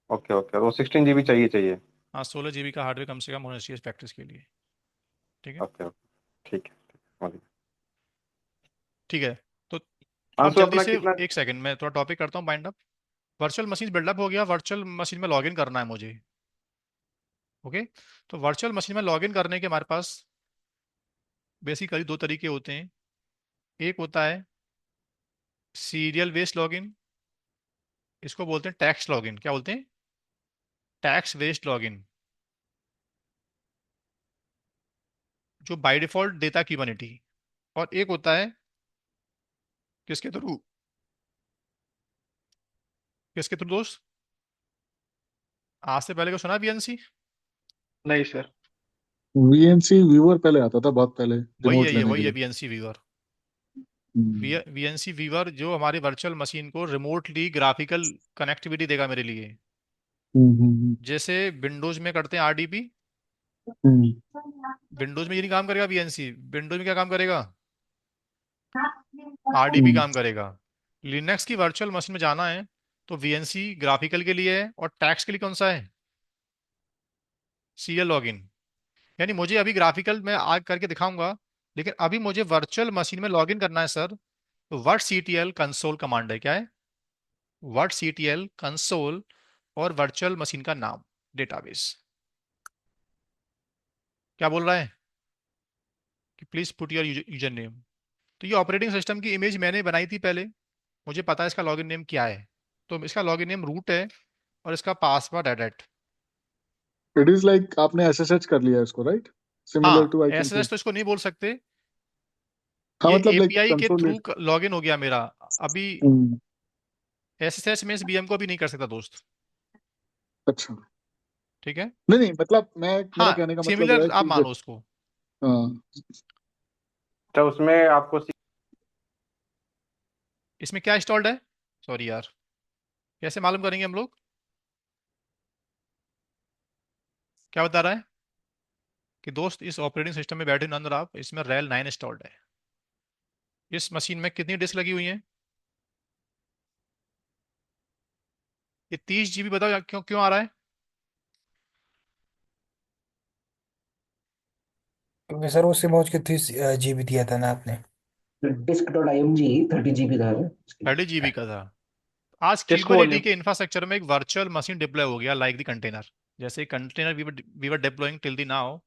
F: ओके। ओके, वो 16 GB चाहिए चाहिए।
A: हाँ, 16 GB का हार्डवेयर कम से कम होना चाहिए प्रैक्टिस के लिए। ठीक है।
F: Okay okay. ठीक है ठीक है, समझ गया।
A: ठीक है। तो अब
F: आंसू
A: जल्दी
F: अपना
A: से
F: कितना?
A: एक सेकंड मैं थोड़ा टॉपिक करता हूँ bind up. Virtual machine build up हो गया, वर्चुअल मशीन में लॉगिन करना है मुझे। ओके। तो वर्चुअल मशीन में लॉगिन करने के हमारे पास बेसिकली 2 तरीके होते हैं। एक होता है सीरियल बेस्ड लॉगिन, इसको बोलते हैं टैक्स लॉगिन। क्या बोलते हैं? टैक्स बेस्ड लॉगिन, जो बाय डिफॉल्ट देता क्यूबरनेटी। और एक होता है किसके थ्रू, किसके थ्रू दोस्त? आज से पहले को सुना वीएनसी?
D: नहीं सर।
C: वीएनसी व्यूअर पहले आता था, बहुत पहले,
A: वही
C: रिमोट
A: है, ये
C: लेने के
A: वही है
C: लिए।
A: VNC viewer.
C: Hmm,
A: VNC viewer जो हमारी वर्चुअल मशीन को रिमोटली ग्राफिकल कनेक्टिविटी देगा मेरे लिए।
C: हम्म,
A: जैसे विंडोज में करते हैं आरडीपी,
C: हम्म,
A: विंडोज में ये नहीं काम करेगा वीएनसी। विंडोज में क्या काम करेगा? आरडीपी
C: हम्म,
A: काम करेगा। लिनक्स की वर्चुअल मशीन में जाना है तो वीएनसी ग्राफिकल के लिए है, और टैक्स के लिए कौन सा है? CL login. यानी मुझे अभी ग्राफिकल में आग करके दिखाऊंगा, लेकिन अभी मुझे वर्चुअल मशीन में लॉगिन करना है सर। तो वर्ट सीटीएल कंसोल कमांड है, क्या है? वर्ट सीटीएल कंसोल, और वर्चुअल मशीन का नाम, डेटाबेस। क्या बोल रहा है कि please put your user name. तो ये ऑपरेटिंग सिस्टम की इमेज मैंने बनाई थी पहले, मुझे पता है इसका लॉगिन नेम क्या है। तो इसका लॉगिन नेम रूट है, और इसका पासवर्ड एडेट।
C: इट इज लाइक आपने एसएसएच कर लिया इसको, राइट? सिमिलर
A: हाँ,
C: to I can say.
A: SSH तो इसको नहीं बोल सकते।
C: हाँ,
A: ये
C: मतलब लाइक
A: एपीआई के
C: कंसोल।
A: थ्रू लॉगिन हो गया मेरा अभी।
C: हम्म,
A: एसएसएच में इस बीएम को भी नहीं कर सकता दोस्त।
C: अच्छा।
A: ठीक है।
C: नहीं नहीं, मतलब मैं, मेरा
A: हाँ,
C: कहने का मतलब यह
A: सिमिलर
C: है
A: आप
C: कि
A: मानो उसको।
C: हाँ।
F: तो उसमें आपको
A: इसमें क्या इंस्टॉल्ड है? सॉरी यार, कैसे मालूम करेंगे हम लोग? क्या बता रहा है कि दोस्त इस ऑपरेटिंग सिस्टम में बैठे नंदर आप, इसमें रेल 9 इंस्टॉल्ड है। इस मशीन में कितनी डिस्क लगी हुई है? ये 30 जीबी, बताओ क्यों क्यों आ रहा है?
H: क्योंकि सर वो सिमोज के 30 GB दिया था ना आपने।
E: disk.img 30 GB था ना उसके लिए।
A: 30 जीबी का था। आज
D: डिस्क
A: क्यूबरनेटी
D: वॉल्यूम।
A: के इंफ्रास्ट्रक्चर में एक वर्चुअल मशीन डिप्लॉय हो गया, लाइक द कंटेनर। जैसे container we were deploying till the now,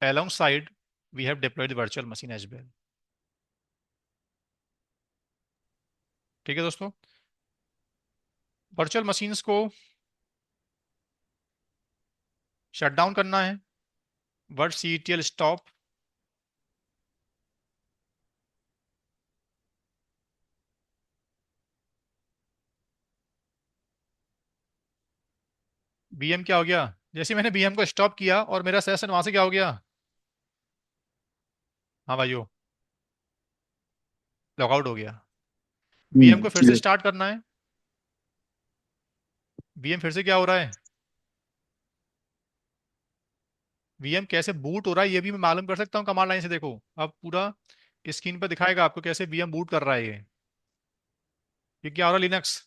A: alongside we have deployed the virtual machine as well। ठीक है दोस्तों, वर्चुअल मशीन्स को शट डाउन करना है। Word CTL stop. बीएम क्या हो गया? जैसे मैंने बीएम को स्टॉप किया और मेरा सेशन वहां से क्या हो गया? हाँ भाइयों, लॉगआउट हो गया। बीएम को फिर से
C: ये
A: स्टार्ट करना है। बीएम फिर से क्या हो रहा है? वीएम कैसे बूट हो रहा है ये भी मैं मालूम कर सकता हूँ कमांड लाइन से। देखो अब पूरा स्क्रीन पर दिखाएगा आपको कैसे वीएम बूट कर रहा है। ये क्या हो रहा है? लिनक्स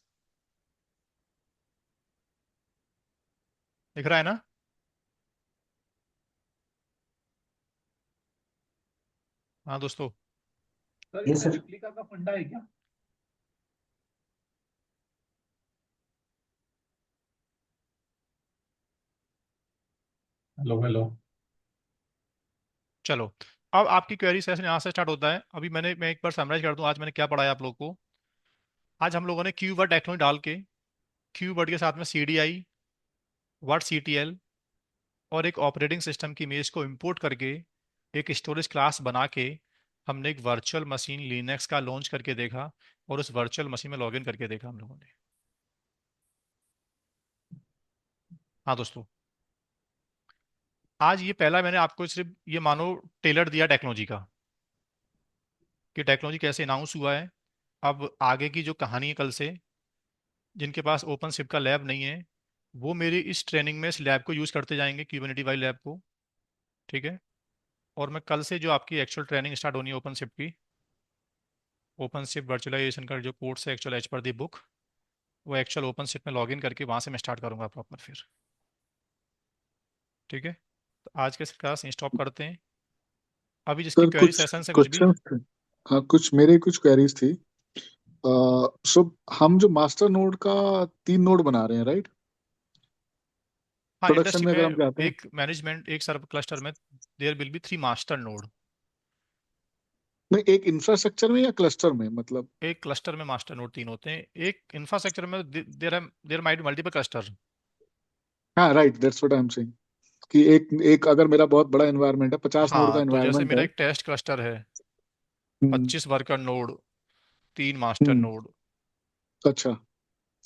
A: दिख रहा है ना? हाँ दोस्तों।
G: सर
E: यस
G: इसमें
E: सर।
G: रिप्लिका का फंडा है क्या? Hello hello.
A: चलो, अब आपकी क्वेरी सेशन यहाँ से स्टार्ट होता है। अभी मैं एक बार समराइज कर दूं आज मैंने क्या पढ़ाया आप लोग को। आज हम लोगों ने कीवर्ड टेक्नोलॉजी डाल के, कीवर्ड के साथ में सीडीआई, वर्ड सीटीएल, और एक ऑपरेटिंग सिस्टम की इमेज को इंपोर्ट करके एक स्टोरेज क्लास बना के हमने एक वर्चुअल मशीन लिनक्स का लॉन्च करके देखा, और उस वर्चुअल मशीन में लॉगिन करके देखा हम लोगों ने। हाँ दोस्तों, आज ये पहला मैंने आपको सिर्फ ये मानो टेलर दिया टेक्नोलॉजी का, कि टेक्नोलॉजी कैसे अनाउंस हुआ है। अब आगे की जो कहानी है कल से, जिनके पास ओपन शिप का लैब नहीं है, वो मेरी इस ट्रेनिंग में इस लैब को यूज़ करते जाएंगे, क्यूबरनेटी वाली लैब को। ठीक है। और मैं कल से जो आपकी एक्चुअल ट्रेनिंग स्टार्ट होनी है ओपन शिप की, ओपन शिप वर्चुअलाइजेशन का जो कोर्स है एक्चुअल एज पर दी बुक, वो एक्चुअल ओपन शिप में लॉगिन करके वहाँ से मैं स्टार्ट करूँगा प्रॉपर फिर। ठीक है। तो आज के क्लास स्टॉप करते हैं। अभी जिसकी
C: सर
A: क्वेरी
C: कुछ
A: सेशन से कुछ भी।
C: क्वेश्चन थे। हाँ, कुछ मेरे कुछ क्वेरीज थी। सो हम जो मास्टर नोड का 3 नोड बना रहे हैं, राइट?
A: हाँ,
C: प्रोडक्शन
A: इंडस्ट्री
C: में
A: में
C: अगर हम जाते हैं,
A: एक मैनेजमेंट एक सर्व क्लस्टर में there will be 3 master node.
C: नहीं, एक इंफ्रास्ट्रक्चर में या क्लस्टर में, मतलब?
A: एक क्लस्टर में मास्टर नोड 3 होते हैं, एक इंफ्रास्ट्रक्चर में देयर माइट मल्टीपल क्लस्टर।
C: हाँ, right, that's what I am saying. कि एक एक अगर मेरा बहुत बड़ा एनवायरनमेंट है, 50 नोड का
A: हाँ, तो जैसे
C: एनवायरनमेंट
A: मेरा
C: है।
A: एक टेस्ट क्लस्टर है,
C: हम्म,
A: 25 वर्कर नोड, 3 मास्टर
C: हम्म,
A: नोड।
C: अच्छा।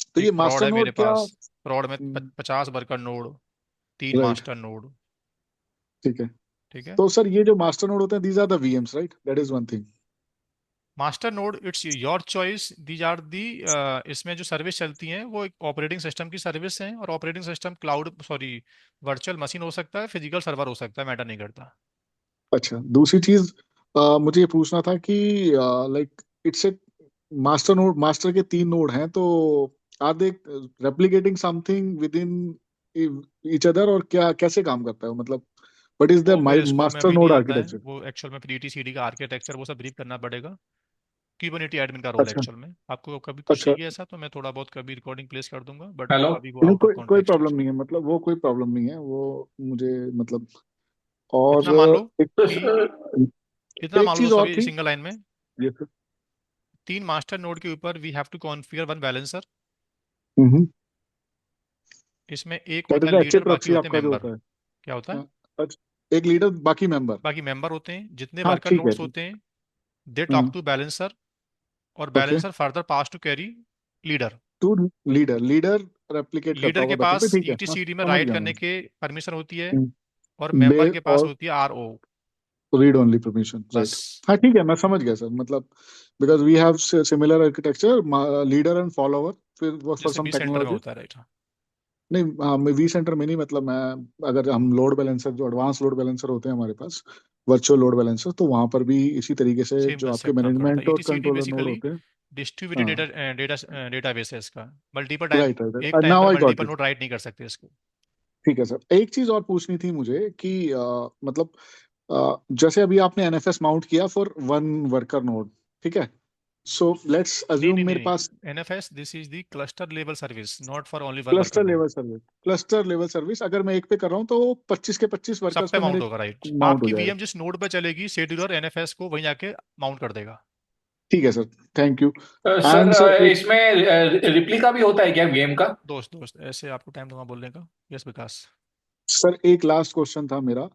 C: तो ये
A: एक प्रॉड
C: मास्टर
A: है मेरे
C: नोड क्या?
A: पास, प्रॉड में
C: हम्म,
A: 50 worker node, 3
C: right,
A: master node.
C: ठीक है।
A: ठीक है।
C: तो सर ये जो मास्टर नोड होते हैं, these are the VMs, right? That is one thing.
A: Master node it's your choice, these are the. इसमें जो सर्विस चलती हैं वो एक ऑपरेटिंग सिस्टम की सर्विस हैं, और operating system cloud sorry virtual machine हो सकता है, फिजिकल सर्वर हो सकता है, मैटर नहीं करता।
C: अच्छा, दूसरी चीज मुझे ये पूछना था कि like it's a master node, master के 3 नोड हैं, तो are they replicating something with in each other, और क्या कैसे काम करता है वो? मतलब व्हाट इज द
A: वो मेरे स्कोप में
C: मास्टर
A: अभी नहीं
C: नोड
A: आता है,
C: आर्किटेक्चर?
A: वो एक्चुअल में पीटीसीडी का आर्किटेक्चर वो सब ब्रीफ करना पड़ेगा। क्यूबरनेटी एडमिन का रोल है
C: अच्छा,
A: एक्चुअल में। आपको कभी कुछ
C: अच्छा।
A: चाहिए ऐसा तो मैं थोड़ा बहुत कभी रिकॉर्डिंग प्लेस कर दूंगा, बट
D: हेलो।
A: अभी वो
C: नहीं,
A: आउट ऑफ
C: कोई कोई
A: कॉन्टेक्स्ट है।
C: प्रॉब्लम नहीं है, मतलब वो कोई प्रॉब्लम नहीं है वो, मुझे मतलब।
A: इतना मान लो
C: और
D: तो
A: कि
D: सर,
A: इतना
C: एक
A: मान लो
C: चीज और
A: सभी
C: थी।
A: सिंगल लाइन में,
C: ये सर।
A: 3 मास्टर नोड के ऊपर we have to configure 1 balancer.
C: Hmm.
A: इसमें एक
C: दैट
A: होता
C: इज
A: है
C: द एचए
A: लीडर, बाकी
C: प्रॉक्सी
A: होते हैं
C: आपका जो
A: मेंबर।
C: होता है।
A: क्या होता है?
C: हाँ, अच्छा, एक लीडर बाकी मेंबर।
A: बाकी मेंबर होते हैं, जितने
C: हाँ,
A: वर्कर
C: ठीक है,
A: नोड्स
C: ठीक।
A: होते हैं दे टॉक
C: हाँ,
A: टू बैलेंसर, और
C: okay.
A: Balancer further pass to carry leader.
C: To leader, leader replicate करता
A: लीडर के
C: होगा बफर पे,
A: पास
C: ठीक है, हाँ,
A: ईटीसीडी में
C: समझ
A: राइट
C: गया
A: करने
C: मैं।
A: के परमिशन होती है,
C: हम्म,
A: और मेंबर
C: बे
A: के पास
C: और
A: होती है RO.
C: Read only permission, right.
A: बस।
C: हाँ, ठीक है, मैं समझ गया सर, मतलब because we have similar architecture, leader and follower, फिर फॉर
A: जैसे
C: सम
A: बी सेंटर में
C: टेक्नोलॉजी।
A: होता है, राइट। हाँ।
C: नहीं, हाँ, मैं वी सेंटर में नहीं, मतलब मैं अगर हम लोड बैलेंसर, जो एडवांस लोड बैलेंसर होते हैं हमारे पास, वर्चुअल लोड बैलेंसर, तो वहां पर भी इसी तरीके से
A: सेम
C: जो आपके
A: कंसेप्ट काम करता है।
C: मैनेजमेंट और
A: ईटीसीडी
C: कंट्रोलर नोड
A: बेसिकली
C: होते हैं।
A: डिस्ट्रीब्यूटेड
C: हाँ,
A: डेटाबेस है इसका। मल्टीपल टाइम,
C: राइट, राइट,
A: एक टाइम
C: नाउ
A: पर
C: I got
A: multiple
C: it.
A: Node right नहीं कर सकते इसको।
C: ठीक है सर, एक चीज और पूछनी थी मुझे कि मतलब जैसे अभी आपने एनएफएस माउंट किया फॉर वन वर्कर नोड, ठीक है? सो लेट्स
A: नहीं
C: अज्यूम
A: नहीं नहीं
C: मेरे पास
A: नहीं, NFS this is the cluster level service, not for only one worker
C: cluster
A: node.
C: Level service, cluster level service अगर मैं एक पे कर रहा हूँ तो 25 के 25
A: सब
C: वर्कर्स
A: पे
C: पे
A: माउंट
C: मेरे
A: होगा, राइट।
C: माउंट हो
A: आपकी
C: जाएगा।
A: वीएम जिस नोड पे चलेगी, शेड्यूलर एनएफएस को वहीं जाके माउंट कर देगा।
C: ठीक है sir, thank you.
D: Sir
C: and sir एक,
D: इसमें रिप्लिका भी होता है क्या गेम का?
A: दोस्त दोस्त ऐसे आपको टाइम दूंगा बोलने का। यस विकास।
C: सर एक लास्ट क्वेश्चन था मेरा,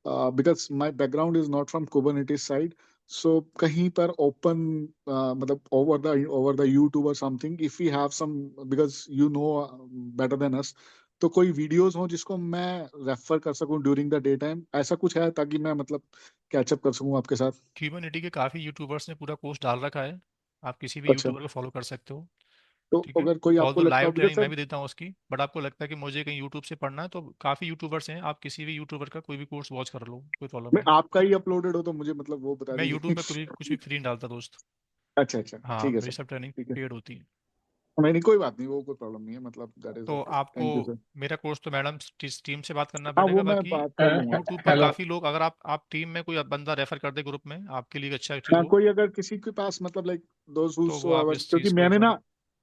C: because my background is not from Kubernetes side, so कहीं पर ओपन, मतलब ओवर द यूट्यूब और something, if you have some, because you know better than us, तो कोई वीडियोस हो जिसको मैं रेफर कर सकूं ड्यूरिंग द डे टाइम, ऐसा कुछ है ताकि मैं मतलब कैचअप कर सकूं आपके साथ?
A: ह्यूमैनिटी के काफ़ी यूट्यूबर्स ने पूरा कोर्स डाल रखा है, आप किसी भी
C: अच्छा,
A: यूट्यूबर को फॉलो कर सकते हो।
C: तो
A: ठीक है।
C: अगर कोई
A: ऑल
C: आपको
A: दो
C: लगता
A: लाइव
C: हो, बिकॉज
A: ट्रेनिंग मैं
C: सर,
A: भी देता हूँ उसकी, बट आपको लगता है कि मुझे कहीं यूट्यूब से पढ़ना है तो काफ़ी यूट्यूबर्स हैं, आप किसी भी यूट्यूबर का कोई भी कोर्स वॉच कर लो, कोई प्रॉब्लम
C: मैं
A: नहीं।
C: आपका ही अपलोडेड हो तो मुझे मतलब वो बता
A: मैं यूट्यूब
C: दीजिए।
A: में कुछ भी फ्री नहीं डालता दोस्त।
C: अच्छा, अच्छा,
A: हाँ,
C: ठीक है
A: मेरी
C: सर,
A: सब ट्रेनिंग
C: ठीक है।
A: पेड होती है।
C: नहीं, नहीं, कोई बात नहीं, वो कोई प्रॉब्लम नहीं है, मतलब दैट इज
A: तो
C: ओके,
A: आपको
C: थैंक यू सर।
A: मेरा कोर्स तो मैडम टीम से बात करना
C: हाँ, वो
A: पड़ेगा,
C: मैं
A: बाकी
C: बात कर लूंगा।
A: यूट्यूब पर
D: हेलो।
A: काफ़ी लोग, अगर आप टीम में कोई बंदा रेफर कर दे ग्रुप में, आपके लिए एक अच्छा चीज़
C: हाँ,
A: हो,
C: कोई अगर किसी के पास मतलब लाइक दोस्त
A: तो वो आप इस
C: क्योंकि
A: चीज़ को एक
C: मैंने
A: बार।
C: ना,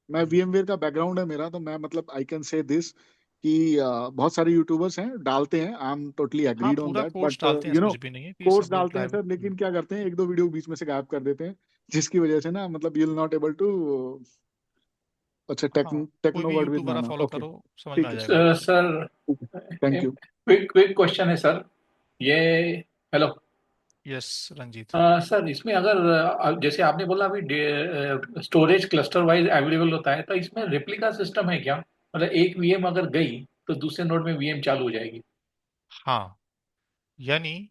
C: मैं वीएमवेयर का बैकग्राउंड है मेरा, तो मैं मतलब आई कैन से दिस कि बहुत सारे यूट्यूबर्स हैं, डालते हैं, आई एम टोटली
A: हाँ,
C: एग्रीड ऑन
A: पूरा
C: दैट,
A: कोर्स
C: बट
A: डालते हैं,
C: यू
A: ऐसा
C: नो
A: कुछ भी नहीं है कि
C: कोर्स
A: सब लोग
C: डालते हैं
A: प्राइवेट।
C: सर, लेकिन क्या करते हैं, एक दो वीडियो बीच में से गायब कर देते हैं, जिसकी वजह से ना मतलब you will not able to, अच्छा,
A: हाँ, कोई
C: टेक्नो
A: भी
C: वर्ड विद
A: यूट्यूबर आप
C: नाना,
A: फॉलो
C: ओके,
A: करो, समझ में
C: ठीक
A: आ
C: है,
A: जाएगा आपको।
D: Sir,
C: thank you.
D: Quick quick question है सर। ये हेलो।
A: यस रंजीत।
D: सर, इसमें अगर जैसे आपने बोला अभी स्टोरेज क्लस्टर वाइज अवेलेबल होता है, तो इसमें रेप्लिका सिस्टम है क्या? मतलब एक वीएम अगर गई तो दूसरे नोड में वीएम चालू हो जाएगी?
A: हाँ, यानी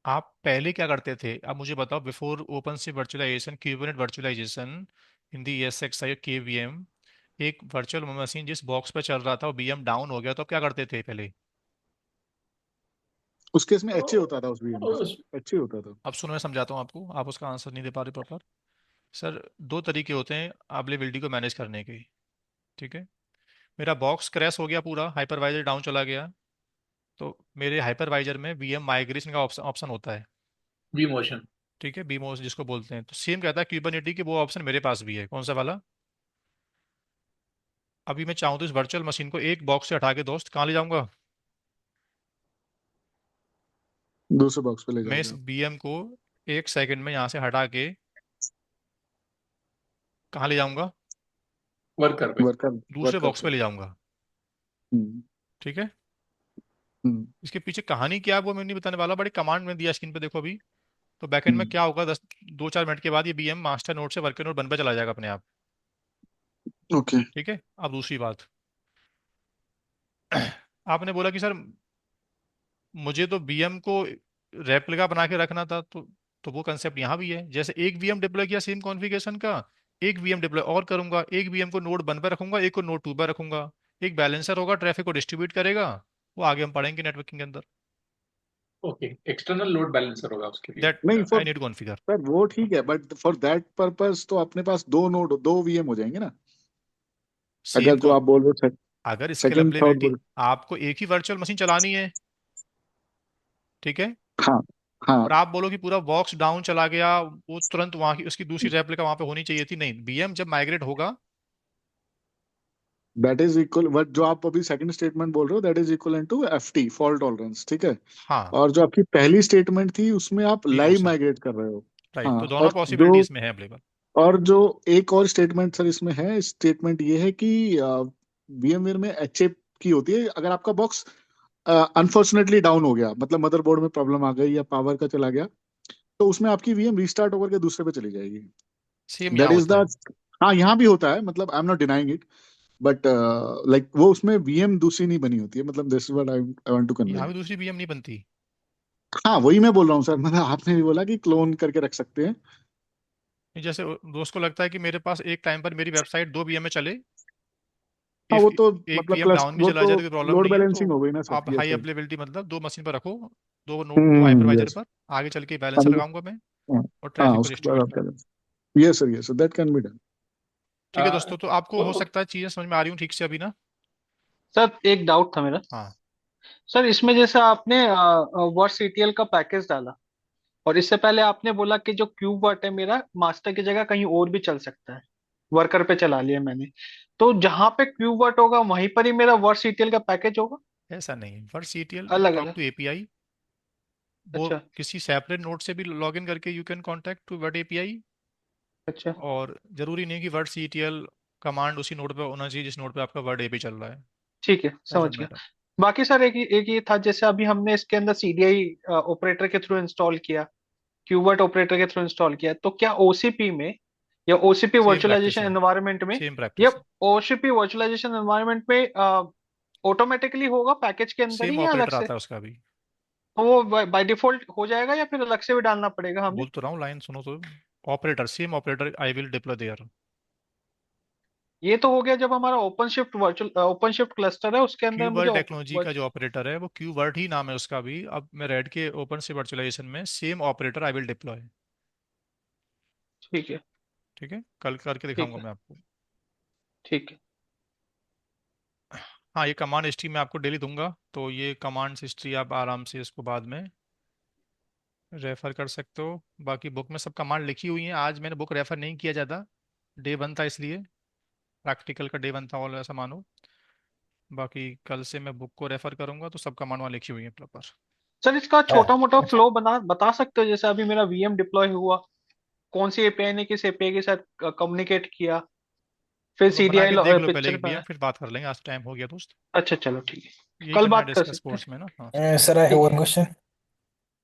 A: आप पहले क्या करते थे, अब मुझे बताओ, बिफोर ओपन सी वर्चुअलाइजेशन, क्यूबरनेट वर्चुअलाइजेशन इन दी ESXi KVM, एक वर्चुअल मशीन जिस बॉक्स पे चल रहा था वो बीएम डाउन हो गया, तो आप क्या करते थे पहले?
C: उस केस में एचए होता था, उस वीएम में
D: उस-
C: सर, एचए होता था।
A: अब सुनो मैं समझाता हूँ आपको, आप उसका आंसर नहीं दे पा रहे प्रॉपर। सर, दो तरीके होते हैं अवेलेबिलिटी को मैनेज करने के। ठीक है। मेरा बॉक्स क्रैश हो गया, पूरा हाइपरवाइजर डाउन चला गया, तो मेरे हाइपरवाइजर में वीएम माइग्रेशन का ऑप्शन होता है।
D: VMotion.
A: ठीक है, बीमोस जिसको बोलते हैं, तो सेम कहता है क्यूबरनेटी की, वो ऑप्शन मेरे पास भी है। कौन सा वाला? अभी मैं चाहूँ तो इस वर्चुअल मशीन को एक बॉक्स से हटा के दोस्त कहाँ ले जाऊंगा?
C: दूसरे बॉक्स पे ले
A: मैं इस
C: जाओगे आप?
A: बीएम को 1 सेकंड में यहाँ से हटा के कहाँ ले जाऊंगा?
D: वर्कर पे।
C: वर्कर,
A: दूसरे
C: वर्कर
A: बॉक्स
C: पे।
A: पे ले जाऊंगा।
C: हम्म,
A: ठीक है।
C: हम्म,
A: इसके पीछे कहानी क्या है वो मैं नहीं बताने वाला, बड़ी कमांड में दिया स्क्रीन पे देखो अभी। तो बैकएंड में
C: हम्म,
A: क्या होगा, 10 2-4 मिनट के बाद ये बीएम मास्टर नोड से वर्कर नोड बन पे चला जाएगा अपने आप।
C: ओके।
A: ठीक है। अब दूसरी बात, आपने बोला कि सर मुझे तो बीएम को रेप्लिका बना के रखना था, तो वो कंसेप्ट यहाँ भी है। जैसे एक वीएम डिप्लॉय किया सेम कॉन्फ़िगरेशन का, एक वीएम डिप्लॉय और करूंगा, एक वीएम को नोड 1 पे रखूंगा, एक को नोड 2 पे रखूंगा, एक बैलेंसर होगा, ट्रैफिक को डिस्ट्रीब्यूट करेगा। वो आगे हम पढ़ेंगे नेटवर्किंग के अंदर।
D: ओके, एक्सटर्नल लोड बैलेंसर होगा उसके लिए।
A: दैट
C: नहीं
A: I
C: for
A: need configure.
C: Sir वो ठीक है, बट फॉर दैट पर्पस तो अपने पास दो वीएम हो जाएंगे ना,
A: सेम
C: अगर जो आप बोल रहे हो
A: अगर
C: सेकंड थर्ड
A: स्केलेबिलिटी,
C: बोल।
A: आपको एक ही वर्चुअल मशीन चलानी है, ठीक है,
C: हाँ हाँ।
A: और आप बोलो कि पूरा बॉक्स डाउन चला गया, वो तुरंत वहां की उसकी दूसरी रेप्लिका वहां पे होनी चाहिए थी। नहीं, बीएम जब माइग्रेट होगा,
C: दैट इज इक्वल, बट जो आप अभी सेकंड स्टेटमेंट बोल रहे हो that is equal to FT, fault tolerance, ठीक है।
A: हाँ,
C: और जो आपकी पहली स्टेटमेंट थी उसमें आप
A: डी ओ
C: लाइव
A: से,
C: माइग्रेट कर रहे हो।
A: राइट। तो
C: हाँ।
A: दोनों पॉसिबिलिटी इसमें है अवेलेबल।
C: और जो एक और स्टेटमेंट सर इसमें है, स्टेटमेंट ये है कि VMware में HA की होती है, अगर आपका बॉक्स अनफॉर्चुनेटली डाउन हो गया, मतलब मदरबोर्ड में प्रॉब्लम आ गई या पावर का चला गया, तो उसमें आपकी VM रीस्टार्ट होकर के दूसरे पे चली जाएगी।
A: सेम
C: दैट
A: यहाँ
C: इज
A: होता
C: द,
A: है।
C: हाँ यहाँ भी होता है, मतलब I am not denying it, but like वो उसमें VM दूसरी नहीं बनी होती है, मतलब this is what I want to convey.
A: यहाँ भी दूसरी बीएम नहीं बनती।
C: हाँ वही मैं बोल रहा हूँ सर, मतलब आपने भी बोला कि क्लोन करके रख सकते हैं।
A: जैसे दोस्त को लगता है कि मेरे पास एक टाइम पर मेरी वेबसाइट 2 बीएम में चले,
C: हाँ
A: इफ
C: वो तो
A: एक
C: मतलब
A: बीएम
C: प्लस
A: डाउन भी
C: वो
A: चला
C: तो
A: जाए तो कोई प्रॉब्लम
C: लोड
A: नहीं है। तो
C: बैलेंसिंग हो गई ना सर,
A: आप
C: ये
A: हाई
C: सर।
A: अवेलेबिलिटी मतलब 2 मशीन पर रखो, दो हाइपरवाइजर
C: यस।
A: पर, आगे चल के बैलेंसर लगाऊंगा मैं और
C: हाँ
A: ट्रैफिक को
C: उसके बाद
A: डिस्ट्रीब्यूट
C: आप
A: करूँ।
C: Yes sir, yes sir, that can be done.
A: ठीक है दोस्तों, तो आपको हो
D: तो
A: सकता है चीजें समझ में आ रही हूँ ठीक से अभी ना।
I: सर एक डाउट था मेरा।
A: हाँ,
I: सर इसमें जैसे आपने वर्ड सीटीएल का पैकेज डाला, और इससे पहले आपने बोला कि जो क्यूब वर्ट है मेरा मास्टर की जगह कहीं और भी चल सकता है, वर्कर पे चला लिया मैंने, तो जहां पे क्यूब वर्ट होगा वहीं पर ही मेरा वर्ड सीटीएल का पैकेज होगा?
A: ऐसा नहीं है। वर्ड सीटीएल
I: अलग
A: टॉक
I: अलग?
A: टू एपीआई, वो
I: अच्छा।
A: किसी सेपरेट नोड से भी लॉग इन करके you can contact to word API.
I: अच्छा।
A: और जरूरी नहीं कि वर्ड सीटीएल कमांड उसी नोड पे होना चाहिए जिस नोड पे आपका वर्ड एपी चल रहा है।
I: ठीक है, समझ
A: डजेंट
I: गया।
A: मैटर।
I: बाकी सर एक ये था, जैसे अभी हमने इसके अंदर सीडीआई ऑपरेटर के थ्रू इंस्टॉल किया, क्यूबर्ट ऑपरेटर के थ्रू इंस्टॉल किया, तो क्या ओसीपी में या ओसीपी
A: सेम प्रैक्टिस
I: वर्चुअलाइजेशन
A: है,
I: एनवायरनमेंट में
A: सेम
I: या
A: प्रैक्टिस है।
I: ओसीपी वर्चुअलाइजेशन एनवायरनमेंट में ऑटोमेटिकली होगा पैकेज के अंदर
A: सेम
I: ही या अलग
A: ऑपरेटर
I: से?
A: आता है उसका भी।
I: तो वो बाय डिफॉल्ट हो जाएगा या फिर अलग से भी डालना पड़ेगा हमें?
A: बोल तो रहा हूँ, लाइन सुनो तो। Operator, same operator I will deploy there.
I: ये तो हो गया जब हमारा ओपन शिफ्ट क्लस्टर है उसके अंदर मुझे
A: क्यूबर्ट टेक्नोलॉजी का जो ऑपरेटर है वो क्यूबर्ट ही नाम है उसका भी। अब मैं रेड के ओपन से वर्चुअलाइजेशन में same operator I will deploy.
I: ठीक है।
A: ठीक है, कल करके
I: ठीक
A: दिखाऊंगा
I: है।
A: मैं आपको।
I: ठीक है।
A: हाँ, ये कमांड हिस्ट्री मैं आपको डेली दूंगा, तो ये कमांड हिस्ट्री आप आराम से इसको बाद में रेफर कर सकते हो। बाकी बुक में सब कमांड लिखी हुई हैं। आज मैंने बुक रेफर नहीं किया ज़्यादा, डे 1 था इसलिए, प्रैक्टिकल का डे 1 था और ऐसा मानो। बाकी कल से मैं बुक को रेफर करूंगा तो सब कमांड वहाँ लिखी हुई हैं प्रॉपर।
I: सर इसका छोटा मोटा फ्लो बता सकते हो? जैसे अभी मेरा वीएम डिप्लॉय हुआ, कौन सी एपीआई ने किस एपीआई के साथ कम्युनिकेट किया, फिर
A: चलो बना के देख
I: सीडीआई
A: लो पहले
I: पिक्चर
A: एक
I: पे
A: बीएम,
I: आया।
A: फिर बात कर लेंगे। आज टाइम हो गया दोस्त,
I: अच्छा चलो ठीक है,
A: यही
I: कल
A: करना है
I: बात कर
A: डिस्कस
I: सकते हैं।
A: कोर्स में ना। हाँ।
H: सर आई हैव
I: ठीक
H: वन
I: है।
H: क्वेश्चन।